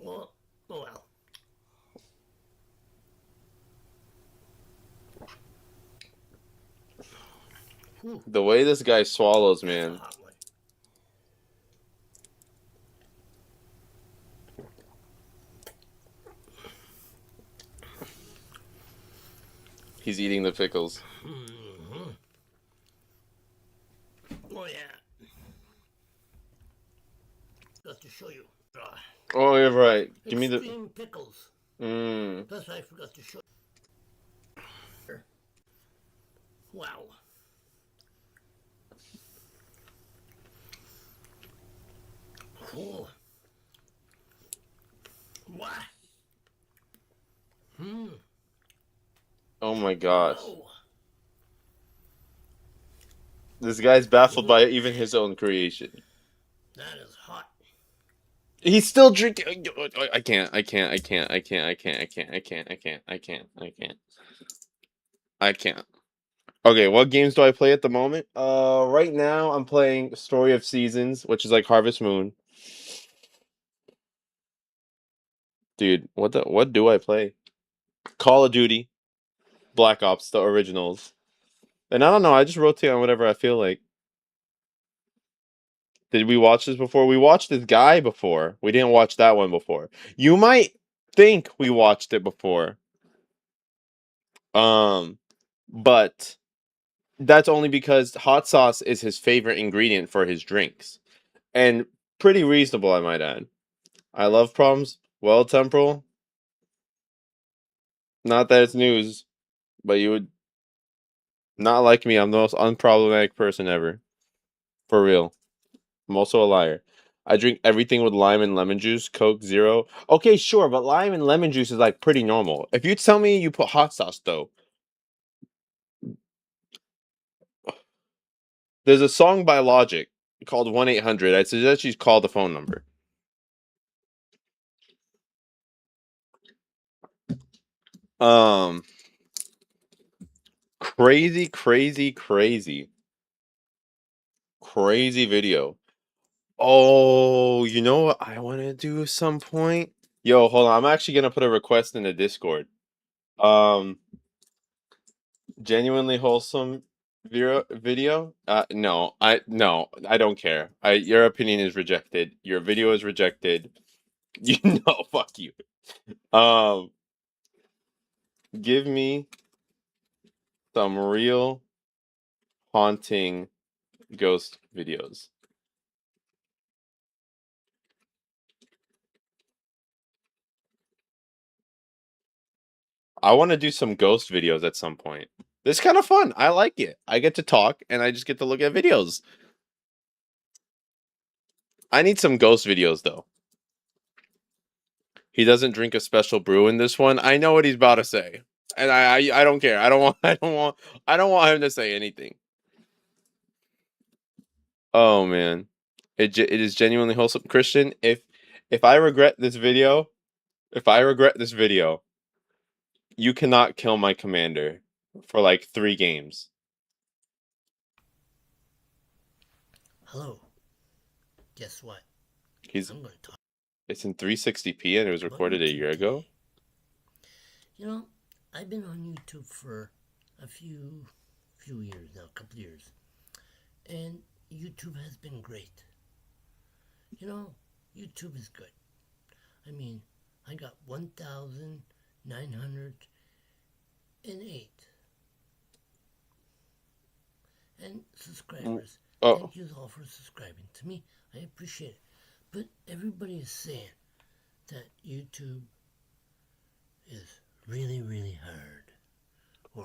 Well, oh well. The way this guy swallows, man. He's eating the pickles. Mm-hmm. Oh yeah. Got to show you. Oh, you're right. Give me the extreme pickles. Mm. Plus, I forgot to show you. Wow. Oh. What? Oh my gosh. This guy's baffled by even his own creation. That is hot. He's still drinking. I can't. Okay, what games do I play at the moment? Right now I'm playing Story of Seasons, which is like Harvest Moon. Dude, what do I play? Call of Duty, Black Ops, the originals. And I don't know, I just rotate on whatever I feel like. Did we watch this before? We watched this guy before. We didn't watch that one before. You might think we watched it before. But that's only because hot sauce is his favorite ingredient for his drinks. And pretty reasonable, I might add. I love problems. Well, Temporal. Not that it's news, but you would not like me. I'm the most unproblematic person ever. For real. I'm also a liar. I drink everything with lime and lemon juice, Coke Zero. Okay, sure, but lime and lemon juice is like pretty normal. If you tell me you put hot sauce though. There's a song by Logic called 1-800. I suggest you call the phone number. Um, crazy, crazy, crazy, crazy video. Oh, you know what I want to do some point? Yo, hold on. I'm actually gonna put a request in the Discord. Um, genuinely wholesome video. No, I don't care. Your opinion is rejected. Your video is rejected. You know, fuck you. Um, give me some real haunting ghost videos. I want to do some ghost videos at some point. It's kind of fun. I like it. I get to talk and I just get to look at videos. I need some ghost videos though. He doesn't drink a special brew in this one. I know what he's about to say. And I don't care. I don't want him to say anything. Oh man. It is genuinely wholesome. Christian, if I regret this video, you cannot kill my commander for like 3 games. Hello. Guess what? He's I'm going to talk. It's in 360p and it was recorded a year ago. You know, I've been on YouTube for a few years now, a couple years. And YouTube has been great. You know, YouTube is good. I mean, I got 1,908 and subscribers. Oh. Thank you all for subscribing to me. I appreciate it. But everybody is saying that YouTube is really, really hard. Or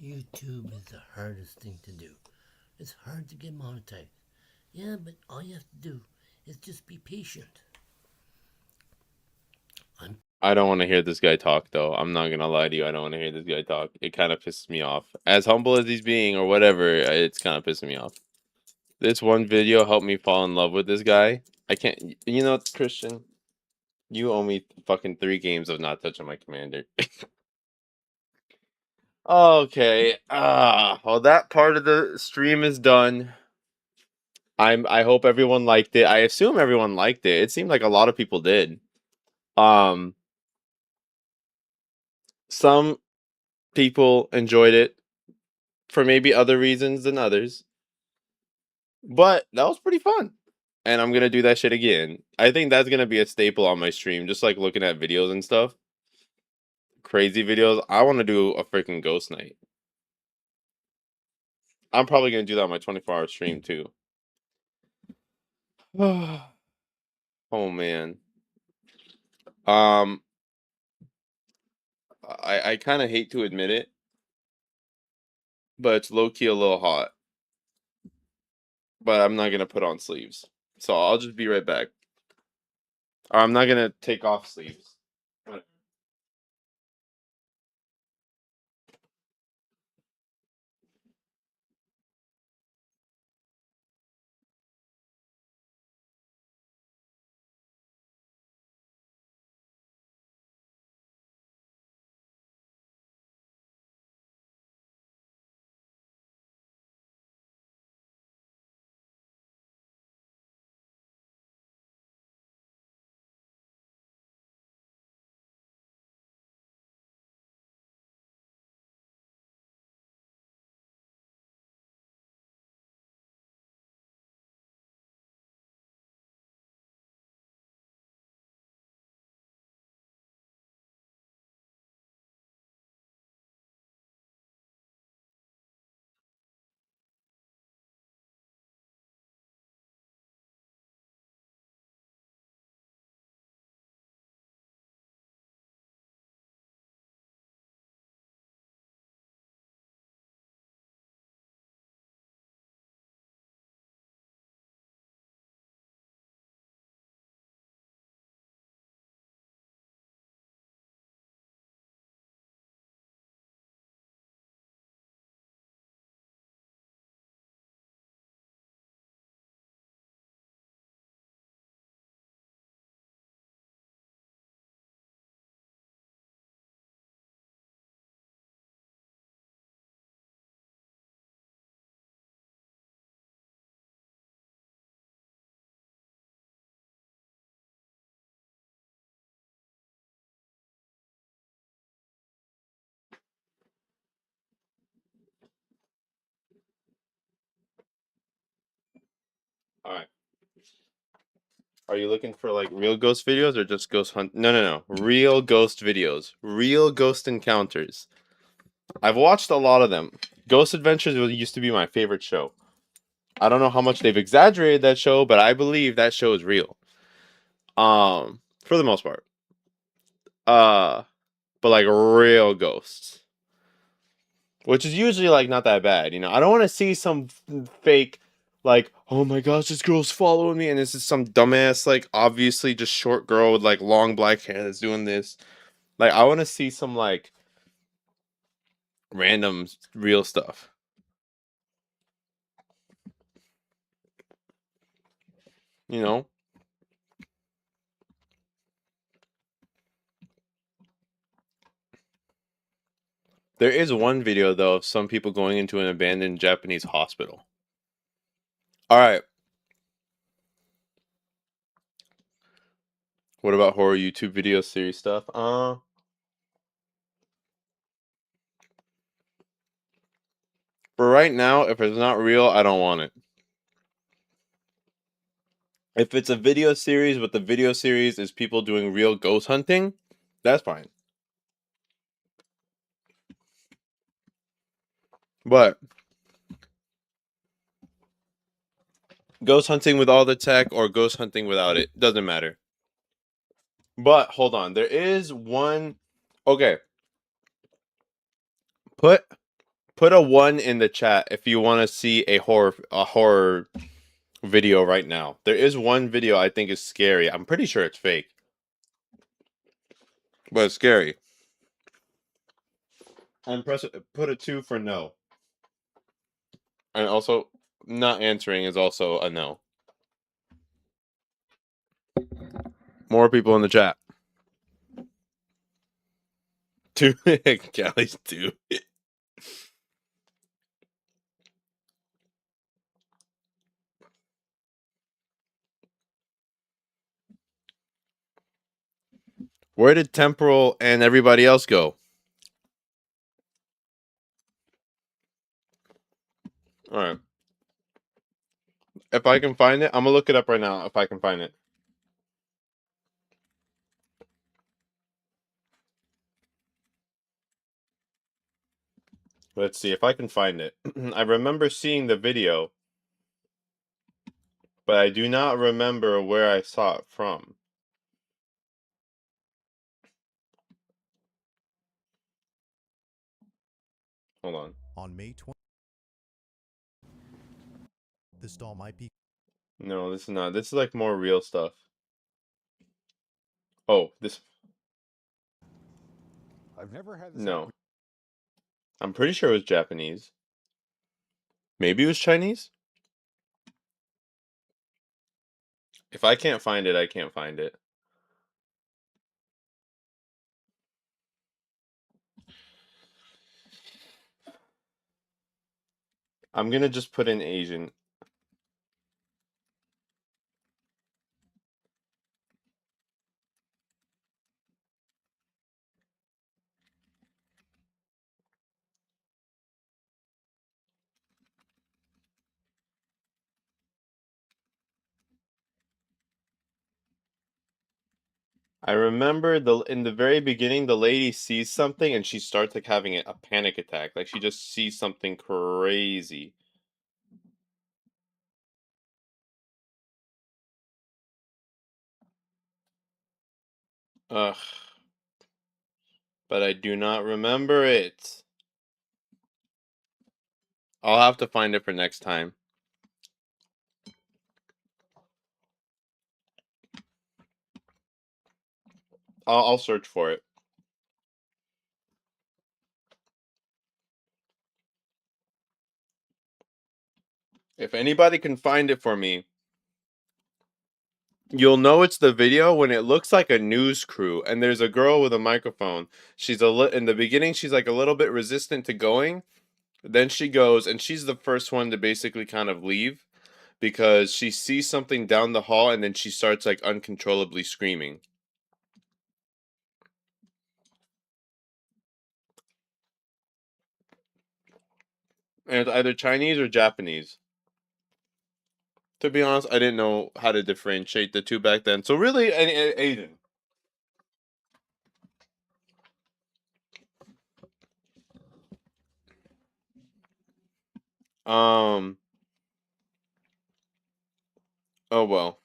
YouTube is the hardest thing to do. It's hard to get monetized. Yeah, but all you have to do is just be patient. I don't want to hear this guy talk though. I'm not gonna lie to you. I don't want to hear this guy talk. It kind of pisses me off. As humble as he's being or whatever, it's kind of pissing me off. This one video helped me fall in love with this guy. I can't. You know, Christian, you owe me fucking 3 games of not touching my commander. Okay. Well, that part of the stream is done. I hope everyone liked it. I assume everyone liked it. It seemed like a lot of people did. Some people enjoyed it for maybe other reasons than others. But that was pretty fun. And I'm gonna do that shit again. I think that's gonna be a staple on my stream, just like looking at videos and stuff. Crazy videos. I want to do a freaking ghost night. I'm probably gonna do that on my 24-hour stream too. Oh man. I kind of hate to admit it, but it's low key a little hot. But I'm not gonna put on sleeves, so I'll just be right back. Or I'm not gonna take off sleeves. All right. Are you looking for like real ghost videos or just ghost hunt? No. Real ghost videos. Real ghost encounters. I've watched a lot of them. Ghost Adventures used to be my favorite show. I don't know how much they've exaggerated that show, but I believe that show is real. For the most part. But like real ghosts. Which is usually like not that bad, you know. I don't want to see some fake like, oh my gosh, this girl's following me, and this is some dumbass, like obviously just short girl with like long black hair that's doing this. Like I want to see some like random real stuff. You know? There is one video though of some people going into an abandoned Japanese hospital. All right. What about horror YouTube video series stuff? For right now, if it's not real, I don't want it. If it's a video series, but the video series is people doing real ghost hunting, that's fine. But ghost hunting with all the tech or ghost hunting without it doesn't matter. But hold on, there is one. Okay, put a 1 in the chat if you want to see a horror video right now. There is one video I think is scary. I'm pretty sure it's fake, but it's scary. And put a 2 for no. And also, not answering is also a no. More people in the chat. 2. Callie's 2. Where did Temporal and everybody else go? Alright. If I can find it, I'm gonna look it up right now if I can find it. Let's see if I can find it. I remember seeing the video, but I do not remember where I saw it from. Hold on. On May 20th, this doll might be. No, this is not. This is like more real stuff. Oh, this. I've never had this. No. I'm pretty sure it was Japanese. Maybe it was Chinese? If I can't find it, I can't find it. I'm gonna just put in Asian. I remember in the very beginning, the lady sees something and she starts like having a panic attack. Like she just sees something crazy. Ugh. But I do not remember it. I'll have to find it for next time. I'll search for it. If anybody can find it for me, you'll know it's the video when it looks like a news crew and there's a girl with a microphone. She's in the beginning she's like a little bit resistant to going. Then she goes and she's the first one to basically kind of leave because she sees something down the hall and then she starts like uncontrollably screaming. And it's either Chinese or Japanese. To be honest, I didn't know how to differentiate the two back then. So really, Aiden. Oh well.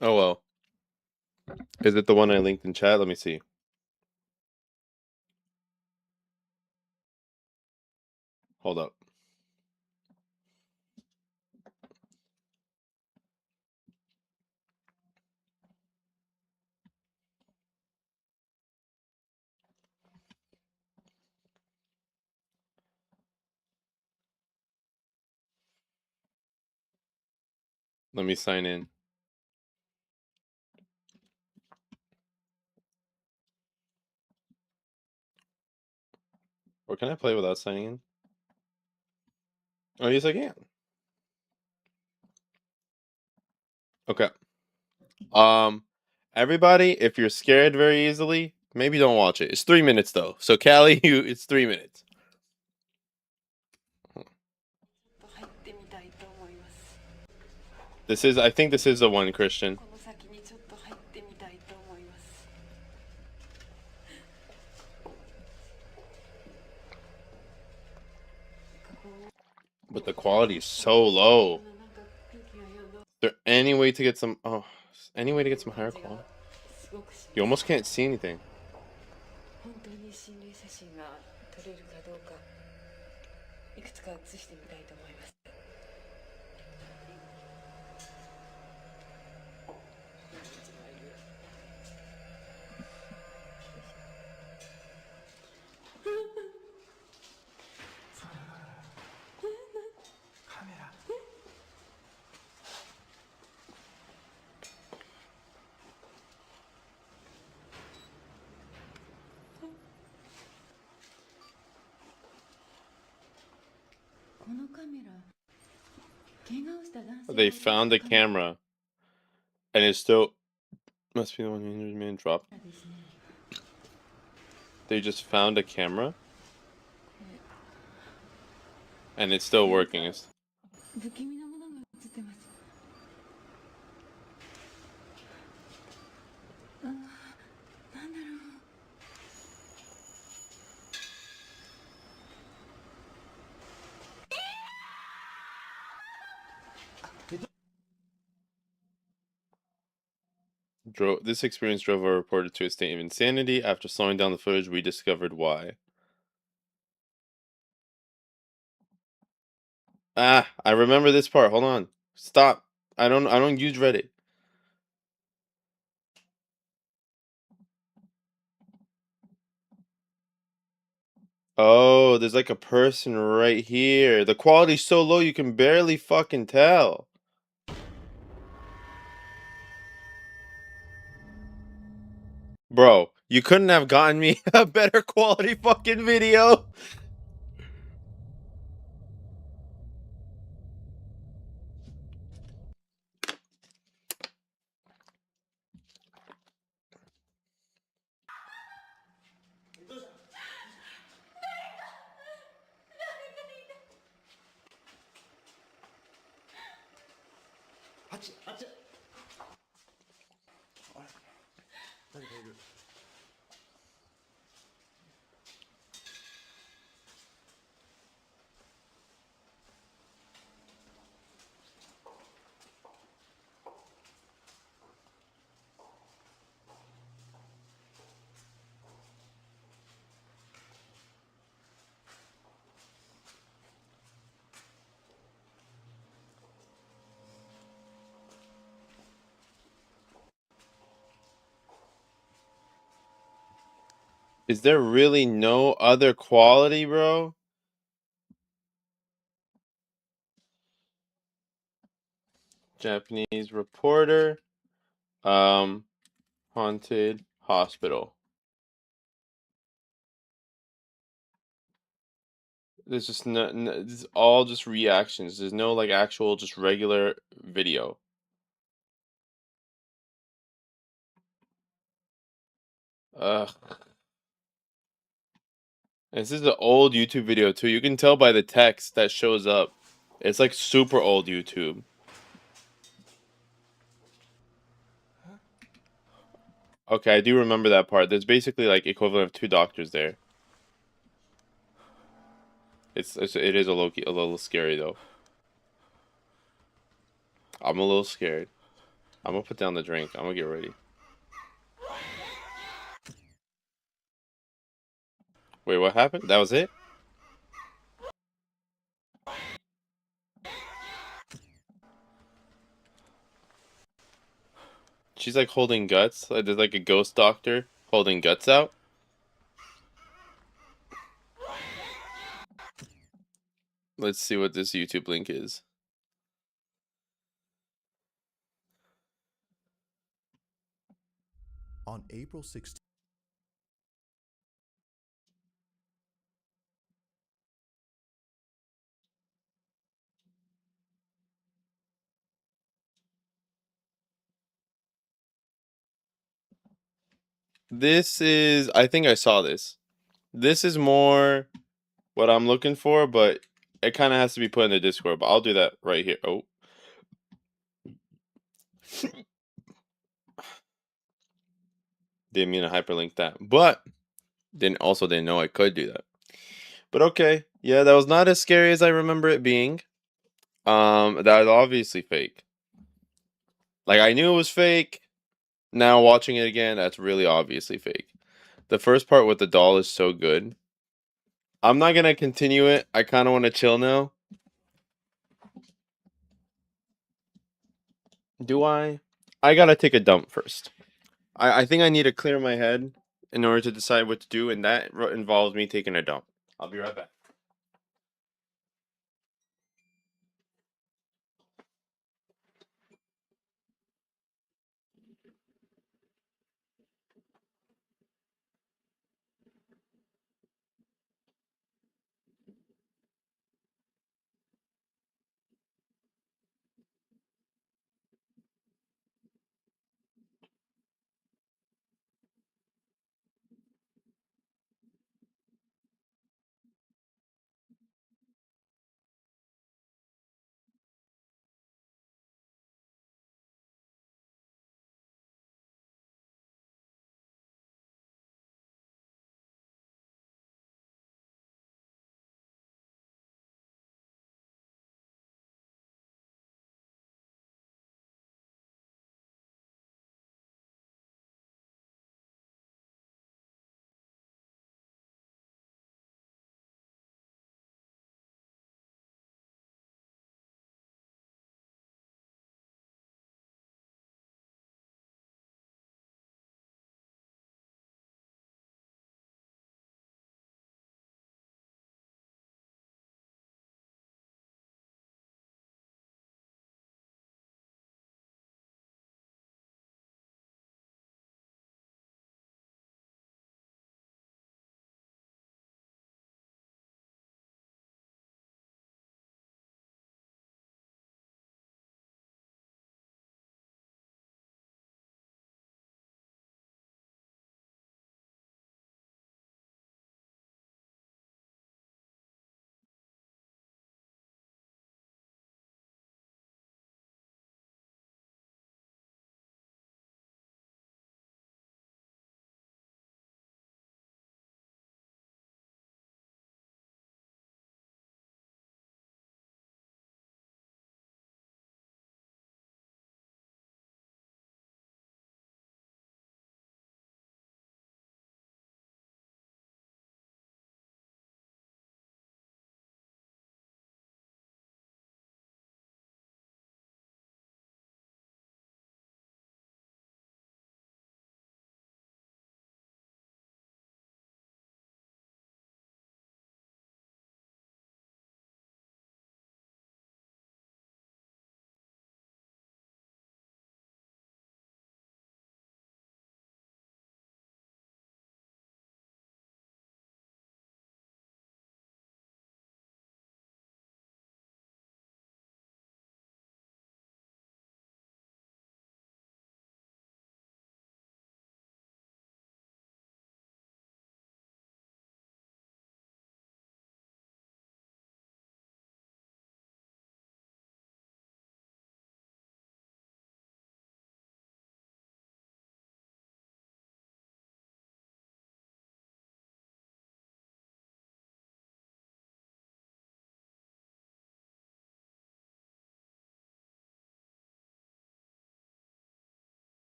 Oh well. Is it the one I linked in chat? Let me see. Hold up. Let me sign in. Or can I play without signing in? Oh, yes, I can. Okay. Everybody, if you're scared very easily, maybe don't watch it. It's 3 minutes though. So Callie, it's 3 minutes. I think this is the one, Christian. But the quality is so low. Is there any way to get some any way to get some higher quality? You almost can't see anything. They found the camera, and it still must be the one who man dropped. They just found a camera, and it's still working. This experience drove our reporter to a state of insanity. After slowing down the footage, we discovered why. I remember this part. Hold on. Stop. I don't use Reddit. Oh, there's like a person right here. The quality's so low you can barely fucking tell. Bro, you couldn't have gotten me a better quality fucking video. Is there really no other quality, bro? Japanese reporter. Haunted hospital. There's just this is all just reactions. There's no like actual just regular video. Ugh. This is an old YouTube video too. You can tell by the text that shows up. It's like super old YouTube. Okay, I do remember that part. There's basically like equivalent of 2 doctors there. It is a little scary though. I'm a little scared. I'm gonna put down the drink. I'm gonna get ready. Wait, what happened? That was it? She's like holding guts. Like there's like a ghost doctor holding guts out. Let's see what this YouTube link is. On April 16th. This is, I think I saw this. This is more what I'm looking for, but it kind of has to be put in the Discord, but I'll do that right here. Oh. Didn't mean to hyperlink that, but didn't know I could do that. But okay, yeah, that was not as scary as I remember it being. That is obviously fake. Like I knew it was fake. Now watching it again, that's really obviously fake. The first part with the doll is so good. I'm not gonna continue it. I kind of want to chill now. Do I? I gotta take a dump first. I think I need to clear my head in order to decide what to do, and that involves me taking a dump. I'll be right back.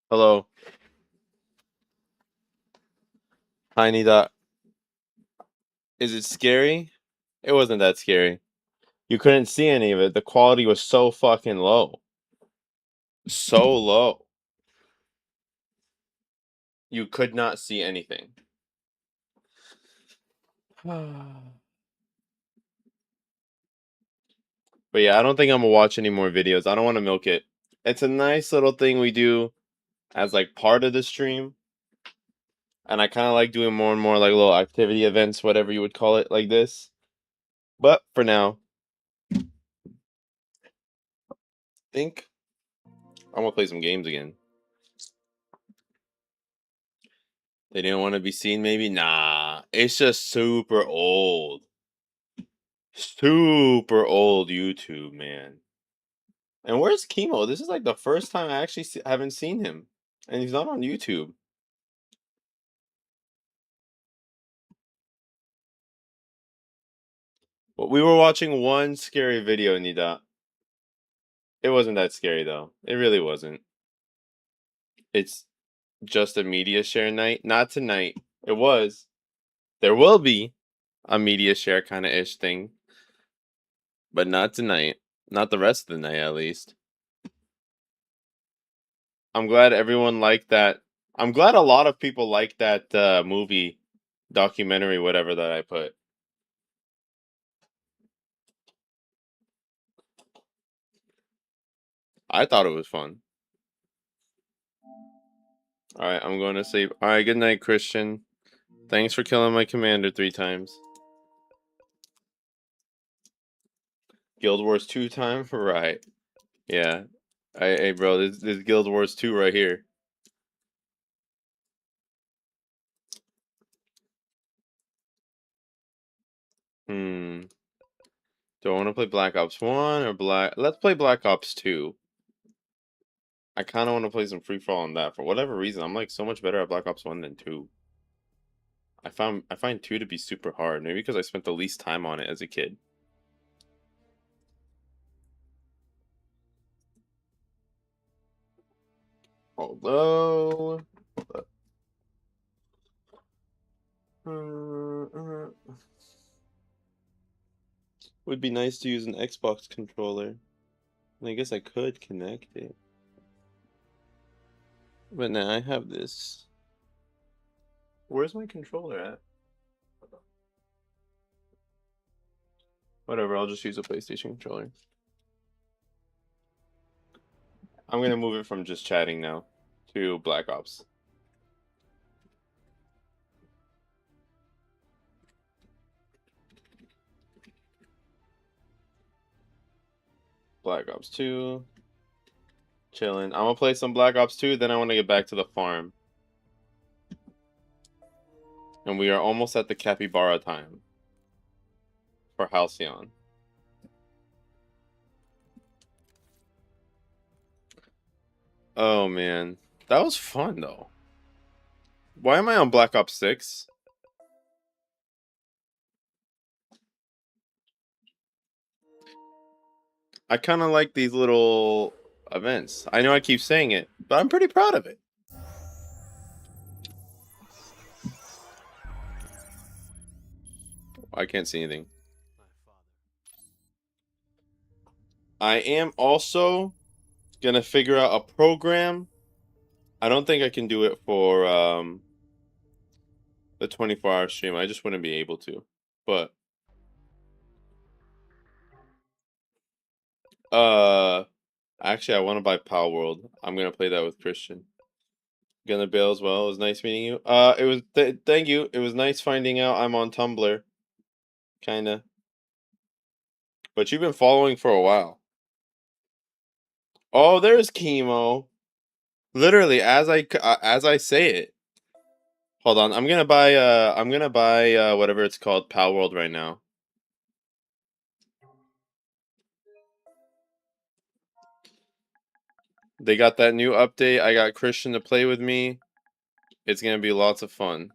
Hello. Hi, Nida. Is it scary? It wasn't that scary. You couldn't see any of it. The quality was so fucking low. So low. You could not see anything. But yeah, I don't think I'm gonna watch any more videos. I don't want to milk it. It's a nice little thing we do as like part of the stream. And I kind of like doing more and more like little activity events, whatever you would call it, like this. But for now, I think I'm gonna play some games again. They didn't want to be seen, maybe? Nah, it's just super old. Super old YouTube, man. And where's Chemo? This is like the first time I actually haven't seen him. And he's not on YouTube. But we were watching one scary video, Nida. It wasn't that scary, though. It really wasn't. It's just a media share night. Not tonight. It was. There will be a media share kind of ish thing. But not tonight. Not the rest of the night, at least. I'm glad everyone liked that. I'm glad a lot of people liked that movie, documentary, whatever that I put. I thought it was fun. Alright, I'm going to sleep. Alright, good night, Christian. Thanks for killing my commander 3 times. Guild Wars 2 time? Right. Yeah. Hey, bro, this Guild Wars 2 right here. Do I want to play Black Ops 1 or Let's play Black Ops 2. I kind of want to play some free fall on that. For whatever reason, I'm like so much better at Black Ops 1 than 2. I find 2 to be super hard. Maybe because I spent the least time on it as a kid. Although... would be nice to use an Xbox controller. And I guess I could connect it. But now I have this. Where's my controller at? Whatever, I'll just use a PlayStation controller. I'm gonna move it from just chatting now to Black Ops. Black Ops 2. Chilling. I'm gonna play some Black Ops 2, then I want to get back to the farm. And we are almost at the capybara time. For Halcyon. Oh man. That was fun though. Why am I on Black Ops 6? I kind of like these little events. I know I keep saying it, but I'm pretty proud of it. I can't see anything. I am also gonna figure out a program. I don't think I can do it for the 24-hour stream. I just wouldn't be able to. But actually I want to buy Power World. I'm gonna play that with Christian. Gonna bail as well. It was nice meeting you. It was thank you. It was nice finding out I'm on Tumblr. Kinda. But you've been following for a while. Oh, there's Chemo. Literally, as I say it. Hold on, I'm gonna buy whatever it's called, Power World right now. They got that new update. I got Christian to play with me. It's gonna be lots of fun.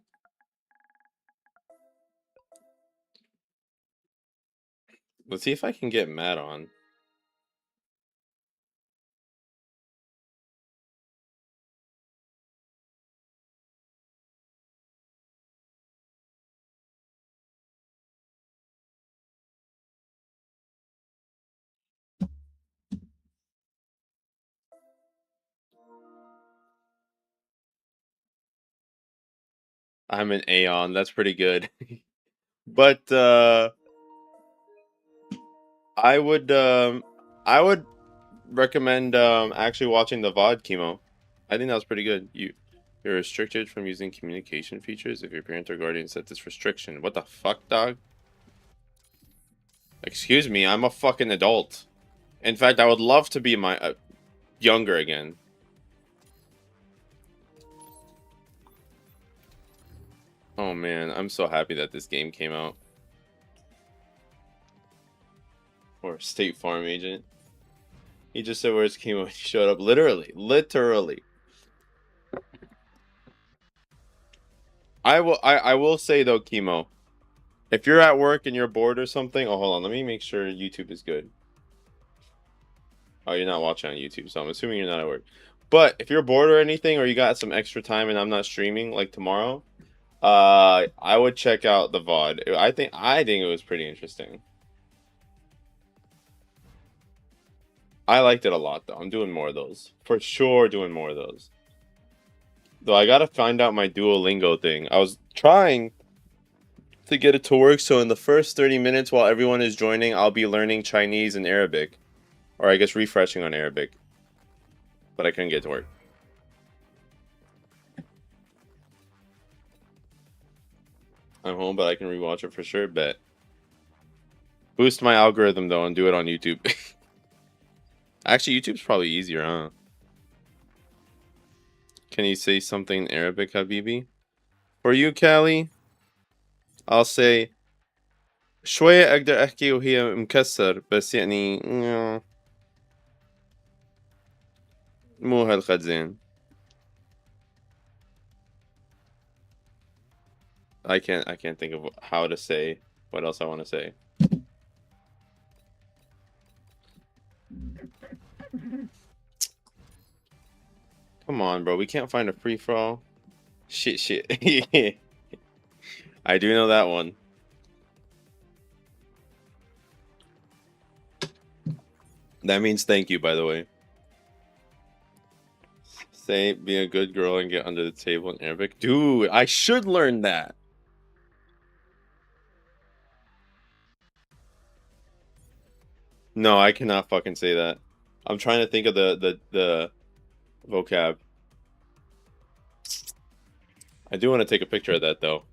Let's see if I can get Matt on. I'm an Aeon. That's pretty good. But I would recommend actually watching the VOD, Chemo. I think that was pretty good. You're restricted from using communication features if your parent or guardian set this restriction. What the fuck, dog? Excuse me, I'm a fucking adult. In fact, I would love to be my younger again. Oh man, I'm so happy that this game came out. Or State Farm agent. He just said where's Chemo. He showed up. Literally. I will say though, Chemo, if you're at work and you're bored or something, oh hold on, let me make sure YouTube is good. Oh, you're not watching on YouTube, so I'm assuming you're not at work. But if you're bored or anything, or you got some extra time and I'm not streaming like tomorrow, I would check out the VOD. I think it was pretty interesting. I liked it a lot though. I'm doing more of those. For sure doing more of those. Though I gotta find out my Duolingo thing. I was trying to get it to work, so in the first 30 minutes while everyone is joining, I'll be learning Chinese and Arabic. Or I guess refreshing on Arabic. But I couldn't get it to work. I'm home, but I can rewatch it for sure. Bet. Boost my algorithm though and do it on YouTube. Actually, YouTube's probably easier, huh? Can you say something in Arabic, Habibi? For you, Callie, I'll say شوية أقدر أحكي وهي مكسر بس يعني مو هالقد زين. I can't think of how to say what else I want to say. Come on, bro. We can't find a free-for-all. Shit. I do know that one. That means thank you, by the way. Say, be a good girl and get under the table in Arabic. Dude, I should learn that. No, I cannot fucking say that. I'm trying to think of the vocab. I do want to take a picture of that though.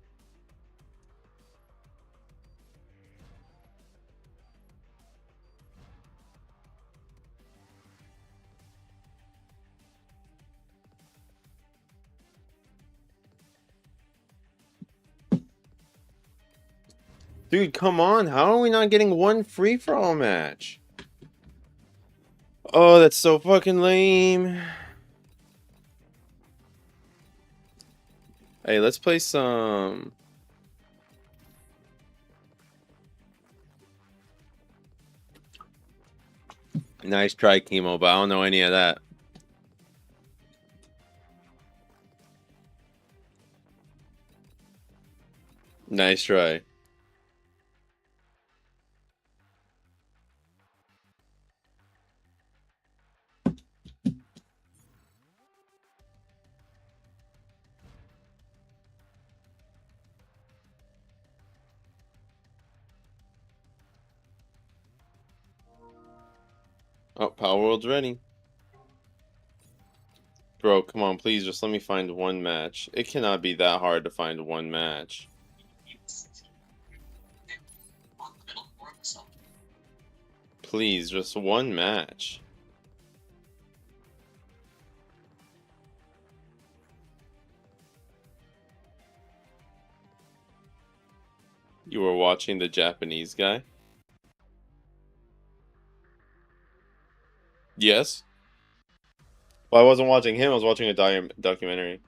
Dude, come on. How are we not getting one free-for-all match? Oh, that's so fucking lame. Hey, let's play some... Nice try, Chemo, but I don't know any of that. Nice try. Oh, Power World's ready. Bro, come on, please, just let me find one match. It cannot be that hard to find one match. Please, just one match. You were watching the Japanese guy? Yes. Well, I wasn't watching him. I was watching a documentary.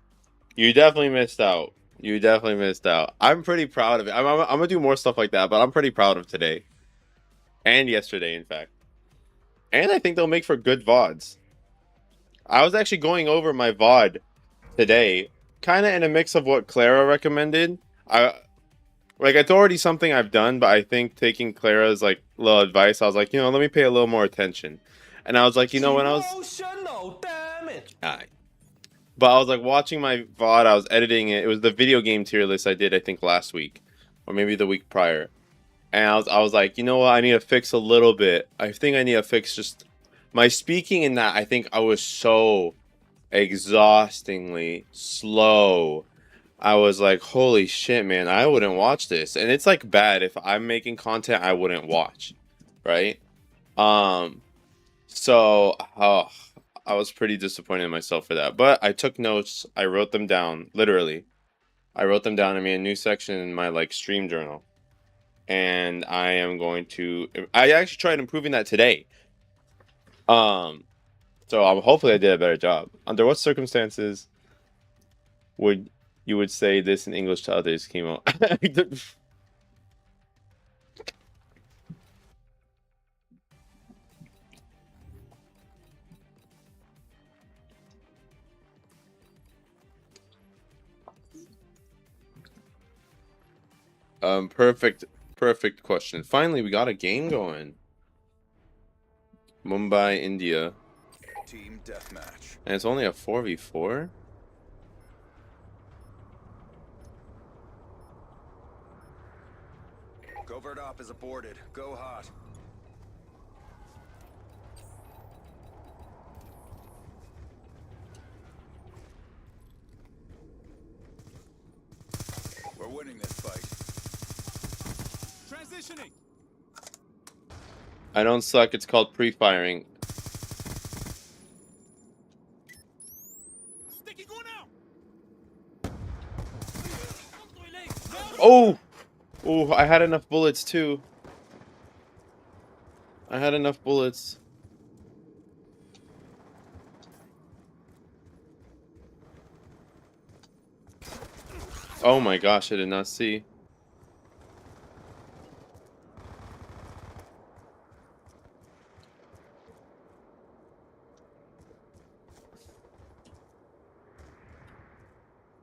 You definitely missed out. You definitely missed out. I'm pretty proud of it. I'm gonna do more stuff like that, but I'm pretty proud of today. And yesterday, in fact. And I think they'll make for good VODs. I was actually going over my VOD today, kind of in a mix of what Clara recommended. It's already something I've done, but I think taking Clara's little advice, I was like, let me pay a little more attention. And I was like, when I was... Emotional, damn it! Alright. But I was like watching my VOD, I was editing it. It was the video game tier list I did, I think, last week. Or maybe the week prior. And I was like, you know what, I need to fix a little bit. I think I need to fix just my speaking in that. I think I was so exhaustingly slow. I was like, holy shit, man, I wouldn't watch this. And it's like bad if I'm making content I wouldn't watch. Right? So I was pretty disappointed in myself for that. But I took notes, I wrote them down, literally. I wrote them down. I made a new section in my like stream journal. And I am going to I actually tried improving that today. So hopefully I did a better job. Under what circumstances would you would say this in English to others, Chemo? Perfect question. Finally, we got a game going. Mumbai, India. Team deathmatch. And it's only a 4v4? Covert op is aborted. Go hot. We're winning this fight. Transitioning. I don't suck, it's called pre-firing. Oh! Oh, I had enough bullets too. I had enough bullets. Oh my gosh, I did not see.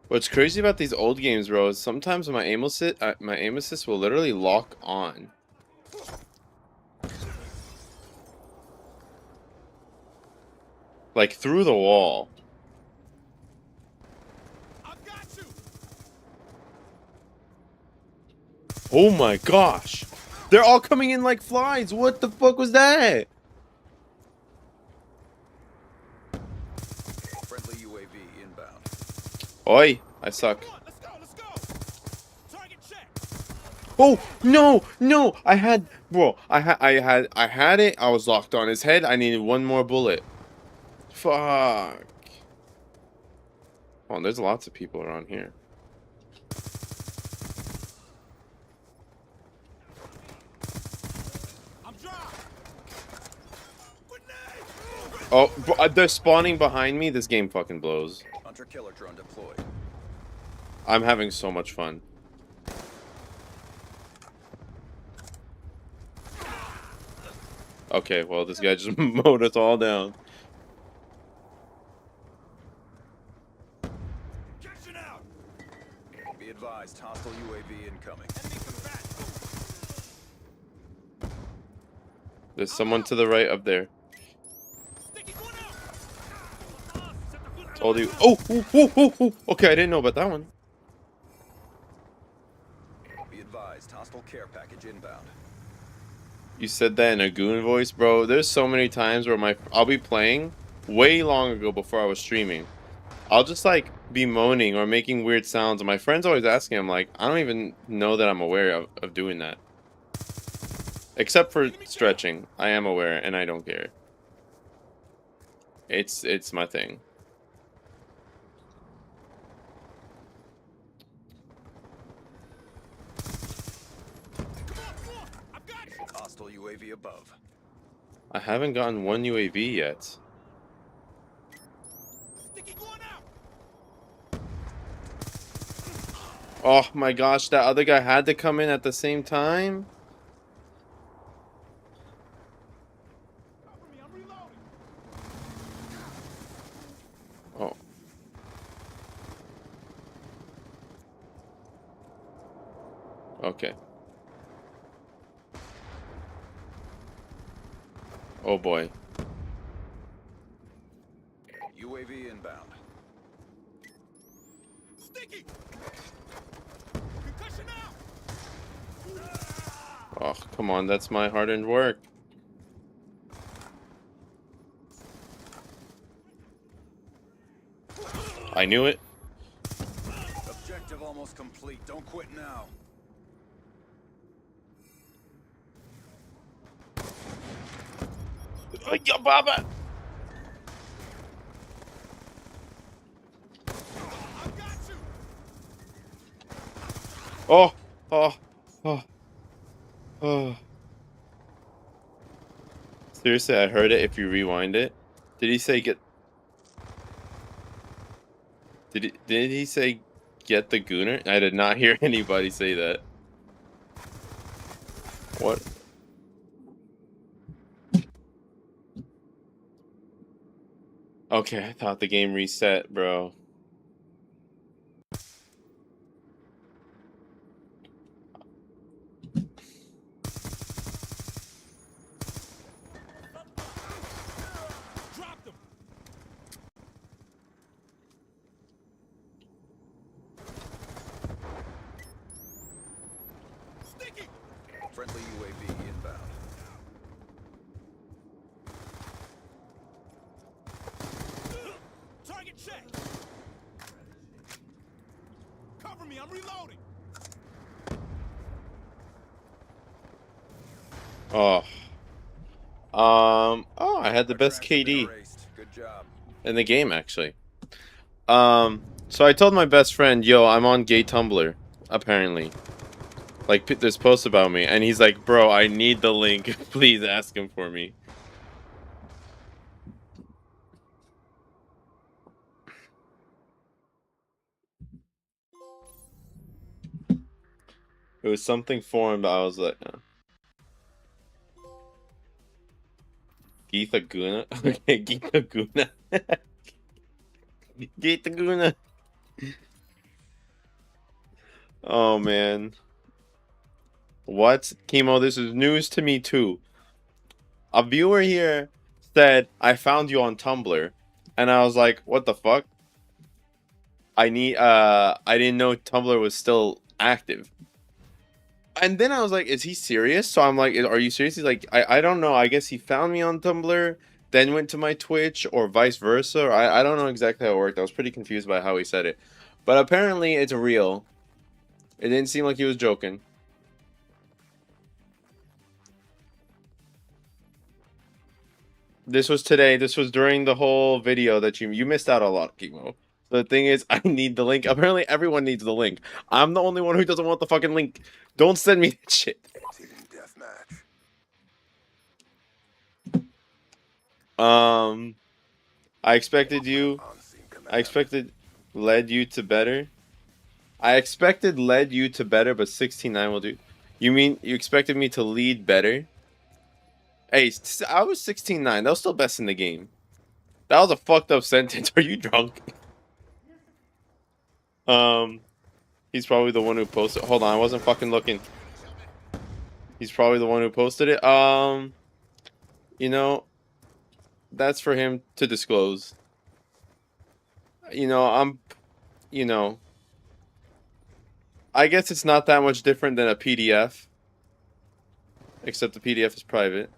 What's crazy about these old games, bro, is sometimes my aim assist will literally lock on. Like through the wall. Oh my gosh. They're all coming in like flies. What the fuck was that? Friendly UAV inbound. Oi, I suck. Oh, no, no. I had it. I was locked on his head. I needed one more bullet. Fuck. Oh, there's lots of people around here. Oh, they're spawning behind me. This game fucking blows. Hunter killer drone deployed. I'm having so much fun. Okay, well, this guy just mowed us all down. Be advised, hostile UAV incoming. There's someone to the right up there. Told you. Oh, ooh, ooh, ooh, ooh. Okay, I didn't know about that one. Be advised, hostile care package inbound. You said that in a goon voice, bro. There's so many times where I'll be playing way long ago before I was streaming. I'll just like be moaning or making weird sounds, and my friends always asking. I'm like, I don't even know that I'm aware of doing that. Except for stretching, I am aware, and I don't care. It's my thing. Hostile UAV above. I haven't gotten one UAV yet. Oh my gosh, that other guy had to come in at the same time? Oh. Okay. Oh boy. UAV inbound. Come on, that's my hard-earned work. I knew it. Objective almost complete. Don't quit now. Yo, Baba. Oh, oh, oh, oh. Seriously, I heard it if you rewind it. Did he say get... Did he say get the gooner? I did not hear anybody say that. What? Okay, I thought the game reset, bro. Friendly UAV inbound. Target check. Cover me, I'm reloading. Oh. Oh, I had the best KD Good job. in the game, actually. So I told my best friend, yo, I'm on gay Tumblr, apparently. Like, there's posts about me, and he's like, bro, I need the link. Please ask him for me. It was something foreign, but I was like, Geetha Guna? Okay, Geetha Guna. Geetha Guna. Oh, man. What? Chemo, this is news to me, too. A viewer here said, I found you on Tumblr. And I was like, what the fuck? I didn't know Tumblr was still active. And then I was like, is he serious? So I'm like, are you serious? He's like, I don't know. I guess he found me on Tumblr, then went to my Twitch, or vice versa. Or I don't know exactly how it worked. I was pretty confused by how he said it. But apparently it's real. It didn't seem like he was joking. This was today. This was during the whole video that you missed out a lot, Chemo. The thing is, I need the link. Apparently, everyone needs the link. I'm the only one who doesn't want the fucking link. Don't send me that shit. I expected led you to better. I expected led you to better, but 16-9 will do. You mean you expected me to lead better? Hey, I was 16-9. That was still best in the game. That was a fucked up sentence. Are you drunk? He's probably the one who posted. Hold on, I wasn't fucking looking. He's probably the one who posted it. You know, that's for him to disclose. You know, I guess it's not that much different than a PDF. Except the PDF is private.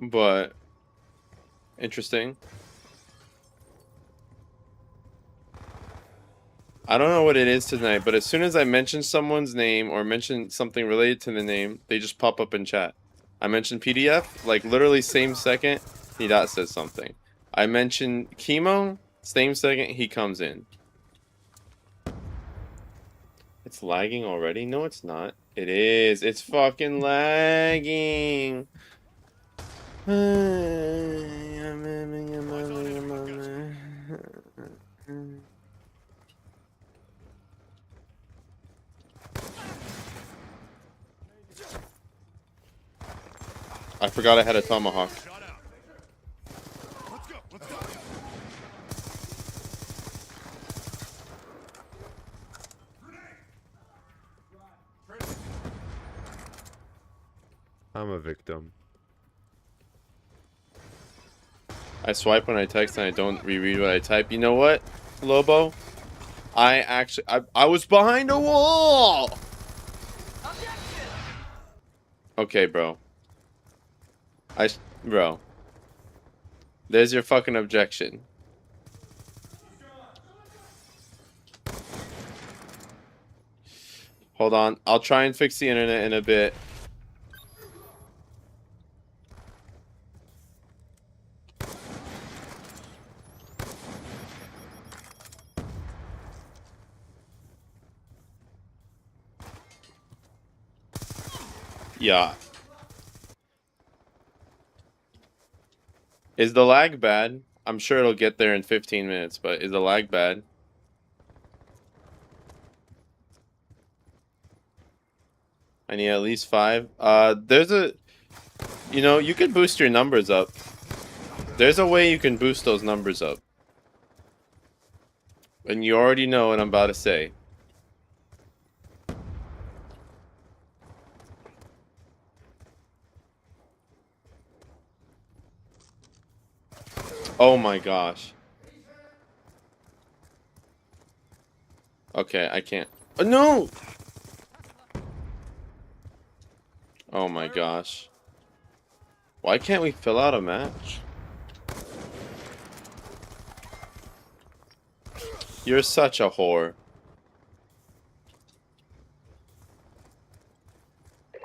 But interesting. I don't know what it is tonight, but as soon as I mention someone's name or mention something related to the name, they just pop up in chat. I mentioned PDF, like literally same second, Nidat says something. I mentioned Chemo, same second he comes in. It's lagging already? No, it's not. It is. It's fucking lagging. I forgot I had a tomahawk. I'm a victim. I swipe when I text and I don't reread what I type. You know what, Lobo? I was behind a wall. Okay, bro. Bro. There's your fucking objection. Hold on. I'll try and fix the internet in a bit. Yeah. Is the lag bad? I'm sure it'll get there in 15 minutes, but is the lag bad? I need at least 5. There's a... You know, you can boost your numbers up. There's a way you can boost those numbers up. And you already know what I'm about to say. Oh my gosh. Okay, I can't. Oh, no! Oh my gosh. Why can't we fill out a match? You're such a whore.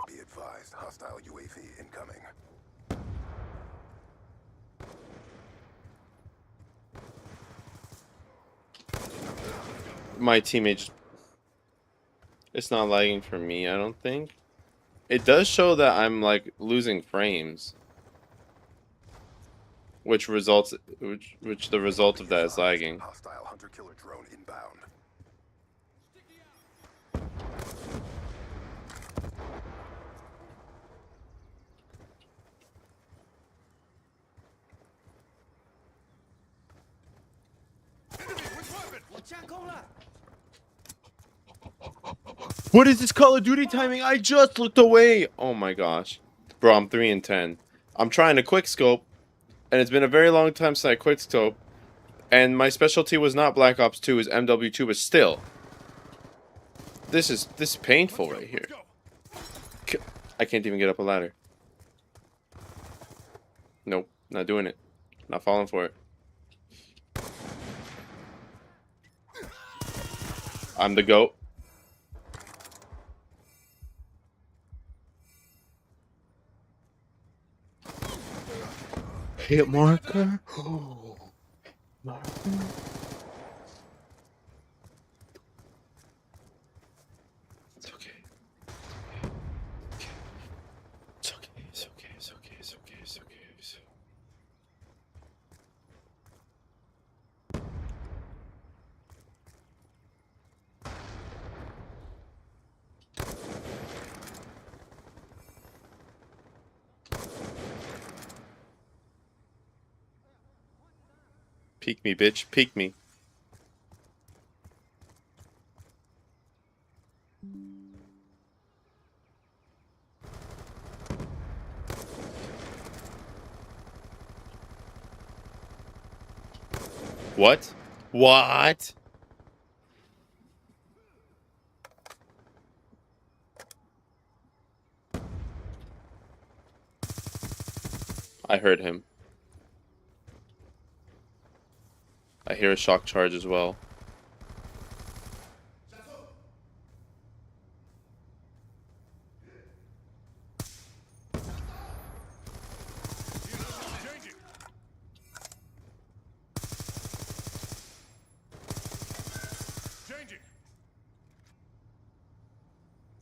Be advised, hostile UAV incoming. My teammate just... It's not lagging for me, I don't think. It does show that I'm like losing frames. Which results which the result of that is lagging. Hostile hunter-killer drone inbound. What is this Call of Duty timing? I just looked away. Oh my gosh. Bro, I'm 3 and 10. I'm trying to quick scope, and it's been a very long time since I quick scope. And my specialty was not Black Ops 2, is MW2, but still. This is painful right here. I can't even get up a ladder. Nope, not doing it. Not falling for it. I'm the GOAT. Hit marker. Marker. It's okay. It's okay. It's okay. It's okay. It's okay. It's okay. It's okay. Peek me, bitch. Peek me. What? What? I heard him. I hear a shock charge as well.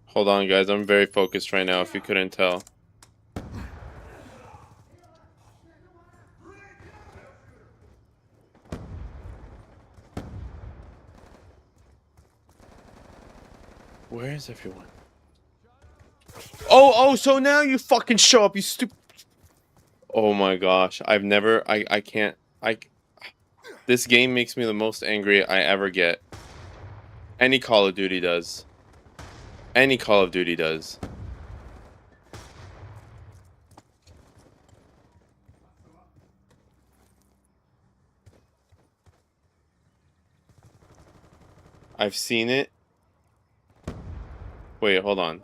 Hold on, guys. I'm very focused right now, if you couldn't tell. Where is everyone? Oh, so now you fucking show up, you stupid... Oh my gosh. I've never... I can't... This game makes me the most angry I ever get. Any Call of Duty does. Any Call of Duty does. I've seen it. Wait, hold on.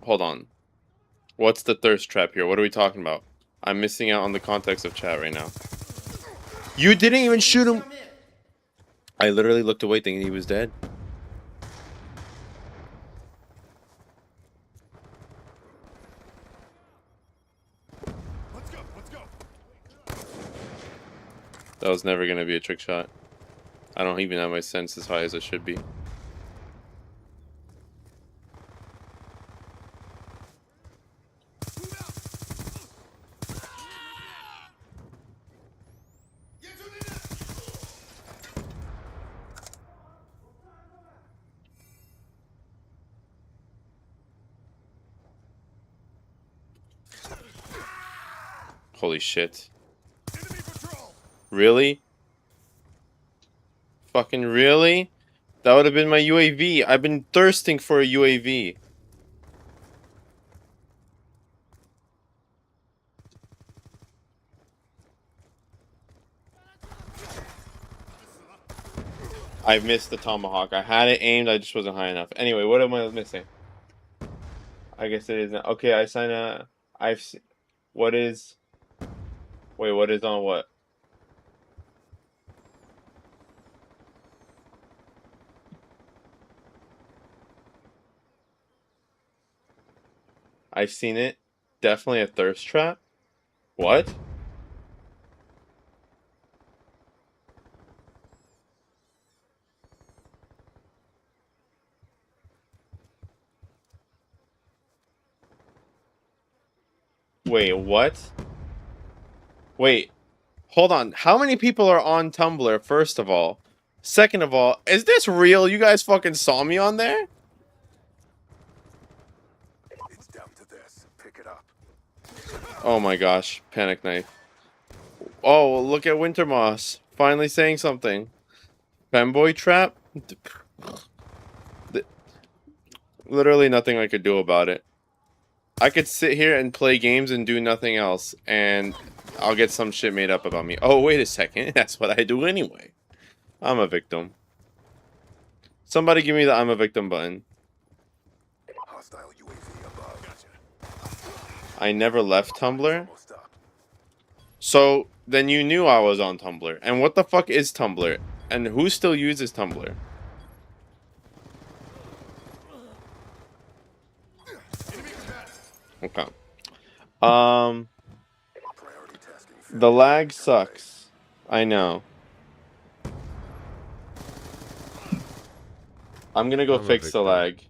Hold on. What's the thirst trap here? What are we talking about? I'm missing out on the context of chat right now. You didn't even shoot him. I literally looked away thinking he was dead. Let's go. Let's go. That was never gonna be a trick shot. I don't even have my sense as high as it should be. Holy shit. Really? Fucking really? That would have been my UAV. I've been thirsting for a UAV. I missed the tomahawk. I had it aimed, I just wasn't high enough. Anyway, what am I missing? I guess it isn't. Okay, I sign a... What is... Wait, what is on what? I've seen it. Definitely a thirst trap. What? Wait, what? Wait. Hold on. How many people are on Tumblr, first of all? Second of all, is this real? You guys fucking saw me on there? It's down to this. Pick it up. Oh my gosh. Panic knife. Oh, look at Wintermoss. Finally saying something. Femboy trap? Literally nothing I could do about it. I could sit here and play games and do nothing else, and I'll get some shit made up about me. Oh, wait a second. That's what I do anyway. I'm a victim. Somebody give me the I'm a victim button. Hostile UAV above. Gotcha. I never left Tumblr. So, then you knew I was on Tumblr. And what the fuck is Tumblr? And who still uses Tumblr? Okay. The lag sucks. I know. I'm gonna go fix the lag.